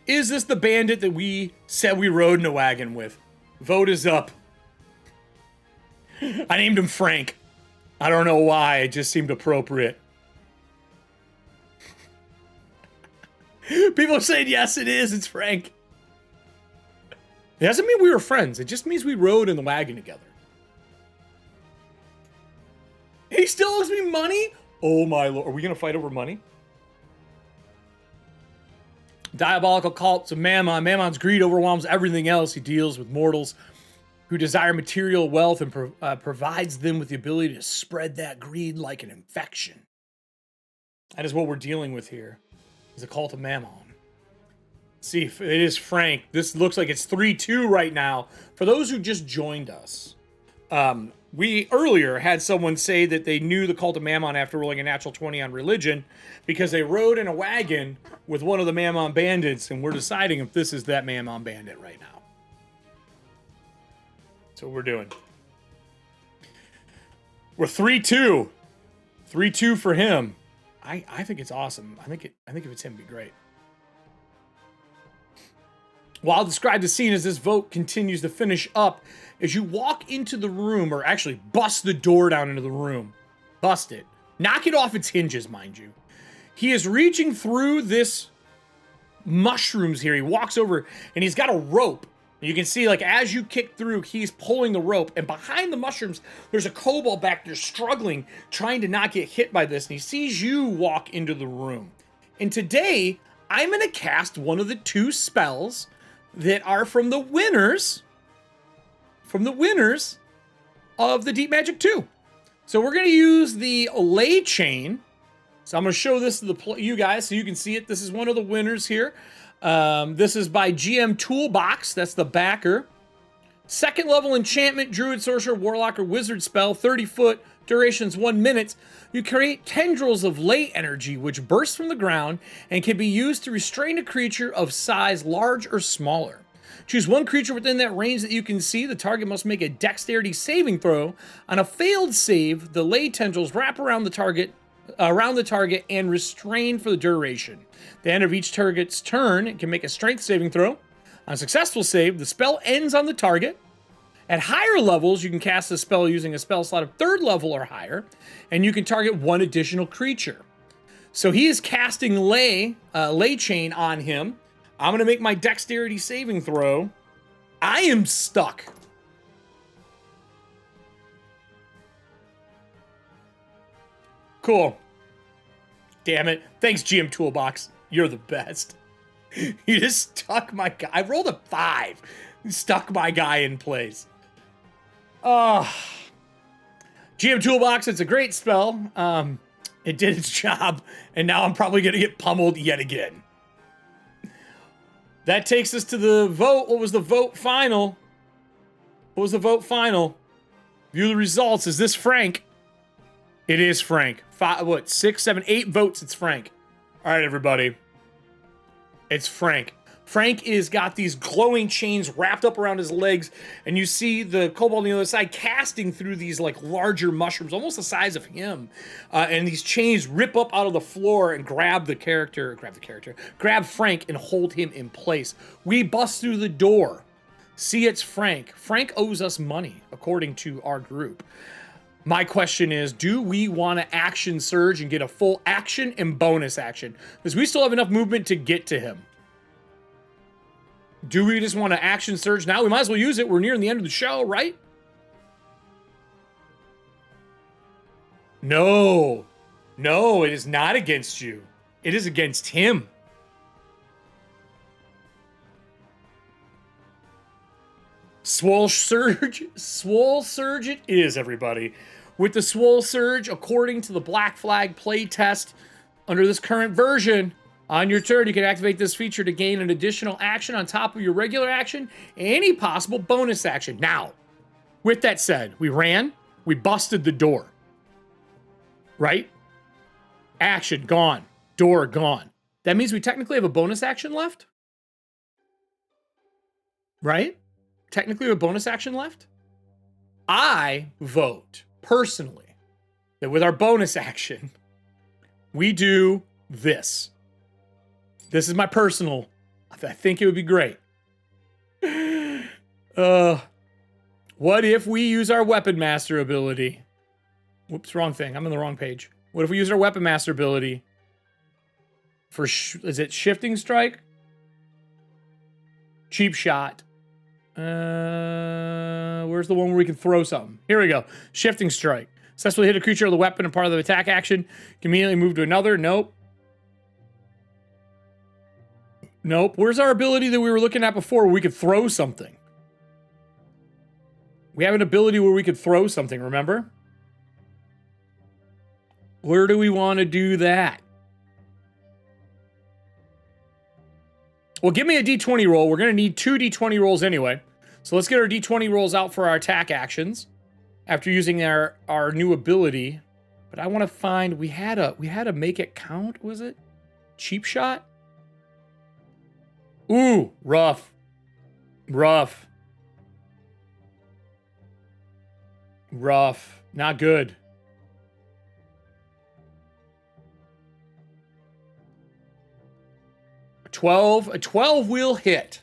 Is this the Bandit that we said we rode in a wagon with? Vote is up. I named him Frank. I don't know why. It just seemed appropriate. People are saying, yes, it is. It's Frank. It doesn't mean we were friends. It just means we rode in the wagon together. He still owes me money? Oh, my Lord. Are we going to fight over money? Diabolical cults of Mammon. Mammon's greed overwhelms everything else. He deals with mortals who desire material wealth and provides them with the ability to spread that greed like an infection. That is what we're dealing with here. Is a cult of Mammon. See, if it is Frank. This looks like it's 3-2 right now. For those who just joined us, we earlier had someone say that they knew the cult of Mammon after rolling a natural 20 on religion because they rode in a wagon with one of the Mammon bandits, and we're deciding if this is that Mammon bandit right now. That's what we're doing. We're 3-2. 3-2 for him. I think it's awesome. I think if it's him, it'd be great. Well, I'll describe the scene as this vote continues to finish up. As you walk into the room, or actually bust the door down into the room. Bust it. Knock it off its hinges, mind you. He is reaching through this mushrooms here. He walks over, and he's got a rope. You can see, like, as you kick through, he's pulling the rope. And behind the mushrooms, there's a kobold back there struggling, trying to not get hit by this. And he sees you walk into the room. And today, I'm going to cast one of the 2 spells that are from the winners of the Deep Magic 2. So we're going to use the Lay Chain. So I'm going to show this to you guys so you can see it. This is one of the winners here. This is by GM Toolbox. That's the backer. 2nd level enchantment, druid, sorcerer, warlock, or wizard spell. 30 foot. Duration's 1 minute. You create tendrils of lay energy, which burst from the ground and can be used to restrain a creature of size large or smaller. Choose one creature within that range that you can see. The target must make a dexterity saving throw. On a failed save, the lay tendrils wrap around the target and restrain for the duration. At the end of each target's turn, it can make a strength saving throw. On a successful save, the spell ends on the target. At higher levels, you can cast the spell using a spell slot of 3rd level or higher, and you can target 1 additional creature. So he is casting Lay Chain on him. I'm going to make my dexterity saving throw. I am stuck. Cool. Damn it. Thanks, GM Toolbox. You're the best. You just stuck my guy. I rolled a 5. You stuck my guy in place. GM Toolbox, it's a great spell. It did its job, and now I'm probably going to get pummeled yet again. That takes us to the vote. What was the vote final? What was the vote final? View the results. Is this Frank? It is Frank. 5, what, 6, 7, 8 votes. It's Frank. All right, everybody. It's Frank. Frank is got these glowing chains wrapped up around his legs, and you see the kobold on the other side casting through these like larger mushrooms, almost the size of him. And these chains rip up out of the floor and grab Frank and hold him in place. We bust through the door. See, it's Frank. Frank owes us money, according to our group. My question is, do we want to action surge and get a full action and bonus action? Because we still have enough movement to get to him. Do we just want to action surge now? We might as well use it. We're nearing the end of the show, right? No. No, it is not against you. It is against him. Swole Surge it is, everybody. With the Swole Surge, according to the Black Flag play test, under this current version, on your turn, you can activate this feature to gain an additional action on top of your regular action, any possible bonus action. Now, with that said, we ran, we busted the door. Right? Action gone. Door gone. That means we technically have a bonus action left? Right? Technically a bonus action left? I vote, personally, that with our bonus action, we do this. This is my personal. I think it would be great. What if we use our Weapon Master ability? Whoops, wrong thing. I'm on the wrong page. What if we use our Weapon Master ability for, is it Shifting Strike? Cheap Shot. Where's the one where we can throw something? Here we go. Shifting Strike. Successfully hit a creature with a weapon and part of the attack action. Can immediately move to another. Nope. Nope. Where's our ability that we were looking at before where we could throw something? We have an ability where we could throw something, remember? Where do we want to do that? Well, give me a d20 roll. We're going to need 2 d20 rolls anyway. So let's get our d20 rolls out for our attack actions after using our new ability. But I want to find, we had a make it count, was it? Cheap Shot? Ooh, rough. Rough. Rough. Not good. A 12 will hit.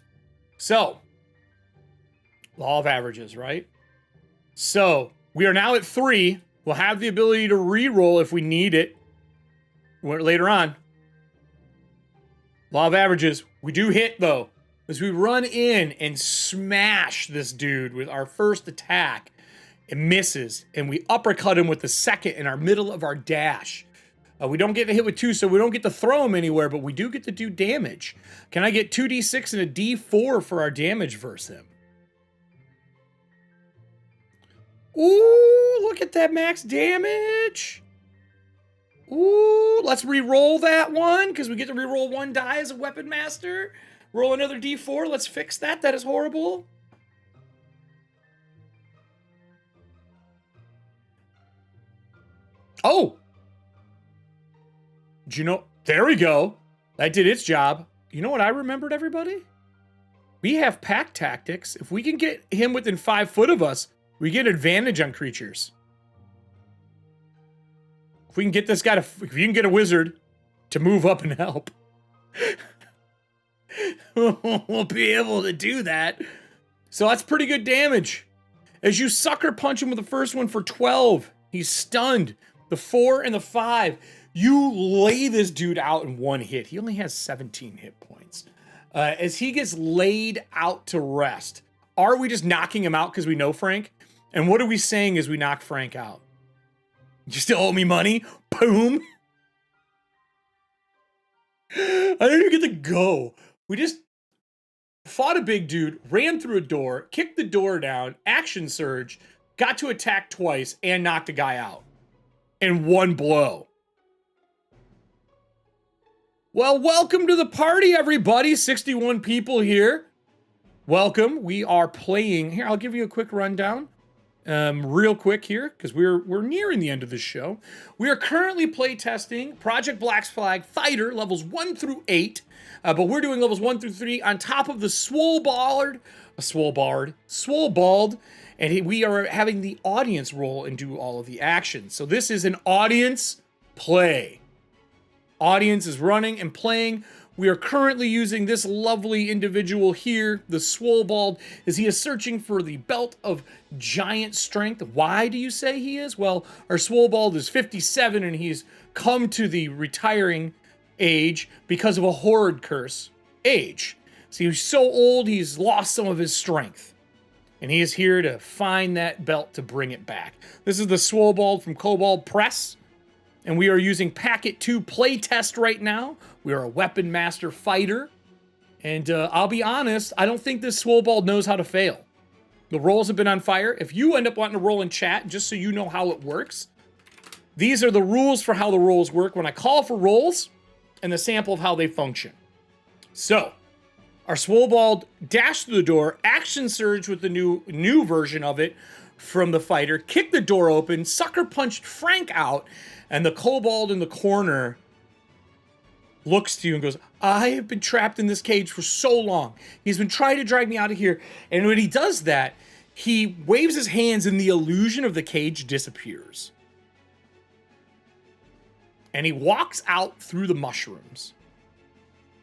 So, law of averages, right? So, we are now at 3. We'll have the ability to re-roll if we need it later on. Law of averages. We do hit, though. As we run in and smash this dude with our first attack, it misses, and we uppercut him with the second in our middle of our dash. We don't get to hit with 2, so we don't get to throw him anywhere, but we do get to do damage. Can I get 2d6 and a d4 for our damage versus him? Ooh, look at that max damage. Ooh, let's re-roll that one, because we get to re-roll 1 die as a Weapon Master. Roll another d4. Let's fix that. That is horrible. Oh! Did you know? There we go. That did its job. You know what I remembered, everybody? We have pack tactics. If we can get him within 5 foot of us, we get advantage on creatures. If we can get this guy to, if you can get a wizard to move up and help, we'll be able to do that. So that's pretty good damage. As you sucker punch him with the first one for 12, he's stunned. The 4 and the 5, you lay this dude out in 1 hit. He only has 17 hit points. As he gets laid out to rest, are we just knocking him out because we know Frank? And what are we saying as we knock Frank out? You still owe me money? Boom. I didn't even get to go. We just fought a big dude, ran through a door, kicked the door down, action surge, got to attack twice, and knocked a guy out in 1 blow. Well, welcome to the party, everybody. 61 people here. Welcome. We are playing here. I'll give you a quick rundown, real quick here, because we're nearing the end of this show. We are currently play testing Project Black Flag Fighter levels 1 through 8, but we're doing levels 1 through 3 on top of the Swolbold, and we are having the audience roll and do all of the actions. So this is an audience play. Audience is running and playing. We are currently using this lovely individual here, the Swolbold, as he is searching for the belt of giant strength. Why do you say he is? Well, our Swolbold is 57 and he's come to the retiring age because of a horde curse age. So he's so old, he's lost some of his strength. And he is here to find that belt to bring it back. This is the Swolbold from Kobold Press. And we are using Packet 2 playtest right now. We are a Weapon Master fighter. And I'll be honest, I don't think this Swolbold knows how to fail. The rolls have been on fire. If you end up wanting to roll in chat, just so you know how it works, these are the rules for how the rolls work when I call for rolls and the sample of how they function. So, our Swolbold dashed through the door, action surge with the new version of it from the fighter, kicked the door open, sucker punched Frank out, and the Kobold in the corner looks to you and goes, I have been trapped in this cage for so long. He's been trying to drag me out of here. And when he does that, he waves his hands and the illusion of the cage disappears. And he walks out through the mushrooms.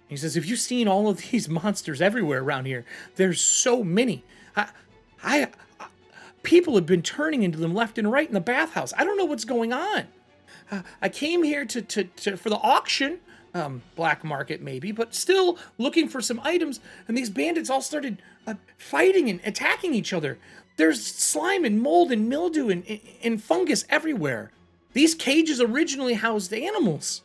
He says, have you seen all of these monsters everywhere around here? There's so many. People have been turning into them left and right in the bathhouse. I don't know what's going on. I came here for the auction, black market maybe, but still looking for some items, and these bandits all started fighting and attacking each other. There's slime and mold and mildew and fungus everywhere. These cages originally housed animals.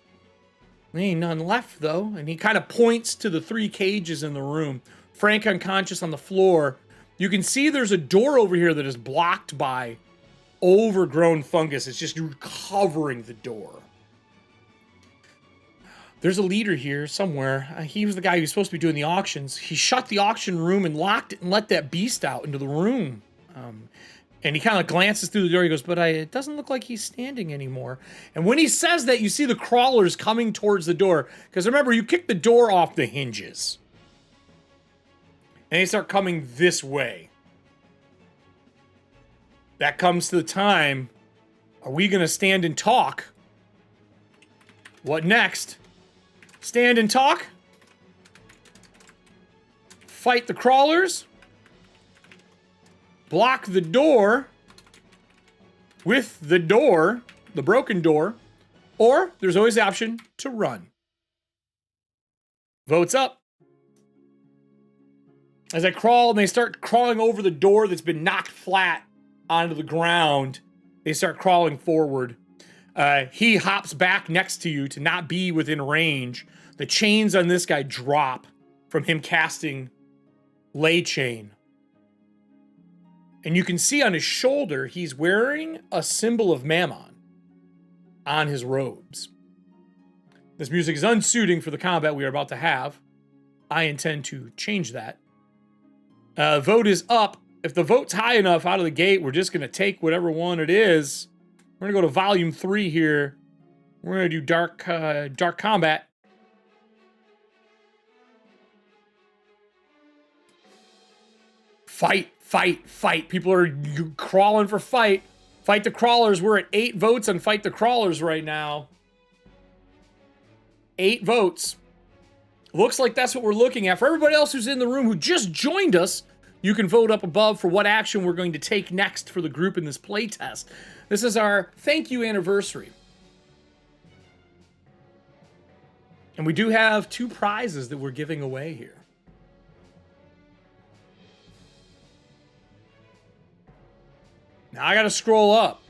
There ain't none left, though, and he kind of points to the 3 cages in the room. Frank unconscious on the floor. You can see there's a door over here that is blocked by overgrown fungus. It's just covering the door. There's a leader here somewhere. He was the guy who was supposed to be doing the auctions. He shut the auction room and locked it and let that beast out into the room. And he kind of glances through the door. He goes, but it doesn't look like he's standing anymore. And when he says that, you see the crawlers coming towards the door. Because remember, you kick the door off the hinges. And they start coming this way. That comes to the time. Are we going to stand and talk? What next? Stand and talk? Fight the crawlers? Block the door with the door, the broken door, or there's always the option to run. Votes up. As I crawl and they start crawling over the door that's been knocked flat onto the ground, they start crawling forward. He hops back next to you to not be within range. The chains on this guy drop from him casting Lay Chain. And you can see on his shoulder, he's wearing a symbol of Mammon on his robes. This music is unsuiting for the combat we are about to have. I intend to change that. Vote is up. If the vote's high enough out of the gate, we're just going to take whatever one it is. We're going to go to volume 3 here. We're going to do dark combat. Fight, fight, fight. People are crawling for fight. Fight the crawlers. We're at 8 votes on fight the crawlers right now. 8 votes. Looks like that's what we're looking at. For everybody else who's in the room who just joined us, you can vote up above for what action we're going to take next for the group in this playtest. This is our thank you anniversary. And we do have 2 prizes that we're giving away here. Now I got to scroll up.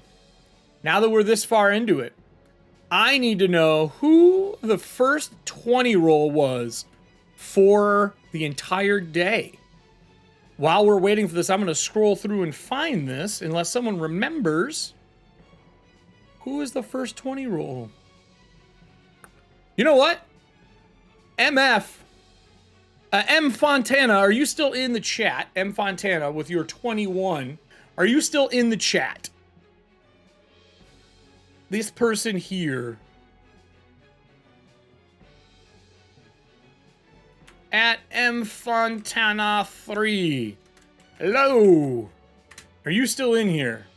Now that we're this far into it, I need to know who the first 20 roll was for the entire day. While we're waiting for this, I'm going to scroll through and find this, unless someone remembers who is the first 20 roll. You know what? MF, M Fontana, are you still in the chat? M Fontana with your 21. Are you still in the chat? This person here. At M Fontana 3. Hello. Are you still in here?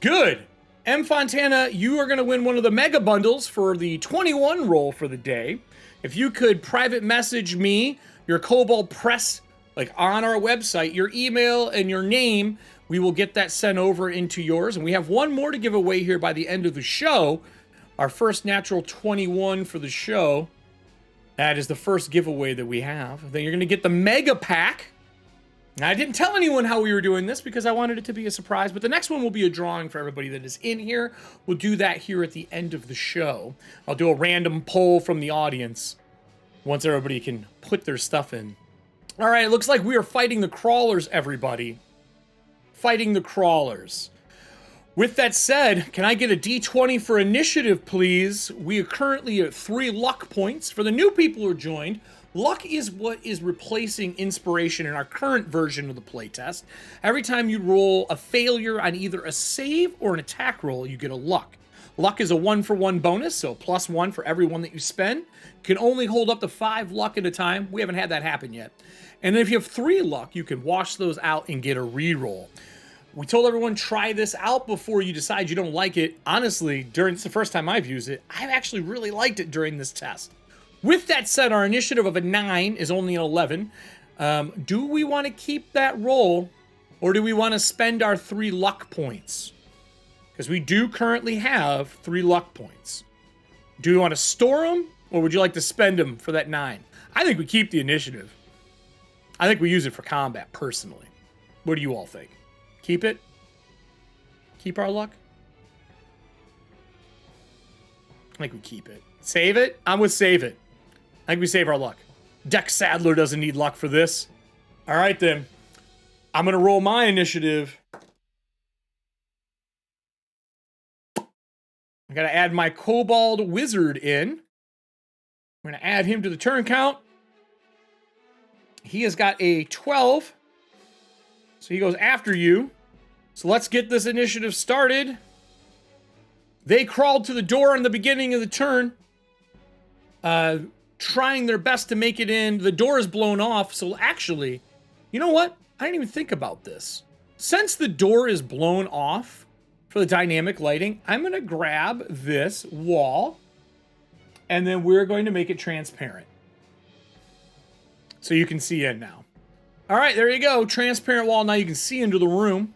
Good. M Fontana, you are going to win one of the mega bundles for the 21 roll for the day. If you could private message me your Kobold press, like on our website, your email and your name, we will get that sent over into yours. And we have one more to give away here by the end of the show. Our first natural 21 for the show. That is the first giveaway that we have. Then you're going to get the mega pack. Now, I didn't tell anyone how we were doing this because I wanted it to be a surprise, but the next one will be a drawing for everybody that is in here. We'll do that here at the end of the show. I'll do a random poll from the audience once everybody can put their stuff in. All right, it looks like we are fighting the crawlers, everybody. Fighting the crawlers. With that said, can I get a D20 for initiative, please? We are currently at 3 luck points. For the new people who are joined, luck is what is replacing inspiration in our current version of the playtest. Every time you roll a failure on either a save or an attack roll, you get a luck. Luck is a 1-for-1 bonus, so +1 for every one that you spend. You can only hold up to 5 luck at a time. We haven't had that happen yet. And then if you have 3 luck, you can wash those out and get a reroll. We told everyone, try this out before you decide you don't like it. Honestly, it's the first time I've used it. I've actually really liked it during this test. With that said, our initiative of a 9 is only an 11. Do we want to keep that roll, or do we want to spend our 3 luck points? Because we do currently have 3 luck points. Do we want to store them, or would you like to spend them for that 9? I think we keep the initiative. I think we use it for combat, personally. What do you all think? Keep it? Keep our luck? I think we keep it. Save it? I'm with save it. I think we save our luck. Dek Sandler doesn't need luck for this. All right, then. I'm going to roll my initiative. I got to add my Kobold wizard in. I'm going to add him to the turn count. He has got a 12. So he goes after you. So let's get this initiative started. They crawled to the door in the beginning of the turn. Trying their best to make it in. The door is blown off. So actually, you know what? I didn't even think about this. Since the door is blown off for the dynamic lighting, I'm going to grab this wall. And then we're going to make it transparent. So you can see in now. All right, there you go. Transparent wall. Now you can see into the room.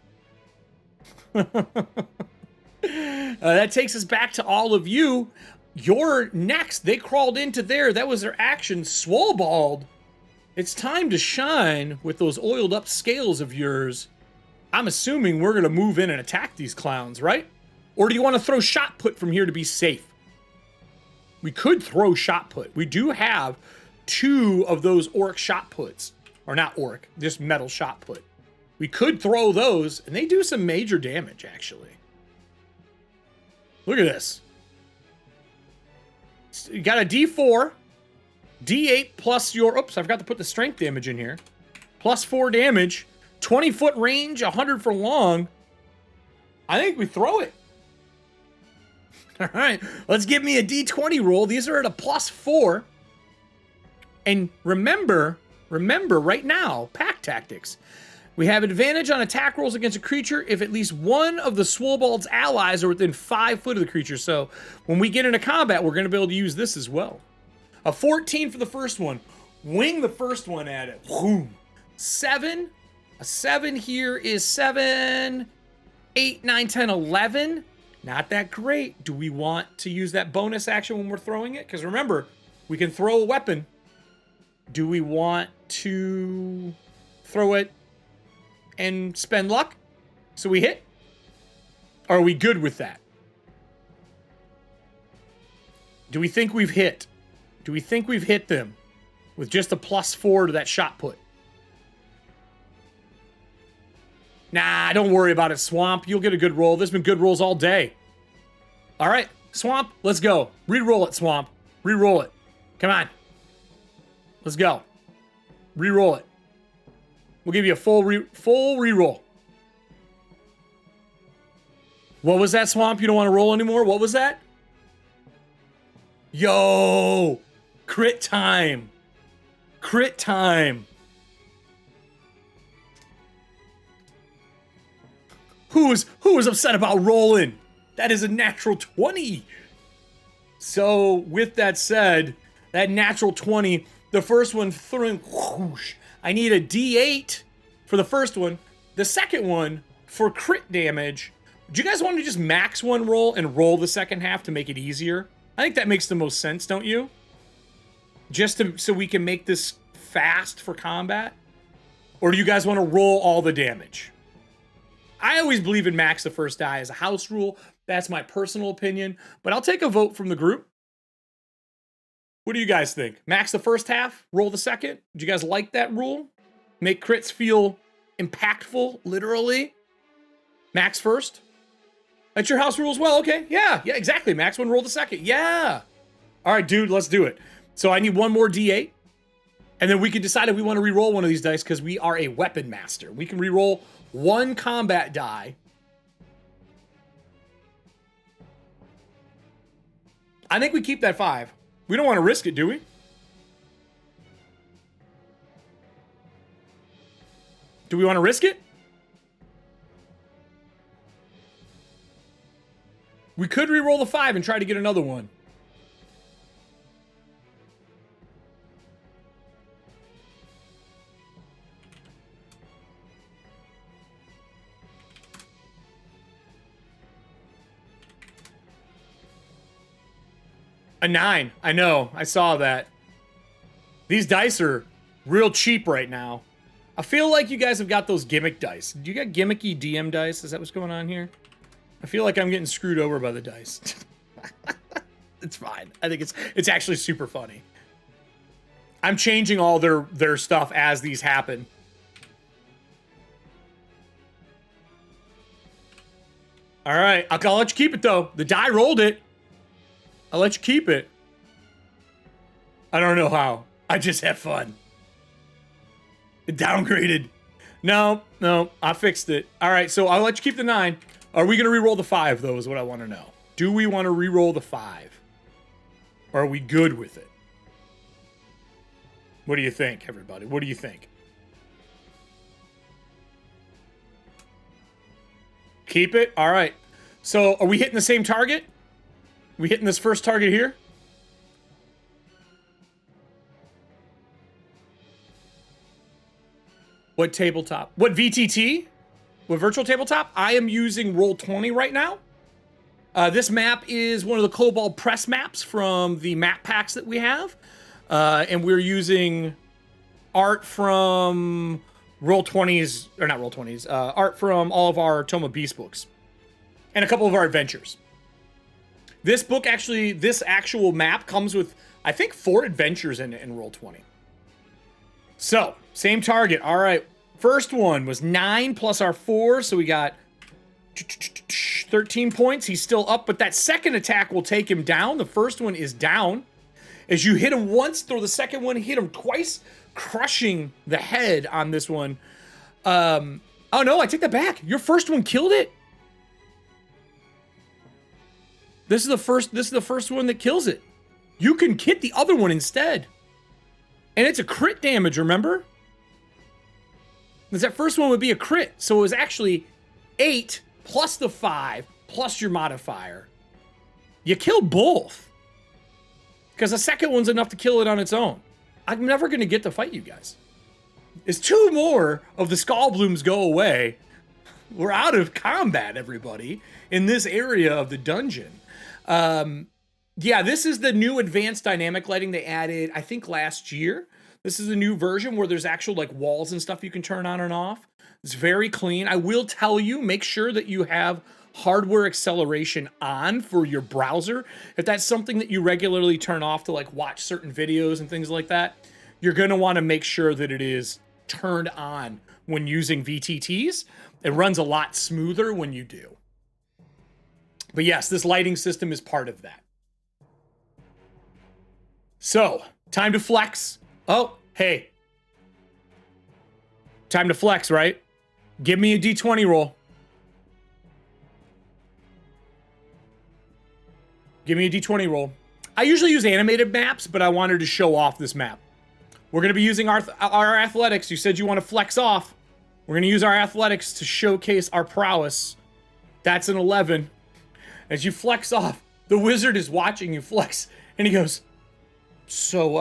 That takes us back to all of you. You're next. They crawled into there. That was their action. Swolbold. It's time to shine with those oiled up scales of yours. I'm assuming we're going to move in and attack these clowns, right? Or do you want to throw shot put from here to be safe? We could throw shot put. We do have 2 of those orc shot puts. Or not orc, just metal shot put. We could throw those, and they do some major damage, actually. Look at this. You got a D4, D8 plus your... Oops, I forgot to put the strength damage in here. Plus 4 damage, 20-foot range, 100 for long. I think we throw it. All right, let's give me a D20 roll. These are at a plus 4. And remember right now, pack tactics. We have advantage on attack rolls against a creature if at least one of the Swolbold's allies are within 5 foot of the creature. So when we get into combat, we're going to be able to use this as well. A 14 for the first one. Wing the first one at it. Boom. 7. A 7 here is 7, 8, 9, 10, 11. Not that great. Do we want to use that bonus action when we're throwing it? Because remember, we can throw a weapon. Do we want to throw it and spend luck so we hit? Or are we good with that? Do we think we've hit? Do we think we've hit them with just a plus 4 to that shot put? Nah, don't worry about it, Swamp. You'll get a good roll. There's been good rolls all day. All right, Swamp, let's go. Reroll it, Swamp. Re-roll it. Come on. Let's go. Re-roll it. We'll give you a full re-roll. What was that, Swamp? You don't want to roll anymore? What was that? Yo! Crit time. Crit time. Who was upset about rolling? That is a natural 20. So, with that said, that natural 20, the first one threw whoosh. I need a D8 for the first one. The second one, for crit damage, do you guys want to just max one roll and roll the second half to make it easier? I think that makes the most sense, don't you? Just so we can make this fast for combat? Or do you guys want to roll all the damage? I always believe in max the first die as a house rule. That's my personal opinion, but I'll take a vote from the group. What do you guys think? Max the first half, roll the second? Do you guys like that rule? Make crits feel impactful, literally. Max first? That's your house rule as well? Okay, yeah, exactly. Max one, roll the second. Yeah. All right, dude, let's do it. So I need one more D8, and then we can decide if we want to re-roll one of these dice because we are a weapon master. We can re-roll one combat die. I think we keep that 5. We don't want to risk it, do we? Do we want to risk it? We could re-roll the 5 and try to get another one. A 9. I know. I saw that. These dice are real cheap right now. I feel like you guys have got those gimmick dice. Do you got gimmicky DM dice? Is that what's going on here? I feel like I'm getting screwed over by the dice. It's fine. I think it's actually super funny. I'm changing all their stuff as these happen. All right. I'll let you keep it, though. The die rolled it. I'll let you keep it. I don't know how. I just have fun. It downgraded. No, I fixed it. All right, so I'll let you keep the 9. Are we going to re-roll the 5, though, is what I want to know. Do we want to re-roll the 5? Or are we good with it? What do you think, everybody? What do you think? Keep it? All right. So are we hitting the same target? We hitting this first target here? What tabletop? What VTT? What virtual tabletop? I am using Roll20 right now. This map is one of the Kobold press maps from the map packs that we have. And we're using art from Roll20's, or not Roll20's, art from all of our Tome of Beast books. And a couple of our adventures. This book actually, this actual map comes with, I think, 4 adventures in Roll20. So, same target. All right. First one was 9 plus our 4, so we got 13 points. He's still up, but that second attack will take him down. The first one is down. As you hit him once, throw the second one, hit him twice, crushing the head on this one. Oh no, I take that back. Your first one killed it. This is the first one that kills it. You can hit the other one instead. And it's a crit damage, remember? Because that first one would be a crit. So it was actually 8 plus the 5 plus your modifier. You killed both. Because the second one's enough to kill it on its own. I'm never going to get to fight you guys. As 2 more of the Skullblooms go away, we're out of combat, everybody, in this area of the dungeon. Yeah, this is the new advanced dynamic lighting they added, I think, last year. This is a new version where there's actual like walls and stuff you can turn on and off. It's very clean. I will tell you, make sure that you have hardware acceleration on for your browser. If that's something that you regularly turn off to like watch certain videos and things like that, you're going to want to make sure that it is turned on when using VTTs. It runs a lot smoother when you do. But yes, this lighting system is part of that. So, time to flex. Oh, hey. Time to flex, right? Give me a D20 roll. Give me a D20 roll. I usually use animated maps, but I wanted to show off this map. We're going to be using our athletics. You said you want to flex off. We're going to use our athletics to showcase our prowess. That's an 11. As you flex off, the wizard is watching you flex, and he goes, so,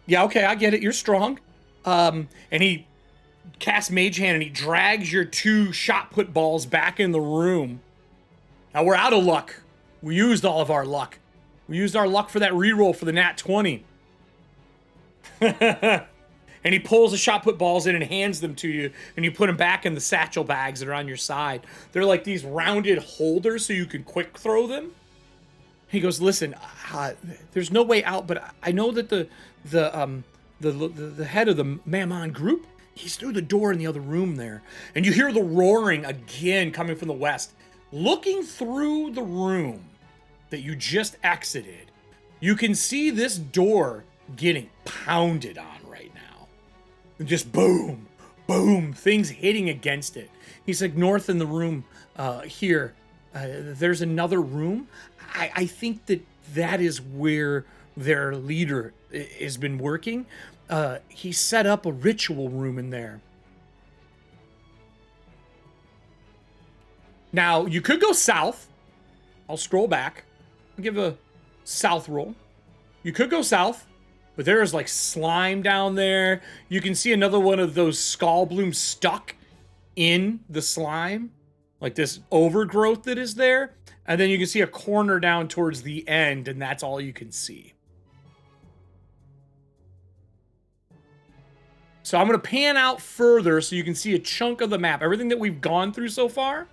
yeah, okay, I get it. You're strong. And he casts Mage Hand, and he drags your 2 shot put balls back in the room. Now, we're out of luck. We used all of our luck. We used our luck for that reroll for the nat 20. And he pulls the shot put balls in and hands them to you, and you put them back in the satchel bags that are on your side. They're like these rounded holders so you can quick throw them. He goes, listen, there's no way out, but I know that the head of the Mammon group, he's through the door in the other room there. And you hear the roaring again coming from the west. Looking through the room that you just exited, you can see this door getting pounded on right now. And just boom, boom, things hitting against it. He's like, north in the room here, there's another room. I think that is where their leader has been working. He set up a ritual room in there. Now, you could go south. I'll scroll back. I'll give a south roll. You could go south, but there is like slime down there. You can see another one of those skull blooms stuck in the slime, like this overgrowth that is there. And then you can see a corner down towards the end, and that's all you can see. So I'm going to pan out further so you can see a chunk of the map. Everything that we've gone through so far,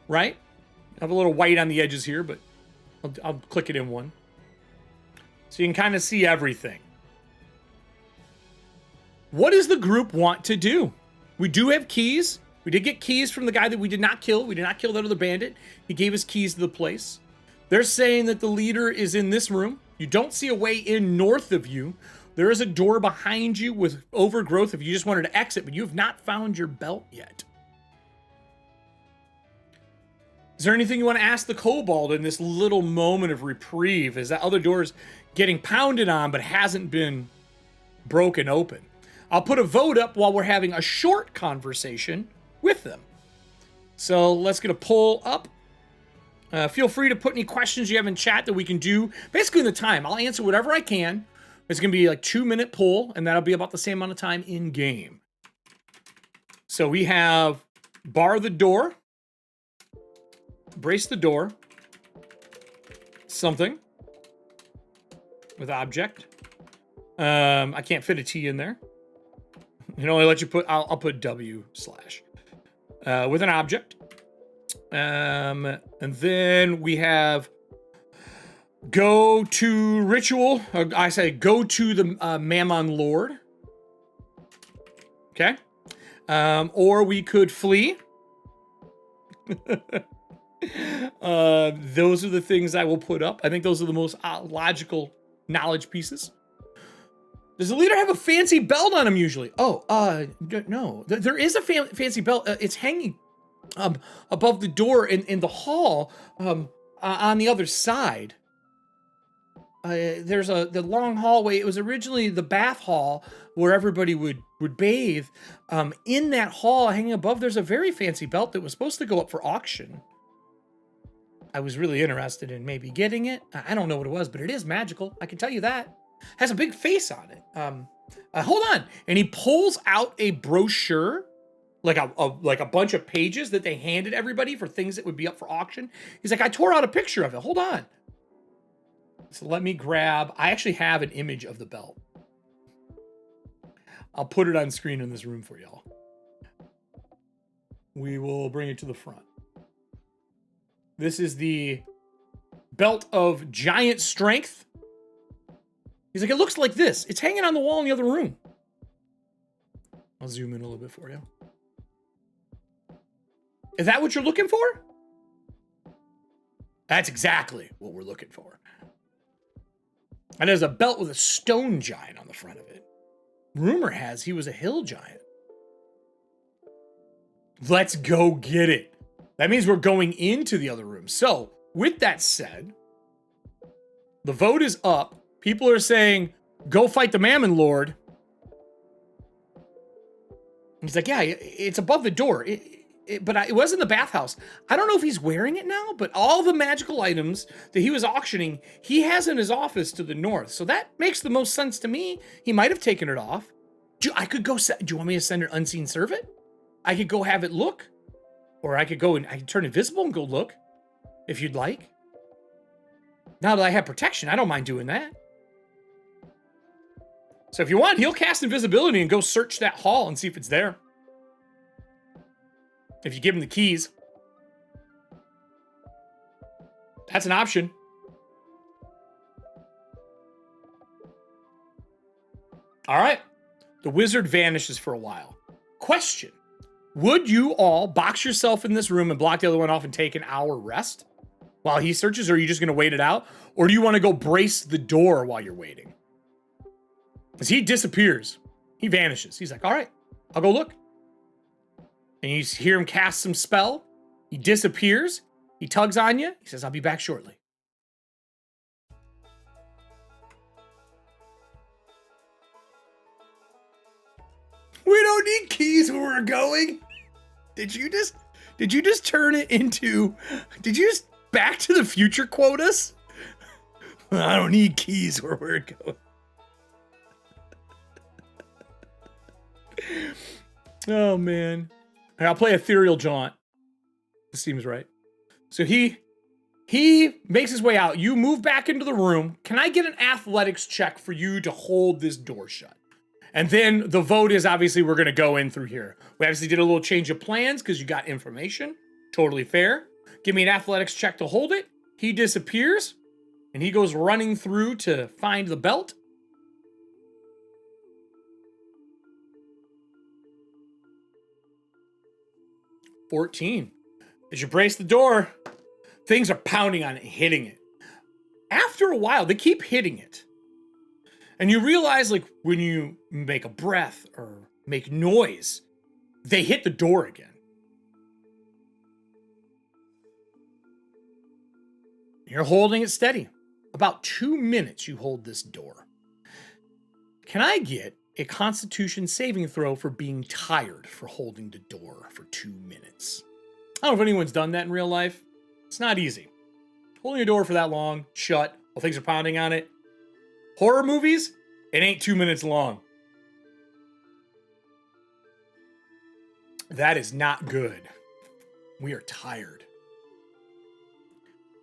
right? I have a little white on the edges here, but I'll click it in one. So you can kind of see everything. What does the group want to do? We do have keys. We did get keys from the guy that we did not kill. We did not kill that other bandit. He gave us keys to the place. They're saying that the leader is in this room. You don't see a way in north of you. There is a door behind you with overgrowth if you just wanted to exit, but you have not found your belt yet. Is there anything you want to ask the Kobold in this little moment of reprieve? Is that other door's getting pounded on but hasn't been broken open? I'll put a vote up while we're having a short conversation with them. So let's get a poll up. Feel free to put any questions you have in chat that we can do. Basically in the time, I'll answer whatever I can. It's going to be like 2-minute poll, and that'll be about the same amount of time in game. So we have bar the door, brace the door, something with object. I can't fit a T in there. You know, I let you put, I'll put W/ with an object. And then we have go to ritual. I say go to the Mammon Lord. Okay. Or we could flee. Those are the things I will put up. I think those are the most logical knowledge pieces. Does the leader have a fancy belt on him usually? Oh, no. There is a fancy belt. It's hanging above the door in the hall on the other side. There's the long hallway. It was originally the bath hall where everybody would bathe. In that hall hanging above, there's a very fancy belt that was supposed to go up for auction. I was really interested in maybe getting it. I don't know what it was, but it is magical. I can tell you that. Has a big face on it. Hold on. And he pulls out a brochure, like a bunch of pages that they handed everybody for things that would be up for auction. He's like, I tore out a picture of it. Hold on. So let me grab, I actually have an image of the belt. I'll put it on screen in this room for y'all. We will bring it to the front. This is the belt of giant strength. He's like, it looks like this. It's hanging on the wall in the other room. I'll zoom in a little bit for you. Is that what you're looking for? That's exactly what we're looking for. And there's a belt with a stone giant on the front of it. Rumor has he was a hill giant. Let's go get it. That means we're going into the other room. So, with that said, the vote is up. People are saying, go fight the Mammon Lord. He's like, yeah, it's above the door. But it was in the bathhouse. I don't know if he's wearing it now, but all the magical items that he was auctioning, he has in his office to the north. So that makes the most sense to me. He might have taken it off. I could go, do you want me to send an unseen servant? I could go have it look. Or I could go and I could turn invisible and go look, if you'd like. Now that I have protection, I don't mind doing that. So if you want, he'll cast invisibility and go search that hall and see if it's there. If you give him the keys. That's an option. All right. The wizard vanishes for a while. Question. Would you all box yourself in this room and block the other one off and take an hour rest while he searches, or are you just going to wait it out? Or do you want to go brace the door while you're waiting? Because he disappears. He vanishes. He's like, all right, I'll go look. And you hear him cast some spell. He disappears. He tugs on you. He says, I'll be back shortly. We don't need keys where we're going. Did you just turn it into, did you just Back to the Future quote us? I don't need keys where we're going. Oh, man. Right, I'll play Ethereal Jaunt. This seems right. So he makes his way out. You move back into the room. Can I get an athletics check for you to hold this door shut? And then the vote is obviously we're going to go in through here. We obviously did a little change of plans because you got information. Totally fair. Give me an athletics check to hold it. He disappears. And he goes running through to find the belt. $14. As you brace the door, things are pounding on it, hitting it. After a while, they keep hitting it. And you realize, like, when you make a breath or make noise, they hit the door again. You're holding it steady. About 2 minutes you hold this door. Can I get a Constitution saving throw for being tired for holding the door for 2 minutes? I don't know if anyone's done that in real life. It's not easy. Holding a door for that long, shut, while things are pounding on it. Horror movies, it ain't 2 minutes long. That is not good. We are tired.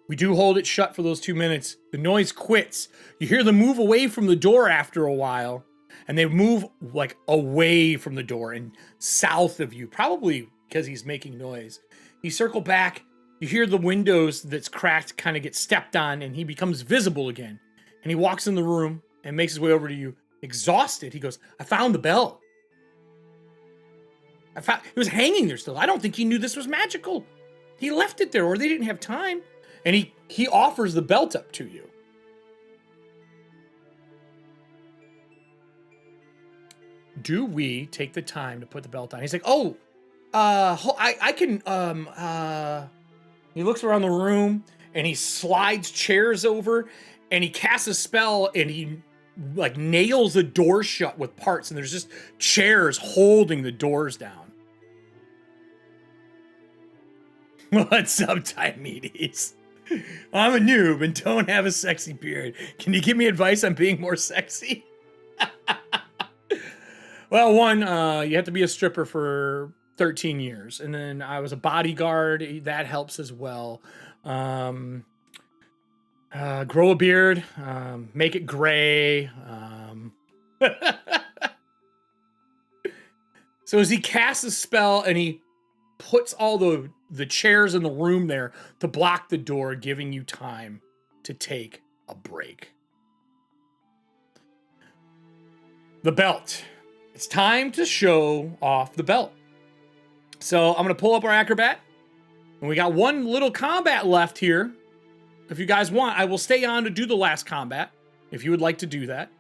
We do hold it shut for those 2 minutes. The noise quits. You hear them move away from the door after a while, and they move like away from the door and south of you, probably because he's making noise. You circle back. You hear the windows that's cracked kind of get stepped on, and he becomes visible again. And he walks in the room and makes his way over to you, exhausted. He goes, I found the bell. It was hanging there still. I don't think he knew this was magical. He left it there, or they didn't have time. And he offers the belt up to you. Do we take the time to put the belt on? He's like, oh, I can, he looks around the room and he slides chairs over and he casts a spell and he like nails the door shut with parts, and there's just chairs holding the doors down. What's up, Diomedes? I'm a noob and don't have a sexy beard. Can you give me advice on being more sexy? Well, one, you have to be a stripper for 13 years. And then I was a bodyguard. That helps as well. Grow a beard. Make it gray. So as he casts a spell and he puts all the chairs in the room there to block the door, giving you time to take a break. The belt. It's time to show off the belt. So I'm going to pull up our acrobat. And we got one little combat left here. If you guys want, I will stay on to do the last combat. if you would like to do that.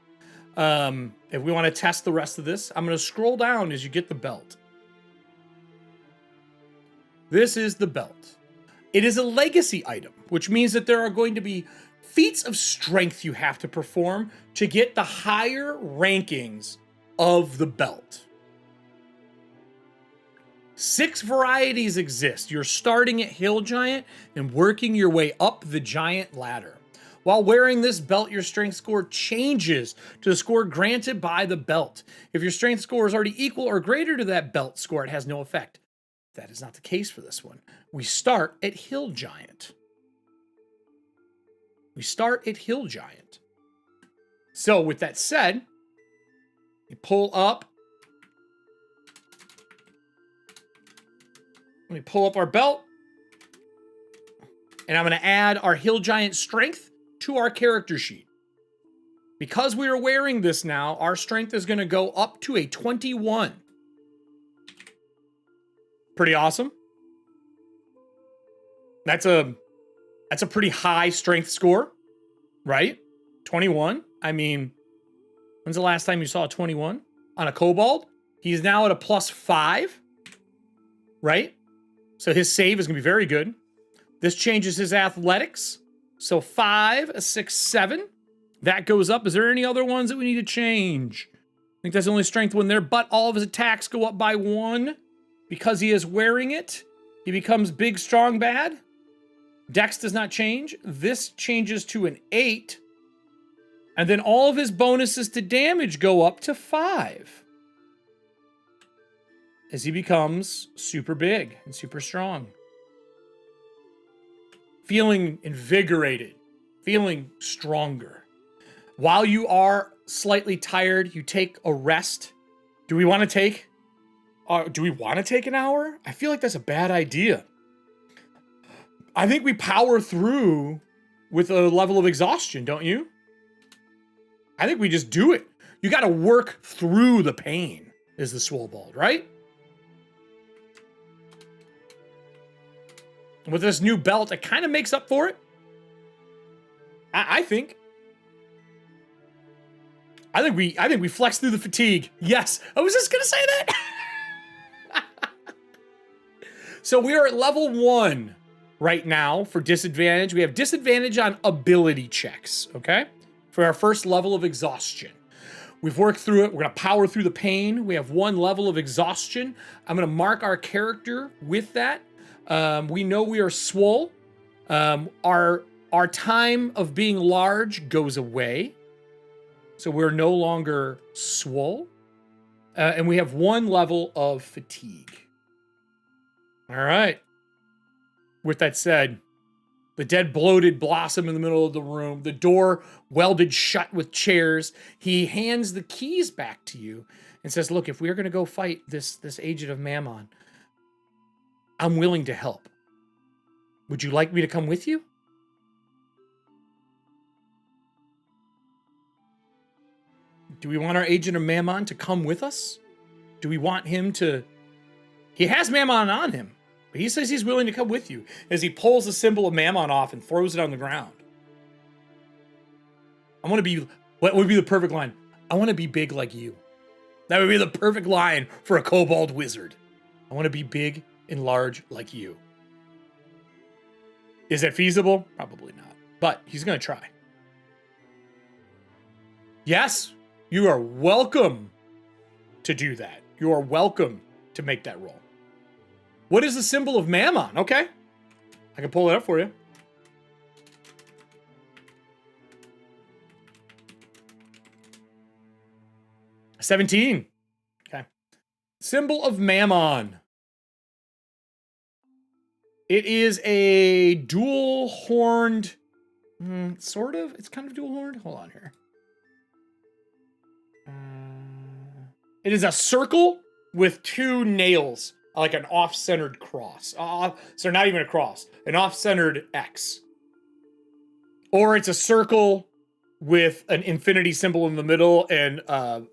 If we want to test the rest of this, I'm going to scroll down as you get the belt. This is the belt. It is a legacy item, which means that there are going to be feats of strength you have to perform to get the higher rankings of the belt. 6 varieties exist. You're starting at Hill Giant and working your way up the giant ladder. While wearing this belt, your strength score changes to the score granted by the belt. If your strength score is already equal or greater to that belt score, it has no effect. That is not the case for this one. We start at Hill Giant. We start at Hill Giant. So with that said, we pull up. Let me pull up our belt. And I'm going to add our Hill Giant strength to our character sheet. Because we are wearing this now, our strength is going to go up to a 21. Pretty awesome. That's a pretty high strength score, right? 21. I mean, when's the last time you saw a 21 on a Kobold? He's now at a +5, right? So his save is going to be very good. This changes his athletics. So 5, a 6, 7. That goes up. Is there any other ones that we need to change? I think that's the only strength one there, but all of his attacks go up by 1 because he is wearing it. He becomes big, strong, bad. Dex does not change. This changes to an 8. And then all of his bonuses to damage go up to 5. As he becomes super big and super strong. Feeling invigorated. Feeling stronger. While you are slightly tired, you take a rest. Do we want to take an hour? I feel like that's a bad idea. I think we power through with a level of exhaustion, don't you? I think we just do it. You got to work through the pain, is the Swolbold, right? With this new belt, it kind of makes up for it. I think we flex through the fatigue. Yes, I was just gonna say that. So we are at level 1 right now for disadvantage. We have disadvantage on ability checks, okay? For our first level of exhaustion. We've worked through it. We're gonna power through the pain. We have 1 level of exhaustion. I'm gonna mark our character with that. We know we are swole. Our time of being large goes away. So we're no longer swole. And we have 1 level of fatigue. All right. With that said, the dead bloated blossom in the middle of the room, the door welded shut with chairs. He hands the keys back to you and says, look, if we're going to go fight this agent of Mammon, I'm willing to help. Would you like me to come with you? Do we want our agent of Mammon to come with us? Do we want him to... He has Mammon on him, but he says he's willing to come with you as he pulls the symbol of Mammon off and throws it on the ground. I want to be... What would be the perfect line? I want to be big like you. That would be the perfect line for a Kobold wizard. I want to be big and large like you. Is that feasible? Probably not. But he's going to try. Yes, you are welcome to do that. You are welcome to make that roll. What is the symbol of Mammon? Okay. I can pull it up for you. $17. Okay. Symbol of Mammon. It is a dual-horned, sort of. It's kind of dual-horned. Hold on here. It is a circle with 2 nails, like an off-centered cross. So not even a cross, an off-centered X. Or it's a circle with an infinity symbol in the middle and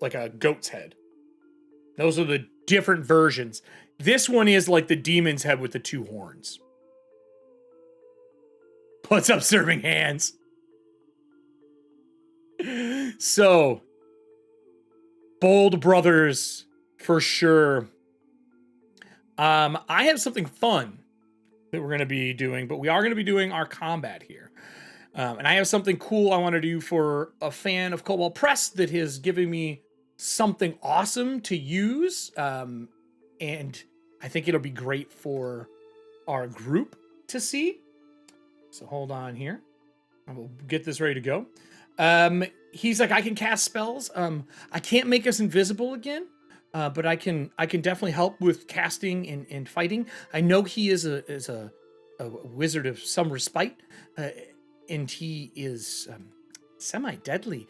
like a goat's head. Those are the different versions. This one is like the demon's head with the 2 horns. What's up, serving hands? So, Bold Brothers for sure. I have something fun that we're going to be doing, but we are going to be doing our combat here. And I have something cool I want to do for a fan of Kobold Press that has given me something awesome to use. And I think it'll be great for our group to see. So hold on here. I will get this ready to go. He's like, I can cast spells. I can't make us invisible again. But I can definitely help with casting and fighting. I know he is a wizard of some respite, and he is semi-deadly.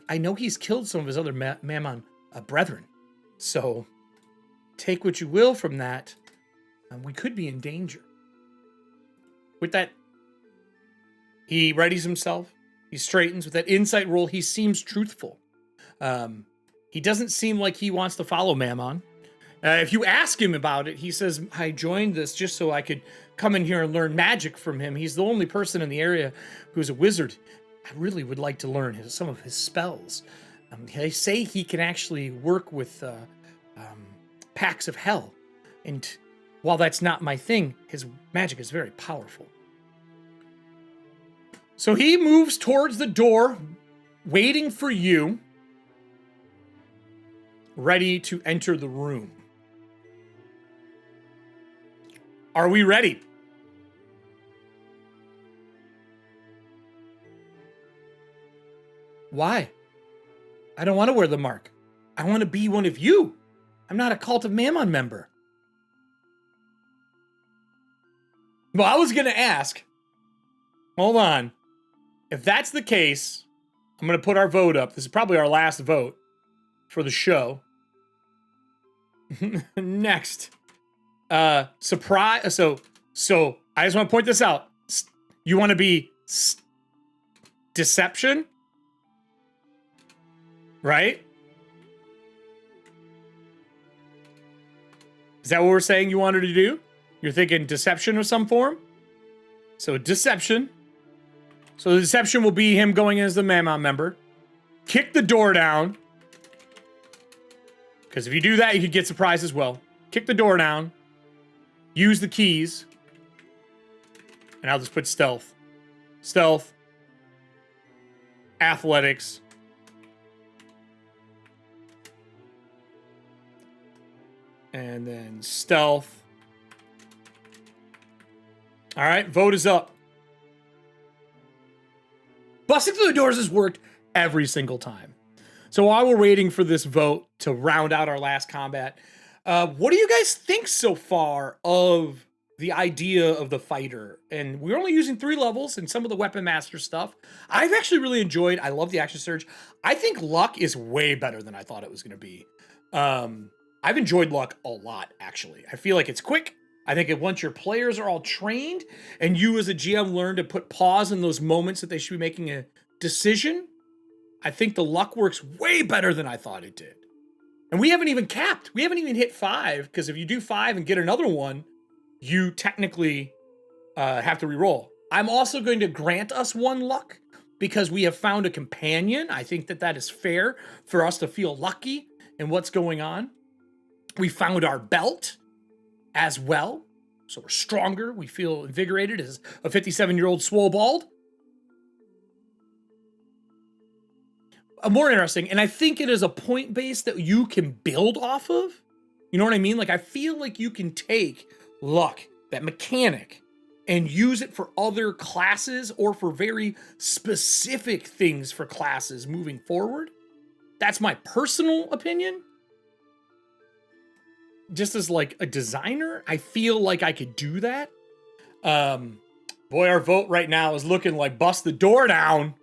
I know he's killed some of his other Mammon brethren. So take what you will from that. We could be in danger. With that, he readies himself. He straightens. With that insight roll, he seems truthful. He doesn't seem like he wants to follow Mammon. If you ask him about it, he says, I joined this just so I could come in here and learn magic from him. He's the only person in the area who's a wizard. I really would like to learn some of his spells. They say he can actually work with packs of hell. And while that's not my thing, his magic is very powerful. So he moves towards the door, waiting for you, ready to enter the room. Are we ready? Why? I don't want to wear the mark. I want to be one of you. I'm not a Cult of Mammon member. Well, I was going to ask. Hold on. If that's the case, I'm going to put our vote up. This is probably our last vote for the show. Next. Surprise. So I just want to point this out. You want to be deception? Right? Is that what we're saying you wanted to do? You're thinking deception of some form? So deception. So the deception will be him going in as the Mammon member. Kick the door down. Because if you do that, you could get surprised as well. Kick the door down. Use the keys. And I'll just put stealth. Stealth. Athletics. And then stealth. All right, vote is up. Busting through the doors has worked every single time. So while we're waiting for this vote to round out our last combat, what do you guys think so far of the idea of the fighter? And we're only using 3 levels and some of the weapon master stuff. I've actually really enjoyed. I love the action surge. I think luck is way better than I thought it was going to be. I've enjoyed luck a lot, actually. I feel like it's quick. I think if once your players are all trained and you as a GM learn to put pause in those moments that they should be making a decision, I think the luck works way better than I thought it did. And we haven't even capped. We haven't even hit 5, because if you do 5 and get another one, you technically have to reroll. I'm also going to grant us 1 luck because we have found a companion. I think that that is fair for us to feel lucky in what's going on. We found our belt as well, so we're stronger. We feel invigorated as a 57-year-old Swolbold. More interesting, and I think it is a point base that you can build off of. You know what I mean? Like, I feel like you can take luck, that mechanic, and use it for other classes or for very specific things for classes moving forward. That's my personal opinion. Just as like a designer, I feel like I could do that. Boy, our vote right now is looking like bust the door down.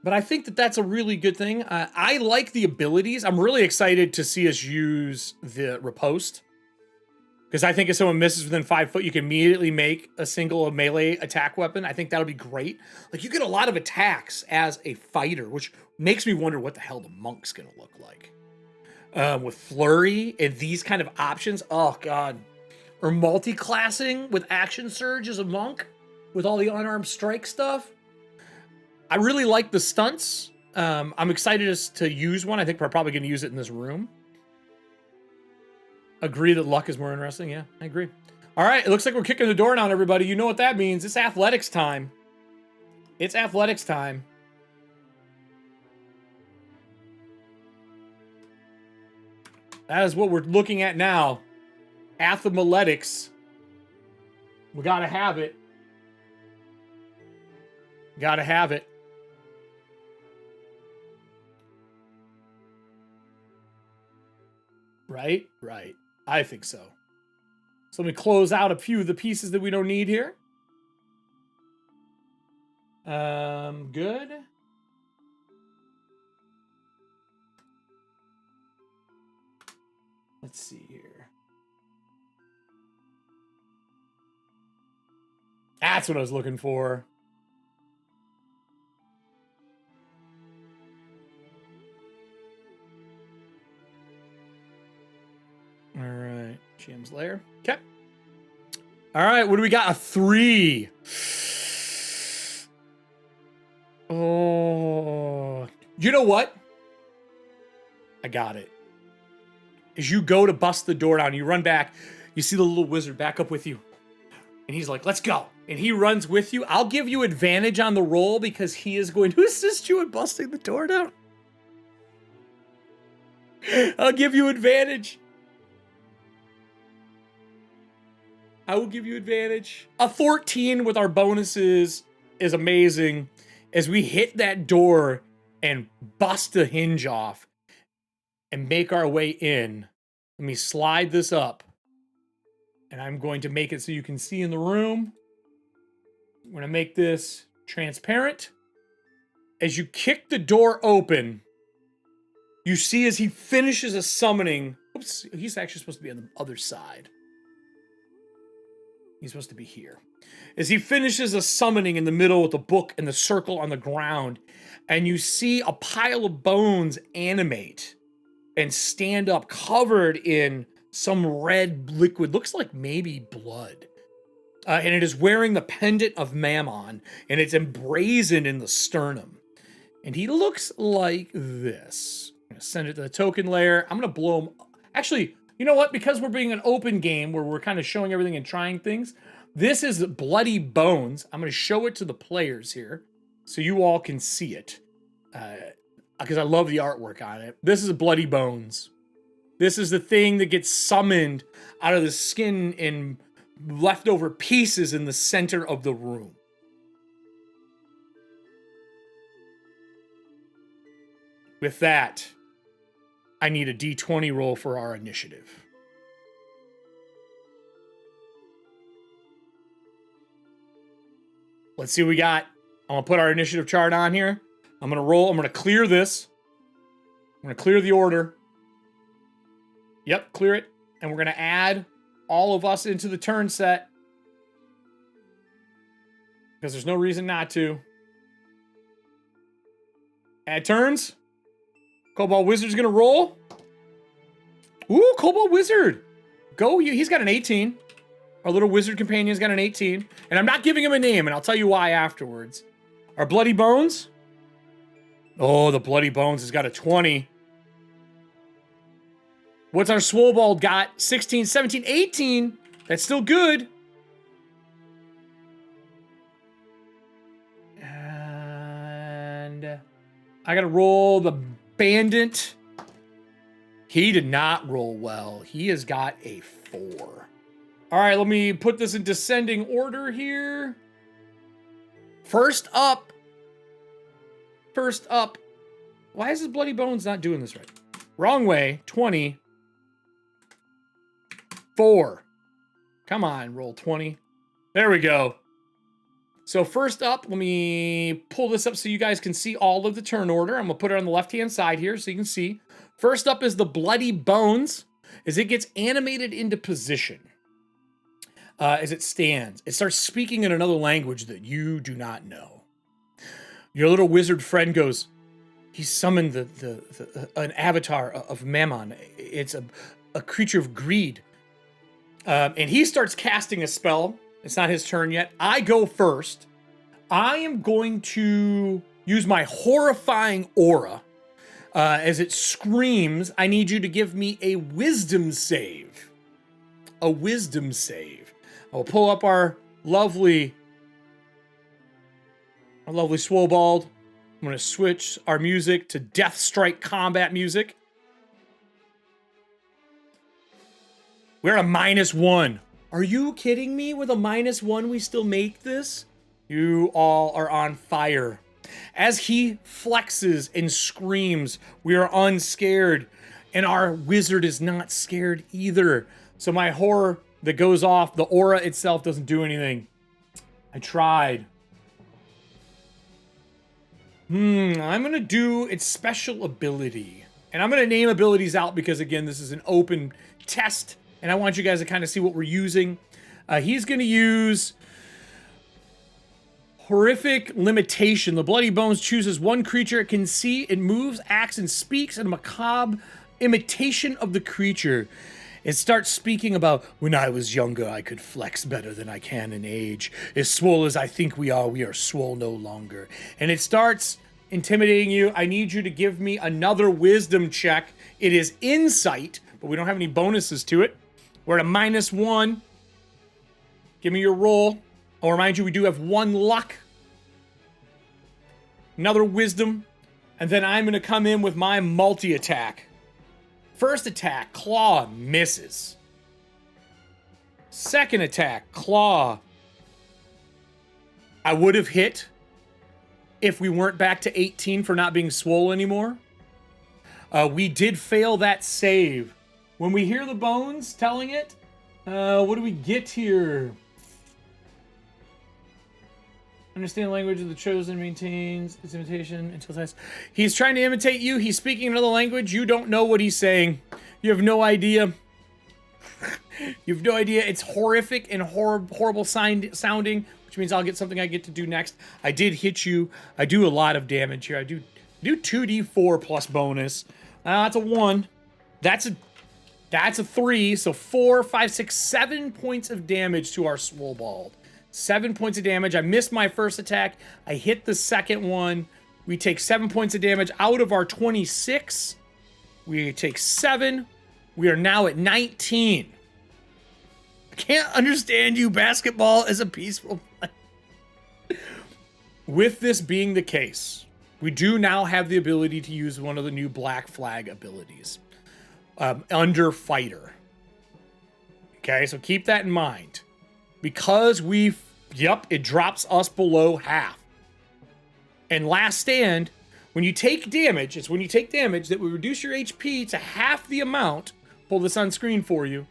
But I think that that's a really good thing. I like the abilities. I'm really excited to see us use the riposte. Because I think if someone misses within 5 foot, you can immediately make a single melee attack weapon. I think that'll be great. Like, you get a lot of attacks as a fighter, which makes me wonder what the hell the monk's going to look like. With flurry and these kind of options. Oh, God. Or multi-classing with action surge as a monk with all the unarmed strike stuff. I really like the stunts. I'm excited to use one. I think we're probably going to use it in this room. Agree that luck is more interesting. Yeah, I agree. All right, it looks like we're kicking the door down, everybody. You know what that means. It's athletics time. It's athletics time. That is what we're looking at now. Athletics. We got to have it. Got to have it. Right? Right. I think so. So let me close out a few of the pieces that we don't need here. Good. Let's see here. That's what I was looking for. All right, GM's lair. Okay. All right, what do we got? A 3. Oh, you know what? I got it. As you go to bust the door down, you run back, you see the little wizard back up with you. And he's like, let's go. And he runs with you. I'll give you advantage on the roll because he is going to assist you in busting the door down. I'll give you advantage. I will give you advantage. A 14 with our bonuses is amazing. As we hit that door and bust the hinge off and make our way in. Let me slide this up. And I'm going to make it so you can see in the room. I'm going to make this transparent. As you kick the door open, you see as he finishes a summoning. Oops, he's actually supposed to be on the other side. He's supposed to be here. As he finishes a summoning in the middle with the book and the circle on the ground, and you see a pile of bones animate and stand up covered in some red liquid, looks like maybe blood. And it is wearing the pendant of Mammon, and it's emblazoned in the sternum. And he looks like this. I'm going to send it to the token layer. I'm going to blow him. Actually, you know what? Because we're being an open game where we're kind of showing everything and trying things, this is Bloody Bones. I'm going to show it to the players here so you all can see it. Because I love the artwork on it. This is Bloody Bones. This is the thing that gets summoned out of the skin in leftover pieces in the center of the room. With that, I need a D20 roll for our initiative. Let's see what we got. I'm going to put our initiative chart on here. I'm going to roll. I'm going to clear this. I'm going to clear the order. Yep, clear it. And we're going to add all of us into the turn set. Because there's no reason not to. Add turns. Kobold Wizard's going to roll. Ooh, Kobold Wizard. Go. He's got an 18. Our little wizard companion's got an 18. And I'm not giving him a name, and I'll tell you why afterwards. Our Bloody Bones. Oh, the Bloody Bones has got a 20. What's our Swolbold got? 16, 17, 18. That's still good. And I got to roll the Bandit. He did not roll well. He has got a 4. All right, let me put this in descending order here. First up. Why is his Bloody Bones not doing this right? Wrong way. 20. 4. Come on, roll 20. There we go. So first up, let me pull this up so you guys can see all of the turn order. I'm going to put it on the left-hand side here so you can see. First up is the Bloody Bones as it gets animated into position. As it stands, it starts speaking in another language that you do not know. Your little wizard friend goes, he summoned an avatar of Mammon. It's a creature of greed. And he starts casting a spell. It's not his turn yet. I go first. I am going to use my horrifying aura. As it screams, I need you to give me a wisdom save. A wisdom save. I will pull up our lovely Swolbold. I'm going to switch our music to Death Strike combat music. We're at a -1. Are you kidding me? With a -1, we still make this? You all are on fire. As he flexes and screams, we are unscared. And our wizard is not scared either. So my horror that goes off, the aura itself doesn't do anything. I tried. I'm going to do its special ability. And I'm going to name abilities out because, again, this is an open test. And I want you guys to kind of see what we're using. He's going to use Horrific Limitation. The Bloody Bones chooses one creature it can see. It moves, acts, and speaks in a macabre imitation of the creature. It starts speaking about, when I was younger, I could flex better than I can in age. As swole as I think we are swole no longer. And it starts intimidating you. I need you to give me another wisdom check. It is insight, but we don't have any bonuses to it. We're at a -1. Give me your roll. I'll remind you, we do have 1 luck. Another wisdom. And then I'm going to come in with my multi-attack. First attack, claw, misses. Second attack, claw. I would have hit if we weren't back to 18 for not being swole anymore. We did fail that save. When we hear the bones telling it, what do we get here? Understand the language of the chosen, maintains its imitation until it's... He's trying to imitate you. He's speaking another language. You don't know what he's saying. You have no idea. You have no idea. It's horrific and horrible sounding, which means I'll get something I get to do next. I did hit you. I do a lot of damage here. I do 2d4 plus bonus. That's a 1. That's a 3. So 4, 5, 6, 7 points of damage to our Swolbold. 7 points of damage. I missed my first attack. I hit the second one. We take 7 points of damage out of our 26. We take 7. We are now at 19. I can't understand you. Basketball is a peaceful play. With this being the case, we do now have the ability to use one of the new Black Flag abilities. Under Fighter. Okay, so keep that in mind. Because it drops us below half. And Last Stand, when you take damage, it's when you take damage that we reduce your HP to half the amount. Pull this on screen for you.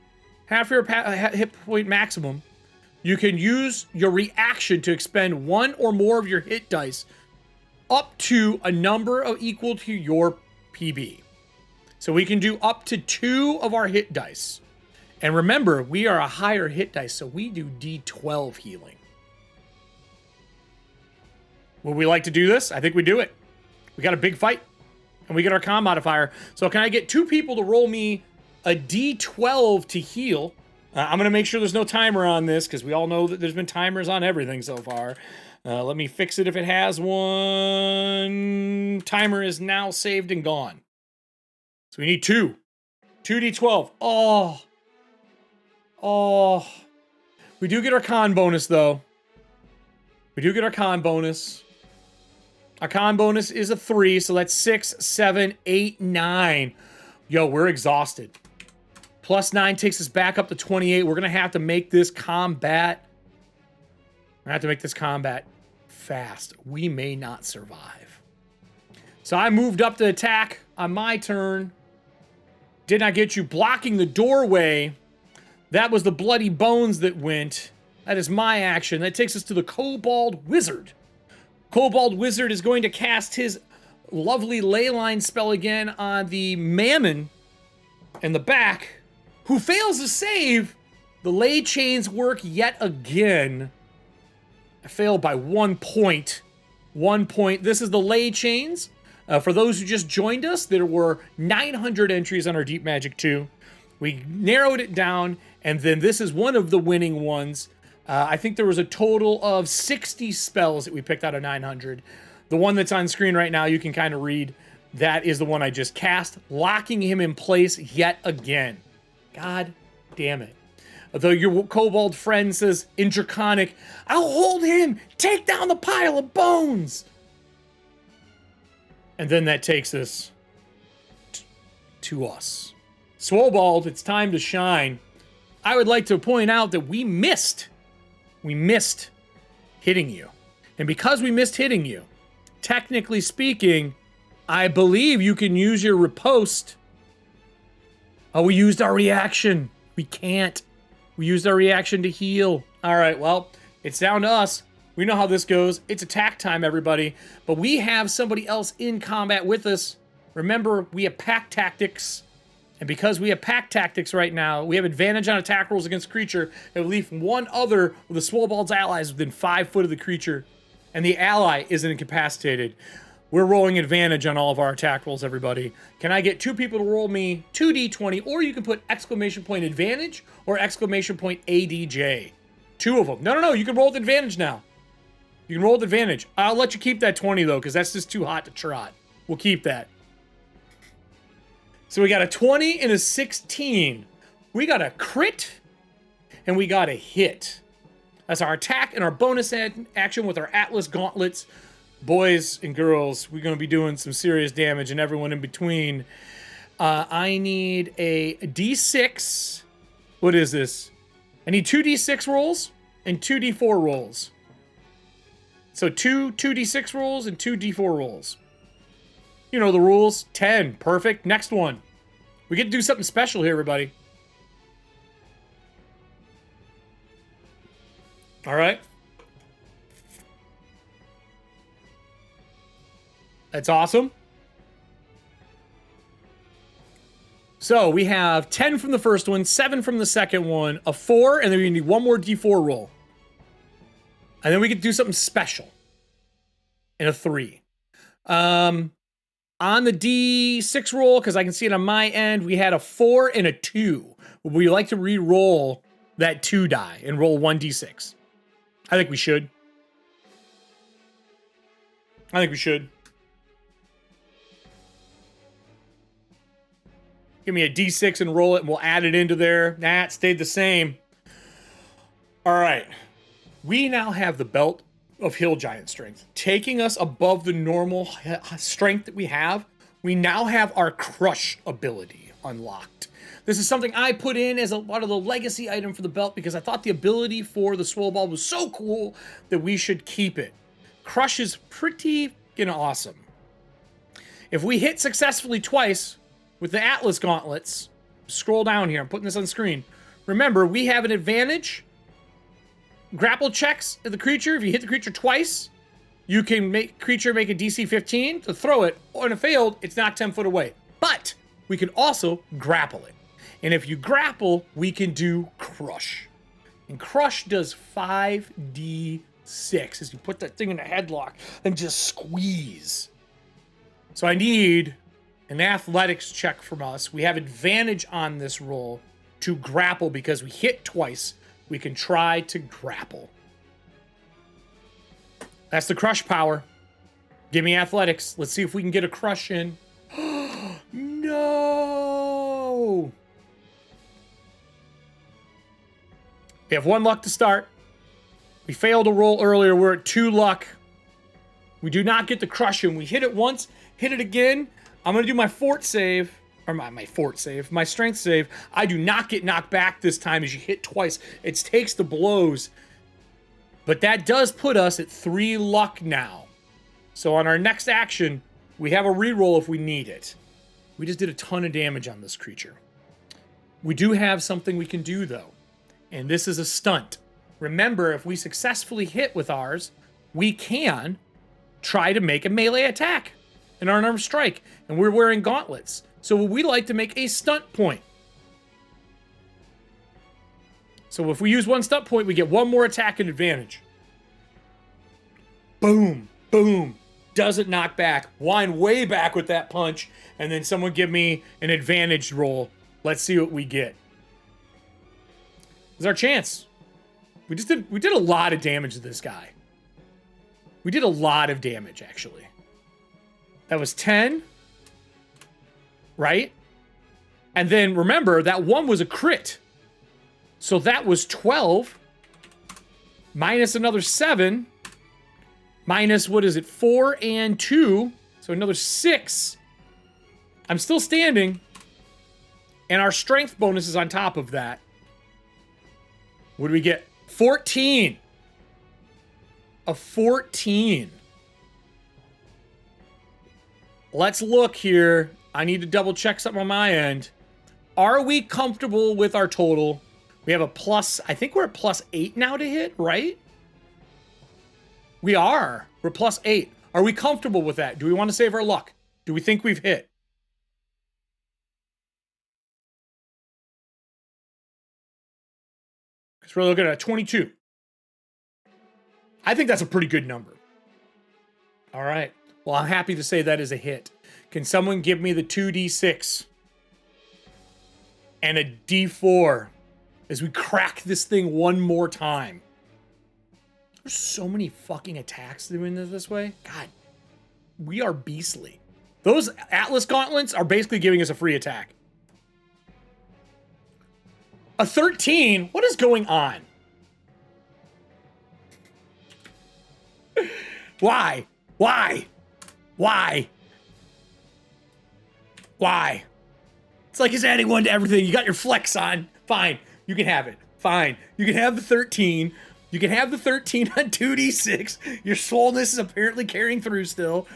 Half your hit point maximum. You can use your reaction to expend 1 or more of your hit dice up to a number of equal to your PB. So we can do up to 2 of our hit dice. And remember, we are a higher hit dice, so we do D12 healing. Would we like to do this? I think we do it. We got a big fight, and we get our con modifier. So can I get 2 people to roll me a D12 to heal? I'm going to make sure there's no timer on this, because we all know that there's been timers on everything so far. Let me fix it if it has one. Timer is now saved and gone. So we need 2. 2D12. Oh. We do get our con bonus, though. We do get our con bonus. Our con bonus is a 3, so that's 6, 7, 8, 9. Yo, we're exhausted. Plus 9 takes us back up to 28. We're going to have to make this combat. We're going to have to make this combat fast. We may not survive. So I moved up to attack on my turn. Did not get you blocking the doorway. That was the Bloody Bones that went. That is my action. That takes us to the Kobold Wizard. Kobold Wizard is going to cast his lovely Leyline spell again on the Mammon in the back, who fails to save. The ley chains work yet again. I failed by 1 point. 1 point. This is the ley chains. For those who just joined us, there were 900 entries on our Deep Magic 2. We narrowed it down, and then this is one of the winning ones. I think there was a total of 60 spells that we picked out of 900. The one that's on screen right now, you can kind of read. That is the one I just cast, locking him in place yet again. God damn it. Although your Kobold friend says in Draconic, I'll hold him, take down the pile of bones. And then that takes us to us. Swolbold, it's time to shine. I would like to point out that we missed hitting you. And because we missed hitting you, technically speaking, I believe you can use your riposte. Oh, we used our reaction. We can't. We used our reaction to heal. All right, well, it's down to us. We know how this goes. It's attack time, everybody. But we have somebody else in combat with us. Remember, we have pack tactics. And because we have pack tactics right now, we have advantage on attack rolls against creature. And we leave one other of the Swolbold's allies within 5 foot of the creature. And the ally isn't incapacitated. We're rolling advantage on all of our attack rolls, everybody. Can I get 2 people to roll me 2d20, or you can put exclamation point advantage or exclamation point ADJ. 2 of them. No, you can roll with advantage now. You can roll with advantage. I'll let you keep that 20, though, because that's just too hot to trot. We'll keep that. So we got a 20 and a 16. We got a crit, and we got a hit. That's our attack and our bonus action with our Atlas gauntlets. Boys and girls, we're going to be doing some serious damage, and everyone in between. I need a D6. What is this? I need 2 D6 rolls and 2 D4 rolls. So 2 D6 rolls and 2 D4 rolls. You know the rules. 10. Perfect. Next one. We get to do something special here, everybody. All right. That's awesome. So we have 10 from the first one, 7 from the second one, a 4, and then we need 1 more D4 roll. And then we get to do something special. And a 3. On the D6 roll, because I can see it on my end, we had a 4 and a 2. Would we like to re-roll that 2 die and roll 1 D6? I think we should. Give me a D6 and roll it, and we'll add it into there. Nah, it stayed the same. All right. We now have the Belt of Hill Giant Strength, taking us above the normal strength that we have. We now have our Crush ability unlocked. This is something I put in as a part of the legacy item for the belt because I thought the ability for the Swolbold was so cool that we should keep it. Crush is pretty awesome. If we hit successfully twice with the Atlas gauntlets, scroll down here, I'm putting this on screen. Remember, we have an advantage. Grapple checks at the creature. If you hit the creature twice, you can make creature make a DC 15 to throw it. On a failed, it's not 10 foot away. But we can also grapple it. And if you grapple, we can do Crush. And Crush does 5d6 as you put that thing in a headlock and just squeeze. So I need an athletics check from us. We have advantage on this roll to grapple because we hit twice. We can try to grapple. That's the Crush power. Give me athletics. Let's see if we can get a Crush in. No! We have 1 luck to start. We failed a roll earlier. We're at 2 luck. We do not get the Crush in. We hit it once, hit it again. I'm going to do my fort save. Or my strength save. I do not get knocked back this time as you hit twice. It takes the blows. But that does put us at 3 luck now. So on our next action, we have a reroll if we need it. We just did a ton of damage on this creature. We do have something we can do, though. And this is a stunt. Remember, if we successfully hit with ours, we can try to make a melee attack. An unarmed strike. And we're wearing gauntlets. So we like to make a stunt point. So if we use 1 stunt point, we get 1 more attack and advantage. Boom. Boom. Doesn't knock back. Wind way back with that punch. And then someone give me an advantage roll. Let's see what we get. This is our chance. We did a lot of damage to this guy. We did a lot of damage, actually. That was 10. Right? And then remember, that 1 was a crit. So that was 12. Minus another 7. Minus, what is it? 4 and 2. So another 6. I'm still standing. And our strength bonus is on top of that. What do we get? 14. A 14. Let's look here. I need to double check something on my end. Are we comfortable with our total? We have a plus, I think we're at plus 8 now to hit, right? We are. We're plus 8. Are we comfortable with that? Do we want to save our luck? Do we think we've hit? Because we're looking at 22. I think that's a pretty good number. All right. Well, I'm happy to say that is a hit. Can someone give me the 2d6 and a d4 as we crack this thing one more time? There's so many fucking attacks doing this way. God, we are beastly. Those Atlas gauntlets are basically giving us a free attack. A 13? What is going on? Why? Why? Why? Why? It's like he's adding 1 to everything. You got your flex on. Fine. You can have it. Fine. You can have the 13. You can have the 13 on 2d6. Your swollenness is apparently carrying through still.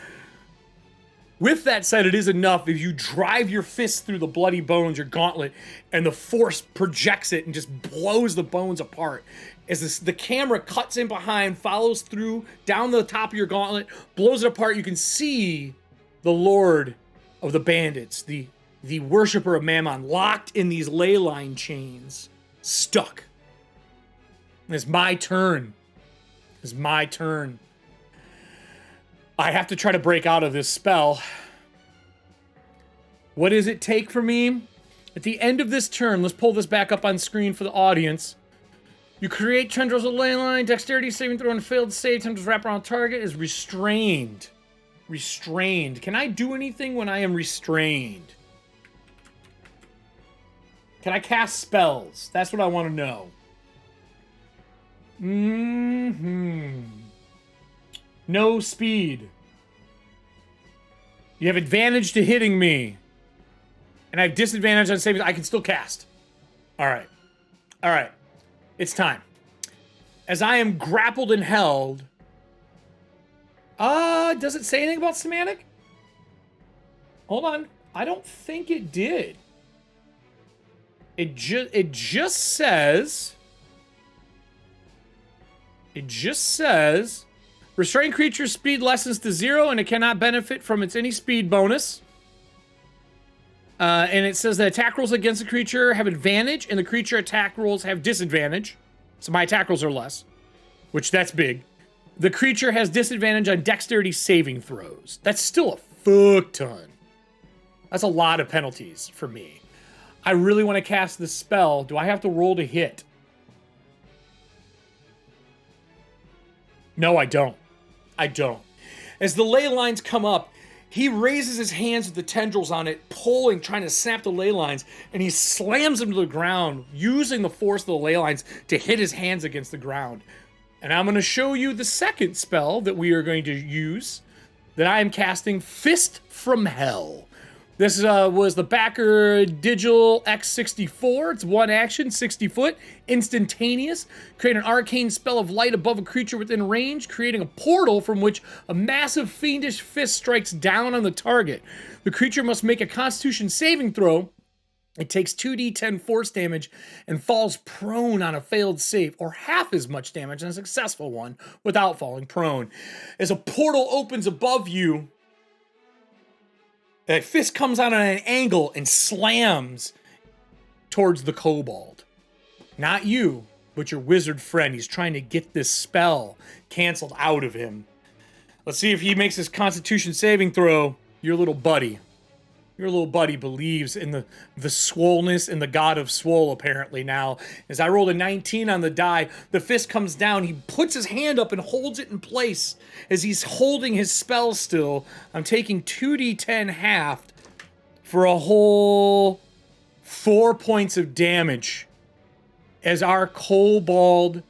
With that said, it is enough if you drive your fist through the bloody bones, your gauntlet, and the force projects it and just blows the bones apart. As the camera cuts in behind, follows through, down the top of your gauntlet, blows it apart, you can see the Lord of the Bandits, the worshiper of Mammon, locked in these ley line chains, stuck. And it's my turn. It's my turn. I have to try to break out of this spell. What does it take for me? At the end of this turn, let's pull this back up on screen for the audience. You create tendrils of ley line, dexterity saving throw and failed save, tendrils wrap around target is restrained. Restrained. Can I do anything when I am restrained? Can I cast spells? That's what I want to know. No speed. You have advantage to hitting me. And I have disadvantage on saving. I can still cast. All right. All right. It's time. As I am grappled and held. Does it say anything about semantic? Hold on. I don't think it did. It just says. It just says. Restrained creature's speed lessens to 0 and it cannot benefit from its any speed bonus. And it says that attack rolls against the creature have advantage and the creature attack rolls have disadvantage. So my attack rolls are less, which that's big. The creature has disadvantage on dexterity saving throws. That's still a fuck ton. That's a lot of penalties for me. I really want to cast this spell. Do I have to roll to hit? No, I don't. I don't. As the ley lines come up, he raises his hands with the tendrils on it, pulling, trying to snap the ley lines, and he slams them to the ground, using the force of the ley lines to hit his hands against the ground. And I'm going to show you the second spell that we are going to use, that I am casting, Fist from Hell. This was the backer Digil X64. It's 1 action, 60 foot, instantaneous. Create an arcane spell of light above a creature within range, creating a portal from which a massive fiendish fist strikes down on the target. The creature must make a Constitution saving throw. It takes 2d10 force damage and falls prone on a failed save, or half as much damage on a successful one without falling prone. As a portal opens above you, that fist comes out on an angle and slams towards the kobold. Not you, but your wizard friend. He's trying to get this spell canceled out of him. Let's see if he makes his Constitution saving throw, your little buddy. Your little buddy believes in the swollenness and the god of swole, apparently, now. As I rolled a 19 on the die, the fist comes down. He puts his hand up and holds it in place. As he's holding his spell still, I'm taking 2d10 halved for a whole 4 points of damage. As our kobold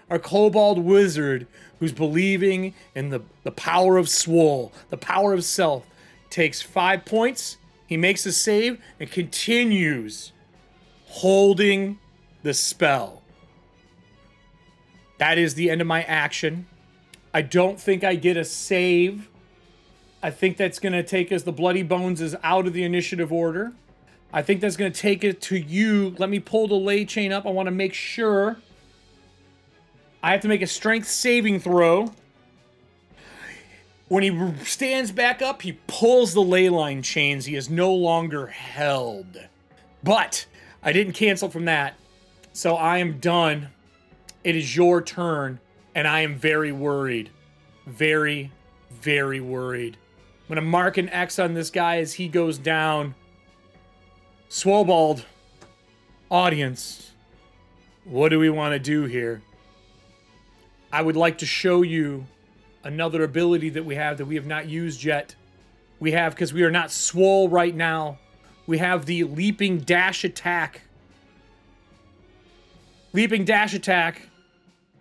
wizard, who's believing in the power of swole, the power of self, takes 5 points. He makes a save and continues holding the spell. That is the end of my action. I don't think I get a save. I think that's going to take us, the Bloody Bones is out of the initiative order. I think that's going to take it to you. Let me pull the lay chain up. I want to make sure. I have to make a strength saving throw. When he stands back up, he pulls the ley line chains. He is no longer held. But I didn't cancel from that. So I am done. It is your turn. And I am very worried. Very, very worried. I'm going to mark an X on this guy as he goes down. Swolbold. Audience. What do we want to do here? I would like to show you another ability that we have not used yet. We have, because we are not swole right now, we have the leaping dash attack. Leaping dash attack.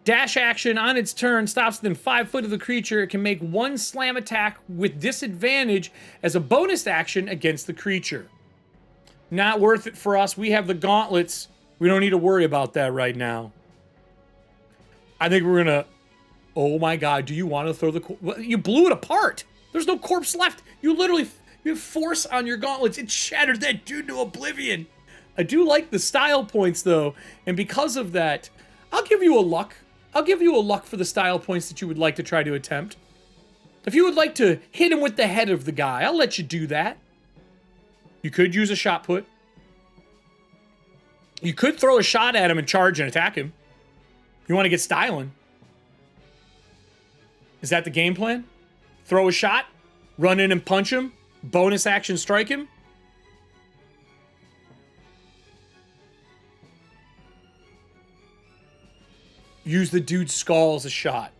Dash action on its turn stops within 5 foot of the creature. It can make one slam attack with disadvantage as a bonus action against the creature. Not worth it for us. We have the gauntlets. We don't need to worry about that right now. I think we're gonna... Oh my god, do you want to throw the... You blew it apart! There's no corpse left! You literally... You have force on your gauntlets. It shattered that dude to oblivion! I do like the style points, though. And because of that, I'll give you a luck. I'll give you a luck for the style points that you would like to try to attempt. If you would like to hit him with the head of the guy, I'll let you do that. You could use a shot put. You could throw a shot at him and charge and attack him. You want to get styling. Is that the game plan? Throw a shot, run in and punch him, bonus action strike him? Use the dude's skull as a shot.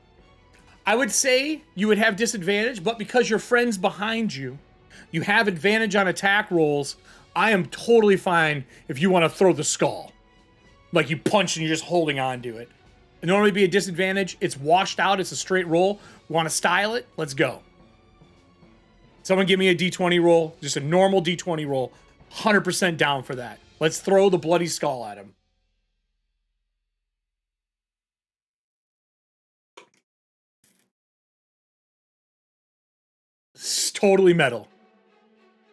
I would say you would have disadvantage, but because your friend's behind you, you have advantage on attack rolls. I am totally fine if you want to throw the skull. Like you punch and you're just holding on to it. It'd normally be a disadvantage. It's washed out. It's a straight roll. Want to style it? Let's go. Someone give me a D20 roll. Just a normal D20 roll. 100% down for that. Let's throw the bloody skull at him. It's totally metal.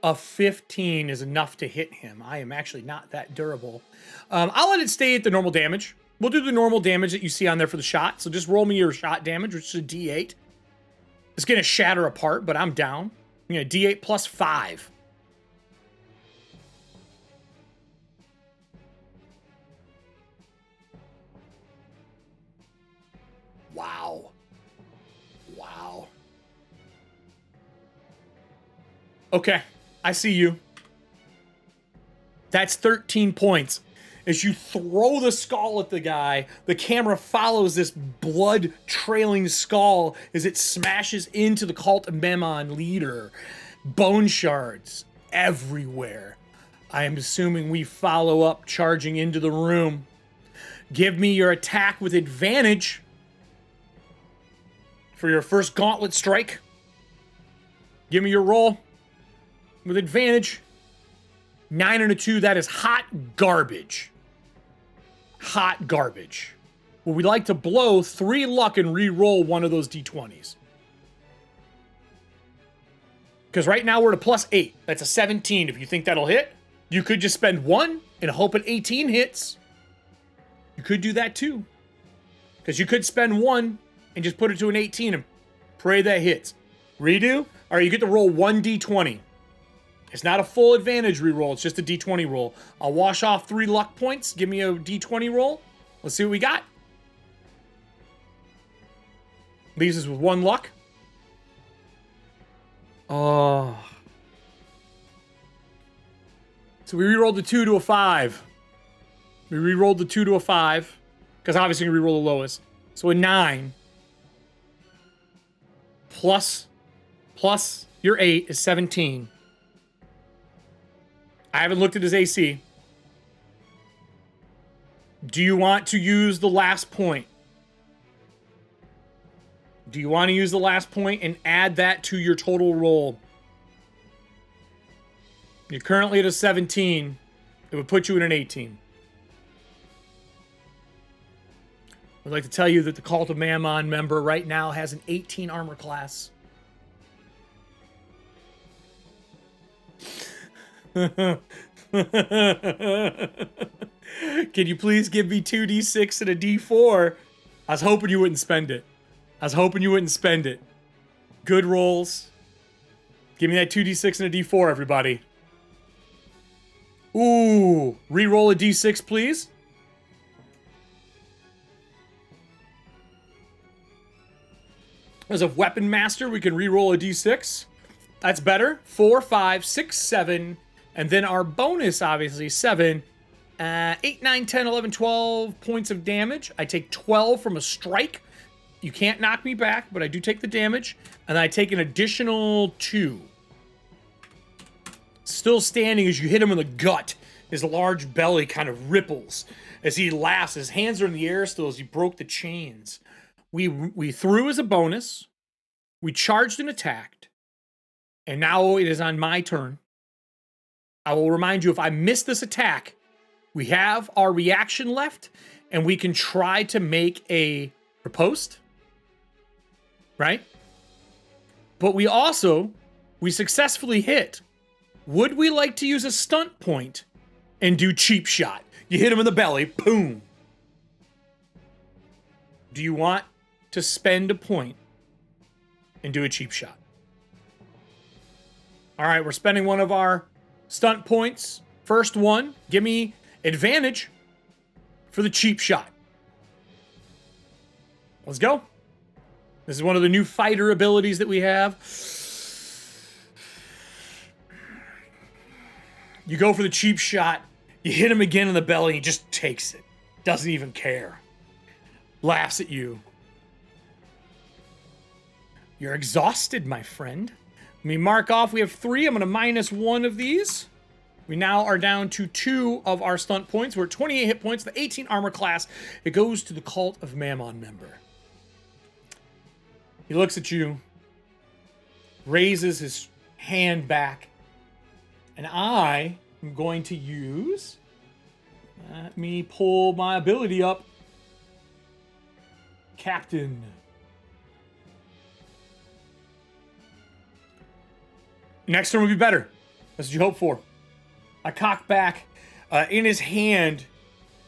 A 15 is enough to hit him. I am actually not that durable. I'll let it stay at the normal damage. We'll do the normal damage that you see on there for the shot. So just roll me your shot damage, which is a D8. It's going to shatter apart, but I'm down. You know, D8 plus 5. Wow. Wow. Okay, I see you. That's 13 points. As you throw the skull at the guy, the camera follows this blood-trailing skull as it smashes into the Cult of Memon leader. Bone shards everywhere. I am assuming we follow up, charging into the room. Give me your attack with advantage for your first gauntlet strike. Give me your roll with advantage. 9 and a 2, that is hot garbage. Hot garbage. Would we like to blow 3 luck and re-roll one of those D20s? Because right now we're at a plus 8. That's a 17. If you think that'll hit, you could just spend 1 and hope an 18 hits. You could do that too. Because you could spend 1 and just put it to an 18 and pray that hits. Redo? All right, you get to roll 1 D20. It's not a full advantage reroll. It's just a D20 roll. I'll wash off 3 luck points. Give me a D20 roll. Let's see what we got. Leaves us with 1 luck. Oh. So we re-rolled the 2 to a 5. We re-rolled the 2 to a 5. Because obviously we re-roll the lowest. So a 9. Plus your 8 is 17. I haven't looked at his AC. Do you want to use the last point? Do you want to use the last point and add that to your total roll? You're currently at a 17. It would put you in an 18. I'd like to tell you that the Cult of Mammon member right now has an 18 armor class. Can you please give me 2d6 and a d4? I was hoping you wouldn't spend it. Good rolls. Give me that 2d6 and a d4, everybody. Ooh, re-roll a d6, please. As a weapon master, we can re-roll a d6. That's better. 4, 5, 6, 7. And then our bonus, obviously, 7. 8, 9, 10, 11, 12 points of damage. I take 12 from a strike. You can't knock me back, but I do take the damage. And I take an additional 2. Still standing as you hit him in the gut. His large belly kind of ripples as he laughs. His hands are in the air still as he broke the chains. We threw as a bonus. We charged and attacked. And now it is on my turn. I will remind you, if I miss this attack, we have our reaction left, and we can try to make a riposte. Right? But we successfully hit. Would we like to use a stunt point and do cheap shot? You hit him in the belly, boom. Do you want to spend a point and do a cheap shot? All right, we're spending one of our stunt points. First one, give me advantage for the cheap shot. Let's go. This is one of the new fighter abilities that we have. You go for the cheap shot, you hit him again in the belly, he just takes it. Doesn't even care. Laughs at you. You're exhausted, my friend. Let me mark off, we have 3. I'm going to minus 1 of these. We now are down to 2 of our stunt points. We're at 28 hit points, the 18 armor class. It goes to the Cult of Mammon member. He looks at you, raises his hand back, and I am going to use, let me pull my ability up, Captain. Next turn will be better. That's what you hope for. I cock back. In his hand,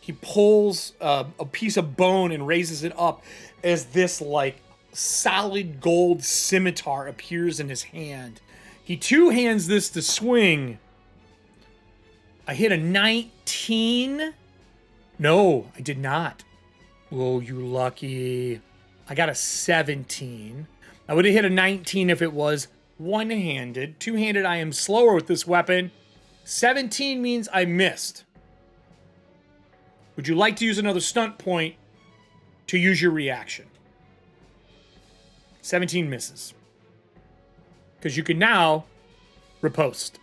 he pulls a piece of bone and raises it up as this, like, solid gold scimitar appears in his hand. He two-hands this to swing. I hit a 19. No, I did not. Oh, you lucky. I got a 17. I would have hit a 19 if it was one-handed. Two-handed, I am slower with this weapon. 17 means I missed. Would you like to use another stunt point to use your reaction? 17 misses. Because you can now riposte.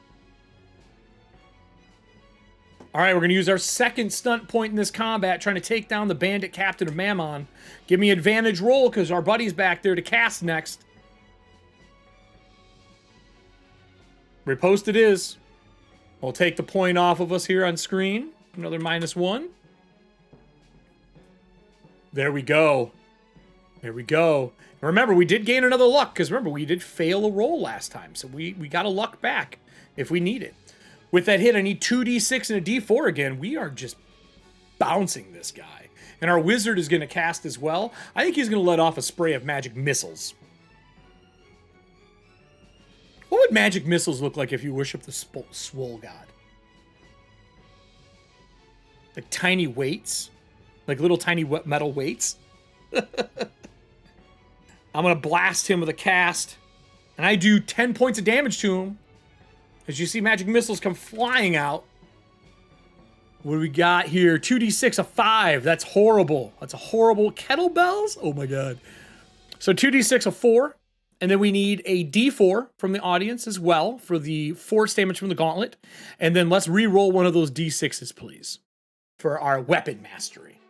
All right, we're going to use our second stunt point in this combat, trying to take down the bandit captain of Mammon. Give me advantage roll, because our buddy's back there to cast next. Riposte it is. We'll take the point off of us here on screen. Another -1. There we go. There we go. Remember, we did gain another luck, because remember, we did fail a roll last time, so we got a luck back if we need it. With that hit, I need 2d6 and a d4 again. We are just bouncing this guy. And our wizard is going to cast as well. I think he's going to let off a spray of magic missiles. What would magic missiles look like if you worship the Swole god? Like tiny weights? Like little tiny metal weights? I'm going to blast him with a cast. And I do 10 points of damage to him. As you see magic missiles come flying out. What do we got here? 2d6, a 5. That's horrible. That's a horrible. Kettlebells? Oh my god. So 2d6, a 4. And then we need a d4 from the audience as well for the force damage from the gauntlet. And then let's re-roll one of those d6s, please, for our weapon mastery.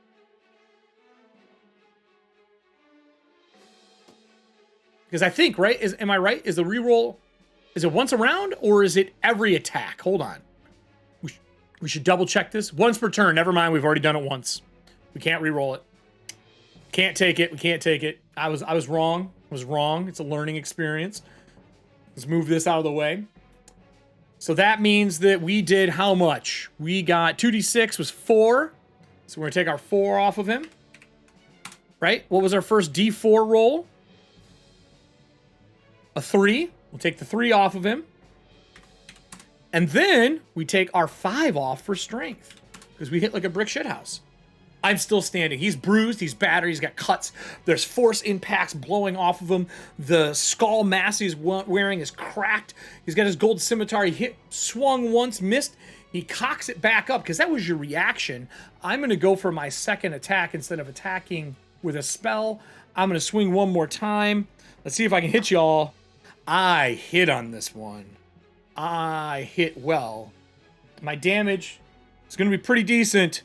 Because I think, right? Am I right? Is the re-roll, is it once a round or is it every attack? Hold on. We should double check this. Once per turn. Never mind. We've already done it once. We can't re-roll it. Can't take it. We can't take it. I was wrong. I was wrong. It's a learning experience. Let's move this out of the way. So that means that we did how much? We got 2d6 was 4. So we're going to take our 4 off of him. Right? What was our first d4 roll? A 3. We'll take the 3 off of him. And then we take our 5 off for strength. Because we hit like a brick shithouse. I'm still standing. He's bruised. He's battered. He's got cuts. There's force impacts blowing off of him. The skull mask he's wearing is cracked. He's got his gold scimitar. He swung once, missed. He cocks it back up because that was your reaction. I'm going to go for my second attack instead of attacking with a spell. I'm going to swing one more time. Let's see if I can hit y'all. I hit on this one. I hit well. My damage is going to be pretty decent.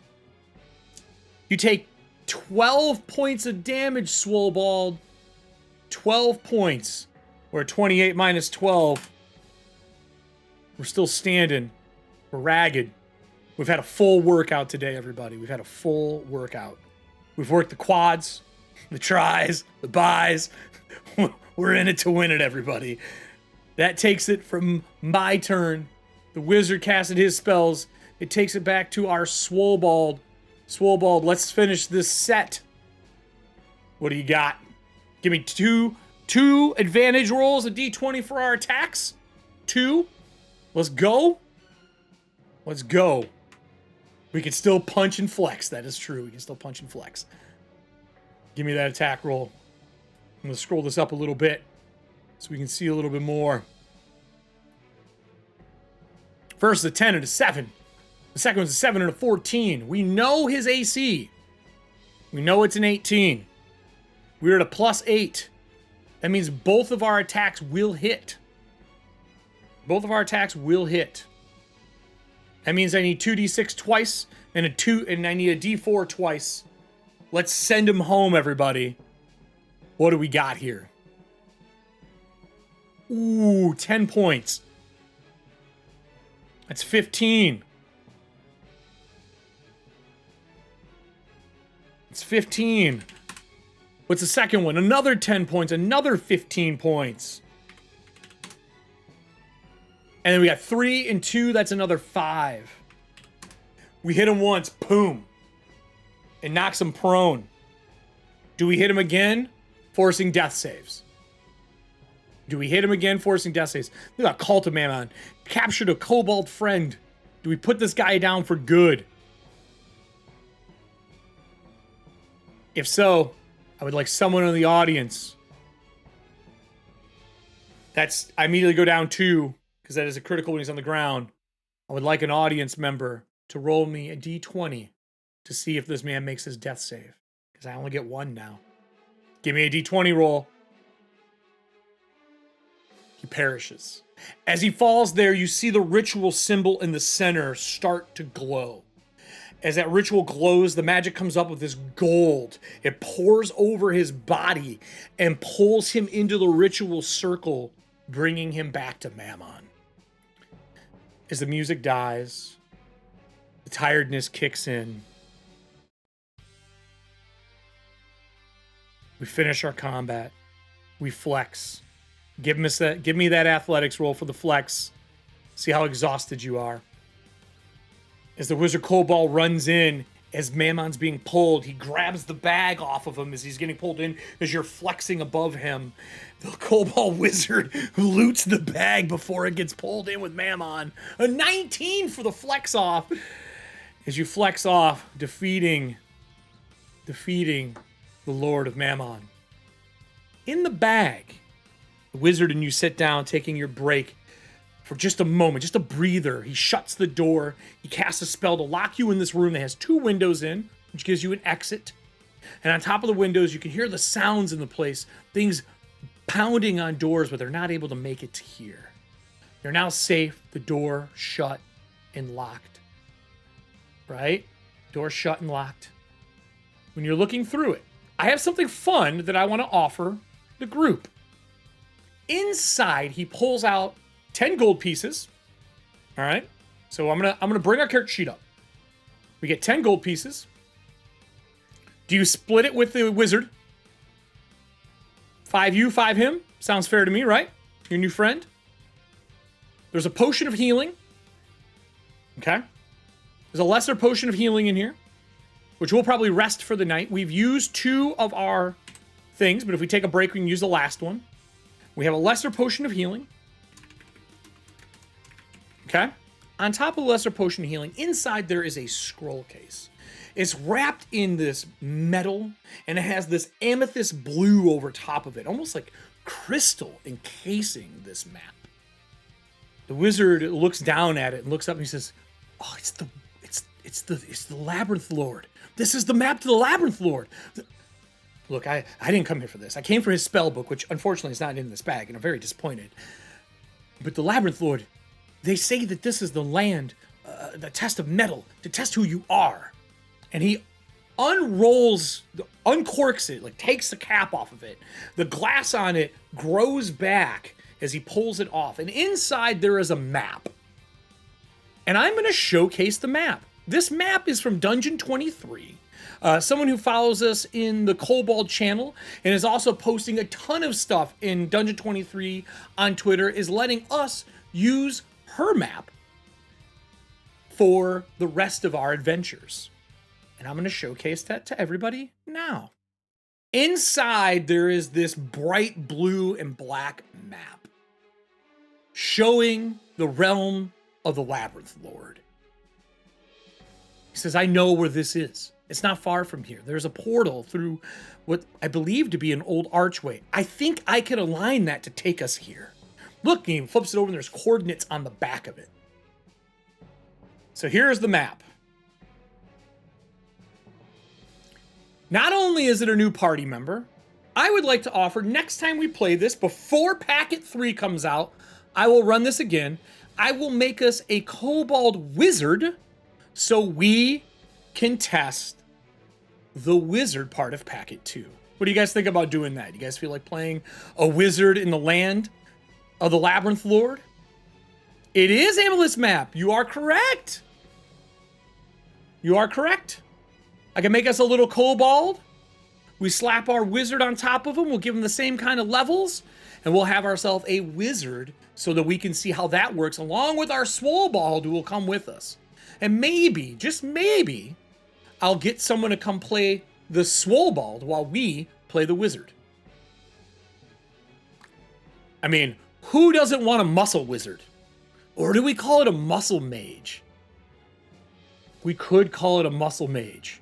You take 12 points of damage, Swolbold. 12 points. We're 28 minus 12. We're still standing. We're ragged. We've had a full workout today, everybody. We've had a full workout. We've worked the quads, the tries, the buys. We're in it to win it, everybody. That takes it from my turn. The wizard casted his spells. It takes it back to our Swolbold. Swolbold, let's finish this set. What do you got? Give me two advantage rolls, a d20 for our attacks. 2. Let's go. Let's go. We can still punch and flex. That is true. We can still punch and flex. Give me that attack roll. I'm going to scroll this up a little bit so we can see a little bit more. First, a 10 and a 7. The second one's a 7 and a 14. We know his AC. We know it's an 18. We're at a +8. That means both of our attacks will hit. Both of our attacks will hit. That means I need 2d6 twice and I need a d4 twice. Let's send him home, everybody. What do we got here? Ooh, 10 points. That's 15. It's 15. What's the second one? Another 10 points. Another 15 points. And then we got 3 and 2. That's another 5. We hit him once. Boom. It knocks him prone. Do we hit him again? Forcing death saves. Do we hit him again? Forcing death saves. We got Cult of Mammon. Captured a Kobold friend. Do we put this guy down for good? If so, I would like someone in the audience. I immediately go down 2, because that is a critical when he's on the ground. I would like an audience member to roll me a d20 to see if this man makes his death save. Because I only get 1 now. Give me a d20 roll. He perishes. As he falls there, you see the ritual symbol in the center start to glow. As that ritual glows, the magic comes up with this gold. It pours over his body and pulls him into the ritual circle, bringing him back to Mammon. As the music dies, the tiredness kicks in. We finish our combat. We flex. Give me that athletics roll for the flex. See how exhausted you are. As the Wizard Kobold runs in, as Mammon's being pulled, he grabs the bag off of him as he's getting pulled in, as you're flexing above him. The Kobold Wizard loots the bag before it gets pulled in with Mammon. A 19 for the flex off. As you flex off, defeating the Lord of Mammon. In the bag, the wizard and you sit down, taking your break. for just a moment, just a breather. He shuts the door. He casts a spell to lock you in this room that has 2 windows in, which gives you an exit. And on top of the windows, you can hear the sounds in the place, things pounding on doors, but they're not able to make it to here. You're now safe, the door shut and locked, right? Door shut and locked. When you're looking through it, I have something fun that I want to offer the group. Inside, he pulls out 10 gold pieces. All right. So I'm gonna bring our character sheet up. We get 10 gold pieces. Do you split it with the wizard? 5 you, 5 him. Sounds fair to me, right? Your new friend. There's a potion of healing. Okay. There's a lesser potion of healing in here, which we'll probably rest for the night. We've used 2 of our things, but if we take a break, we can use the last one. We have a lesser potion of healing. Okay. On top of the lesser potion of healing, inside there is a scroll case. It's wrapped in this metal, and it has this amethyst blue over top of it, almost like crystal encasing this map. The wizard looks down at it and looks up and he says, "Oh, it's the Labyrinth Lord. This is the map to the Labyrinth Lord." Look, I didn't come here for this. I came for his spell book, which unfortunately is not in this bag, and I'm very disappointed. But the Labyrinth Lord, they say that this is the land, the test of metal, to test who you are. And he uncorks it, like takes the cap off of it. The glass on it grows back as he pulls it off. And inside there is a map. And I'm going to showcase the map. This map is from Dungeon 23. Someone who follows us in the Kobold channel and is also posting a ton of stuff in Dungeon 23 on Twitter is letting us use her map for the rest of our adventures. And I'm going to showcase that to everybody now. Inside, there is this bright blue and black map showing the realm of the Labyrinth Lord. He says, "I know where this is. It's not far from here. There's a portal through what I believe to be an old archway. I think I can align that to take us here." Look, he flips it over and there's coordinates on the back of it. So here's the map. Not only is it a new party member, I would like to offer next time we play this, before Packet 3 comes out, I will run this again. I will make us a Kobold wizard so we can test the wizard part of Packet 2. What do you guys think about doing that? You guys feel like playing a wizard in the land of the Labyrinth Lord? It is Amethyst map. You are correct. You are correct. I can make us a little kobold. We slap our wizard on top of him. We'll give him the same kind of levels. And we'll have ourselves a wizard so that we can see how that works, along with our Swolbold who will come with us. And maybe, just maybe, I'll get someone to come play the Swolbold while we play the wizard. I mean, who doesn't want a muscle wizard? Or do we call it a muscle mage? We could call it a muscle mage.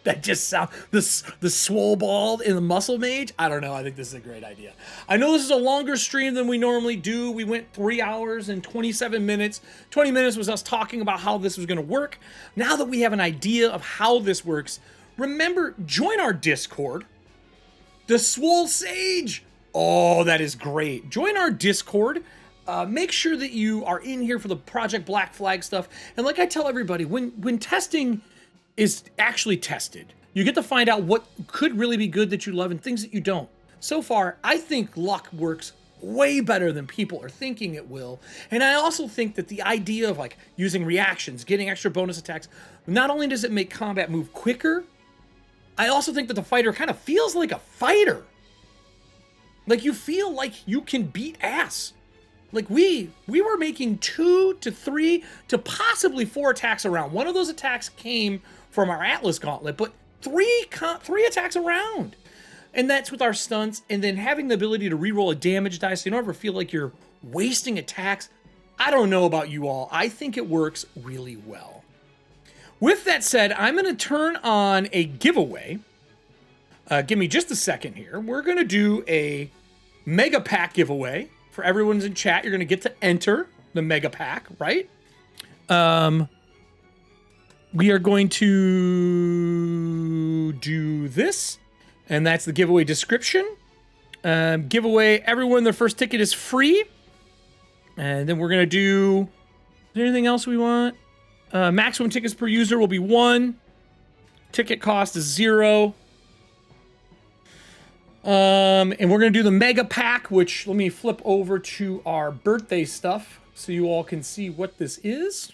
That just sounds, the Swolbold and the muscle mage? I don't know. I think this is a great idea. I know this is a longer stream than we normally do. We went 3 hours and 27 minutes. 20 minutes was us talking about how this was going to work. Now that we have an idea of how this works, remember, join our Discord. The Swole Sage. Oh, that is great. Join our Discord. Make sure that you are in here for the Project Black Flag stuff. And like I tell everybody, when testing is actually tested, you get to find out what could really be good that you love and things that you don't. So far, I think luck works way better than people are thinking it will. And I also think that the idea of like using reactions, getting extra bonus attacks, not only does it make combat move quicker, I also think that the fighter kind of feels like a fighter. Like you feel like you can beat ass. Like we were making 2 to 3 to possibly 4 attacks a round. One of those attacks came from our Atlas Gauntlet, but three attacks a round. And that's with our stunts, and then having the ability to reroll a damage dice so you don't ever feel like you're wasting attacks. I don't know about you all. I think it works really well. With that said, I'm going to turn on a giveaway. Give me just a second here. We're going to do a Mega Pack giveaway for everyone's in chat. You're going to get to enter the mega pack, right? We are going to do this, and that's the giveaway description. Giveaway, everyone, their first ticket is free. And then we're going to do, is there anything else we want? Maximum tickets per user will be 1. Ticket cost is 0. And we're going to do the mega pack, which let me flip over to our birthday stuff so you all can see what this is.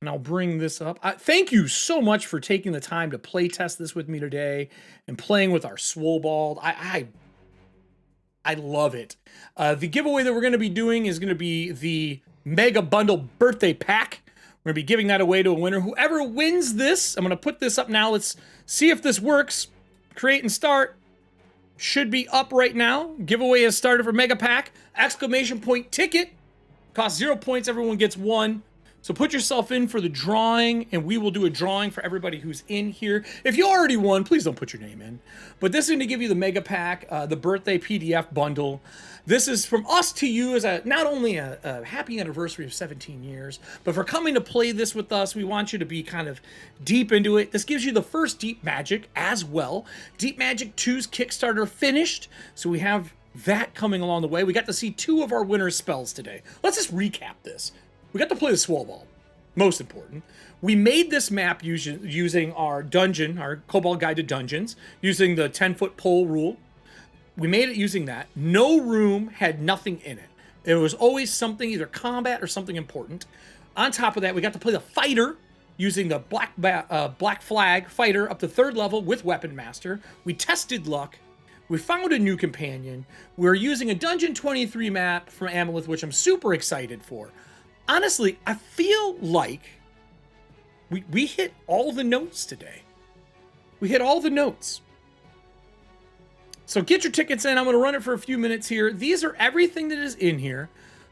And I'll bring this up. Thank you so much for taking the time to play test this with me today and playing with our Swolbold. I love it. The giveaway that we're going to be doing is going to be the Mega Bundle Birthday Pack. We're going to be giving that away to a winner. Whoever wins this, I'm going to put this up now. Let's see if this works. Create and start. Should be up right now. Giveaway has started for Mega Pack. Exclamation point ticket. Costs 0 points. Everyone gets 1. So put yourself in for the drawing, and we will do a drawing for everybody who's in here. If you already won, please don't put your name in. But this is going to give you the Mega Pack, the birthday PDF bundle. This is from us to you as not only a happy anniversary of 17 years, but for coming to play this with us. We want you to be kind of deep into it. This gives you the first Deep Magic as well. Deep Magic 2's Kickstarter finished, so we have that coming along the way. We got to see 2 of our winners' spells today. Let's just recap this. We got to play the Swolbold, most important. We made this map using our dungeon, our Kobold Guide to Dungeons, using the 10-foot pole rule. We made it using that. No room had nothing in it. There was always something, either combat or something important. On top of that, we got to play the fighter using the black flag fighter up to 3rd level with Weapon Master. We tested luck. We found a new companion. We're using a Dungeon 23 map from Amalith, which I'm super excited for. Honestly, I feel like we hit all the notes today. We hit all the notes. So get your tickets in. I'm going to run it for a few minutes here. These are everything that is in here.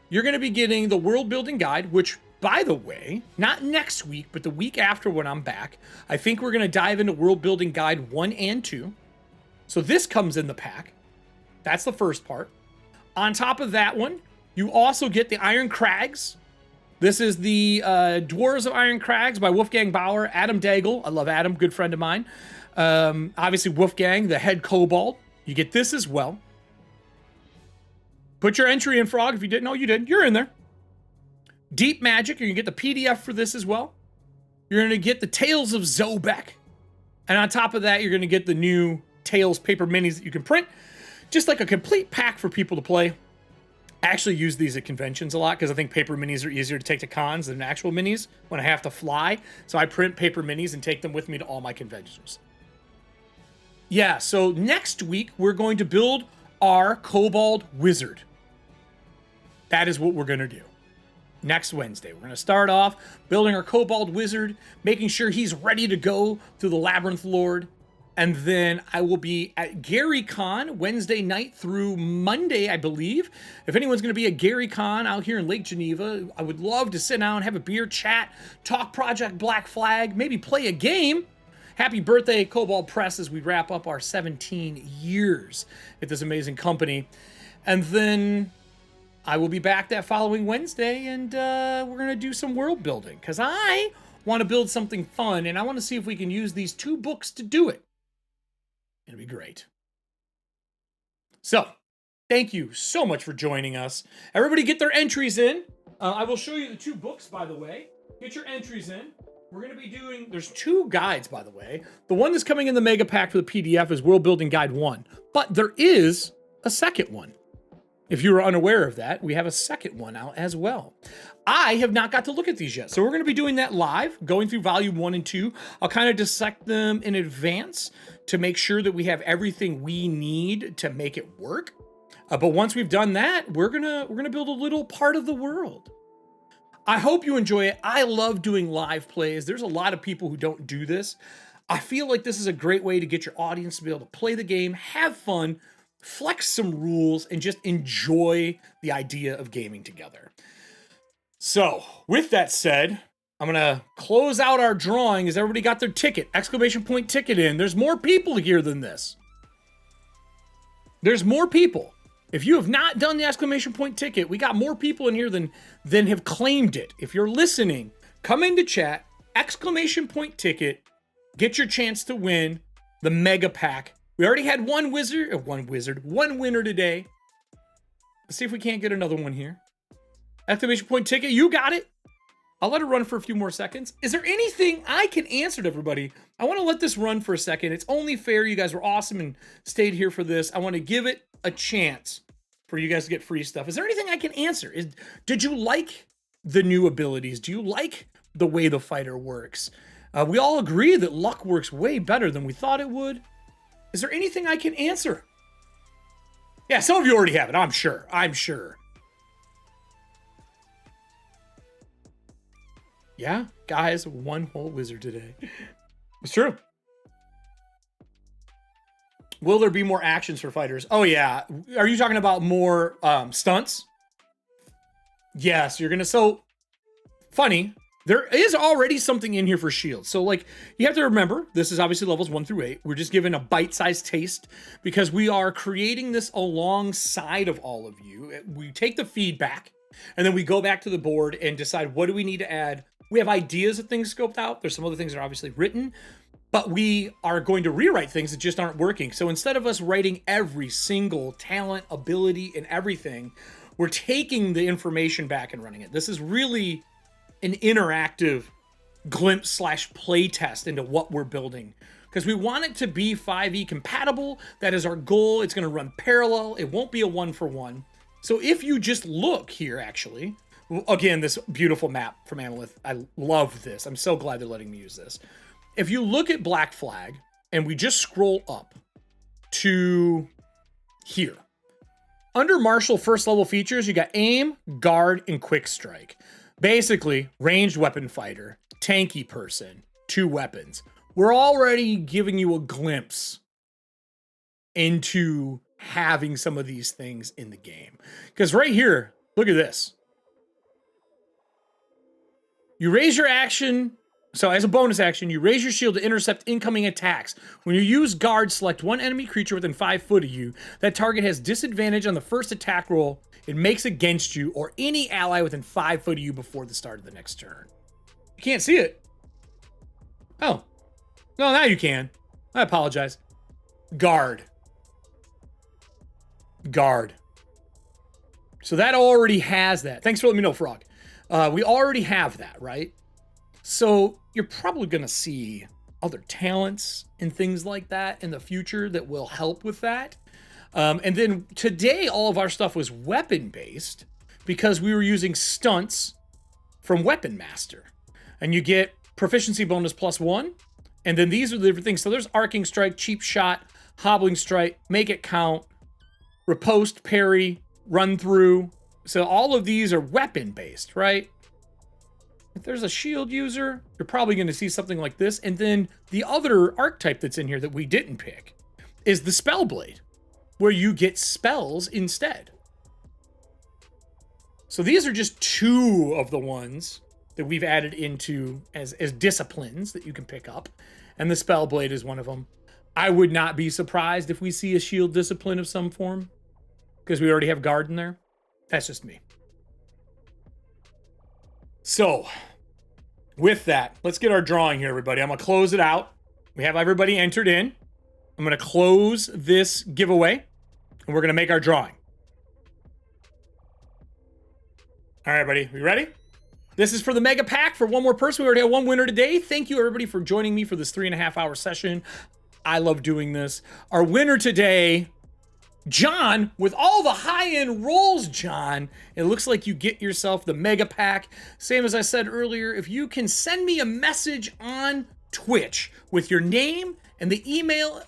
You're going to be getting the world building guide, which, by the way, not next week, but the week after when I'm back, I think we're going to dive into world building guide 1 and 2. So this comes in the pack. That's the first part. On top of that one, you also get the Iron Crags. This is the Dwarves of Iron Crags by Wolfgang Bauer, Adam Daigle. I love Adam, good friend of mine. Obviously, Wolfgang, the head kobold. You get this as well. Put your entry in, Frog. If you didn't know, you did. You're in there. Deep Magic. You're going to get the PDF for this as well. You're going to get the Tales of Zobek. And on top of that, you're going to get the new Tales paper minis that you can print. Just like a complete pack for people to play. I actually use these at conventions a lot because I think paper minis are easier to take to cons than actual minis when I have to fly. So I print paper minis and take them with me to all my conventions. Yeah, so next week we're going to build our Kobold Wizard. That is what we're going to do. Next Wednesday, we're going to start off building our Kobold Wizard, making sure he's ready to go through the Labyrinth Lord. And then I will be at GaryCon Wednesday night through Monday, I believe. If anyone's going to be at GaryCon out here in Lake Geneva, I would love to sit down, have a beer, chat, talk Project Black Flag, maybe play a game. Happy birthday, Kobold Press, as we wrap up our 17 years at this amazing company. And then I will be back that following Wednesday, and we're going to do some world building because I want to build something fun, and I want to see if we can use these 2 books to do it. It'll be great. So, thank you so much for joining us. Everybody get their entries in. I will show you the 2 books, by the way. Get your entries in. We're going to be doing, there's 2 guides, by the way. The one that's coming in the Mega Pack for the PDF is World Building Guide 1. But there is a second one. If you were unaware of that, we have a second one out as well. I have not got to look at these yet. So we're going to be doing that live, going through volume 1 and 2. I'll kind of dissect them in advance to make sure that we have everything we need to make it work. But once we've done that, we're gonna build a little part of the world. I hope you enjoy it. I love doing live plays. There's a lot of people who don't do this. I feel like this is a great way to get your audience to be able to play the game, have fun, flex some rules, and just enjoy the idea of gaming together. So, with that said, I'm going to close out our drawing as everybody got their ticket, exclamation point ticket in. There's more people here than this. There's more people. If you have not done the exclamation point ticket, we got more people in here than have claimed it. If you're listening, come into chat, exclamation point ticket, get your chance to win the mega pack. We already had one winner today. Let's see if we can't get another one here. Exclamation point ticket, you got it. I'll let it run for a few more seconds. Is there anything I can answer to everybody? I want to let this run for a second. It's only fair. You guys were awesome and stayed here for this. I want to give it a chance for you guys to get free stuff. Is there anything I can answer? Did you like the new abilities? Do you like the way the fighter works? We all agree that luck works way better than we thought it would. Is there anything I can answer? Yeah, some of you already have it. I'm sure. Yeah, guys, one whole wizard today. It's true. Will there be more actions for fighters? Oh, yeah. Are you talking about more stunts? Yes, you're going to... So, funny. There is already something in here for shields. So, like, you have to remember, this is obviously levels 1 through 8. We're just given a bite-sized taste because we are creating this alongside of all of you. We take the feedback, and then we go back to the board and decide what do we need to add. We have ideas of things scoped out. There's some other things that are obviously written, but we are going to rewrite things that just aren't working. So instead of us writing every single talent, ability, and everything, we're taking the information back and running it. This is really an interactive glimpse / play test into what we're building because we want it to be 5e compatible. That is our goal. It's going to run parallel. It won't be a 1-for-1. So if you just look here, actually, again, this beautiful map from Analyth, I love this. I'm so glad they're letting me use this. If you look at Black Flag and we just scroll up to here, under Martial first level features, you got aim, guard, and quick strike. Basically, ranged weapon fighter, tanky person, 2 weapons. We're already giving you a glimpse into having some of these things in the game. Because right here, look at this. You raise your action. So as a bonus action, you raise your shield to intercept incoming attacks. When you use guard, select one enemy creature within 5 foot of you. That target has disadvantage on the first attack roll it makes against you or any ally within 5 foot of you before the start of the next turn. You can't see it. Oh. No, now you can. I apologize. Guard. Guard. So that already has that. Thanks for letting me know, Frog. We already have that, right? So you're probably going to see other talents and things like that in the future that will help with that. And then today, all of our stuff was weapon-based because we were using stunts from Weapon Master. And you get proficiency bonus +1. And then these are the different things. So there's Arcing Strike, Cheap Shot, Hobbling Strike, Make It Count, Riposte, Parry, Run Through. So all of these are weapon-based, right? If there's a shield user, you're probably going to see something like this. And then the other archetype that's in here that we didn't pick is the Spellblade, where you get spells instead. So these are just 2 of the ones that we've added into as disciplines that you can pick up. And the Spellblade is one of them. I would not be surprised if we see a shield discipline of some form because we already have guard in there. That's just me. So, with that, let's get our drawing here, everybody. I'm going to close it out. We have everybody entered in. I'm going to close this giveaway, and we're going to make our drawing. All right, everybody. We ready? This is for the Mega Pack for one more person. We already have one winner today. Thank you, everybody, for joining me for this 3.5-hour session. I love doing this. Our winner today... John, with all the high-end rolls, John, it looks like you get yourself the Mega Pack. Same as I said earlier, if you can send me a message on Twitch with your name and the email,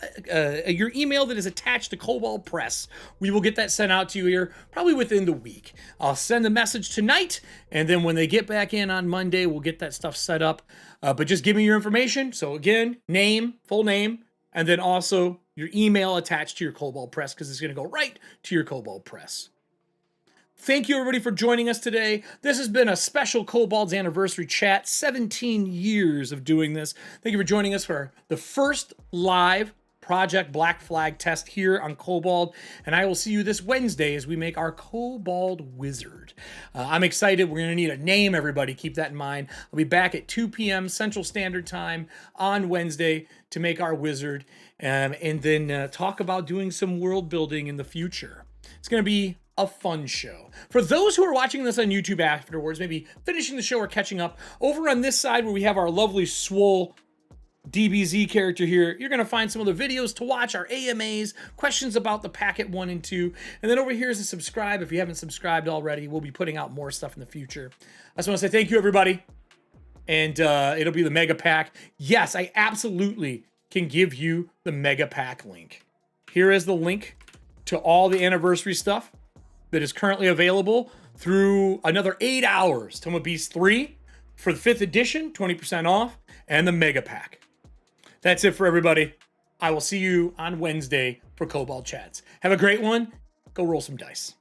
your email that is attached to Kobold Press, we will get that sent out to you here probably within the week. I'll send the message tonight, and then when they get back in on Monday, we'll get that stuff set up. But just give me your information. So again, name, full name, and then also your email attached to your Kobold Press because it's going to go right to your Kobold Press. Thank you, everybody, for joining us today. This has been a special Kobold's Anniversary Chat. 17 years of doing this. Thank you for joining us for the first live Project Black Flag test here on Kobold, and I will see you this Wednesday as we make our Kobold Wizard. I'm excited. We're going to need a name, everybody. Keep that in mind. I'll be back at 2 p.m. Central Standard Time on Wednesday to make our wizard, and then talk about doing some world building in the future. It's going to be a fun show. For those who are watching this on YouTube afterwards, maybe finishing the show or catching up, over on this side where we have our lovely Swole DBZ character here, you're going to find some of the videos to watch, our AMAs, questions about the packet 1 and 2. And then over here is a subscribe. If you haven't subscribed already, we'll be putting out more stuff in the future. I just want to say thank you, everybody. And it'll be the Mega Pack. Yes, I absolutely can give you the Mega Pack link. Here is the link to all the anniversary stuff that is currently available through another 8 hours. Tome of Beast 3 for the 5th edition, 20% off, and the Mega Pack. That's it for everybody. I will see you on Wednesday for Kobold Chats. Have a great one. Go roll some dice.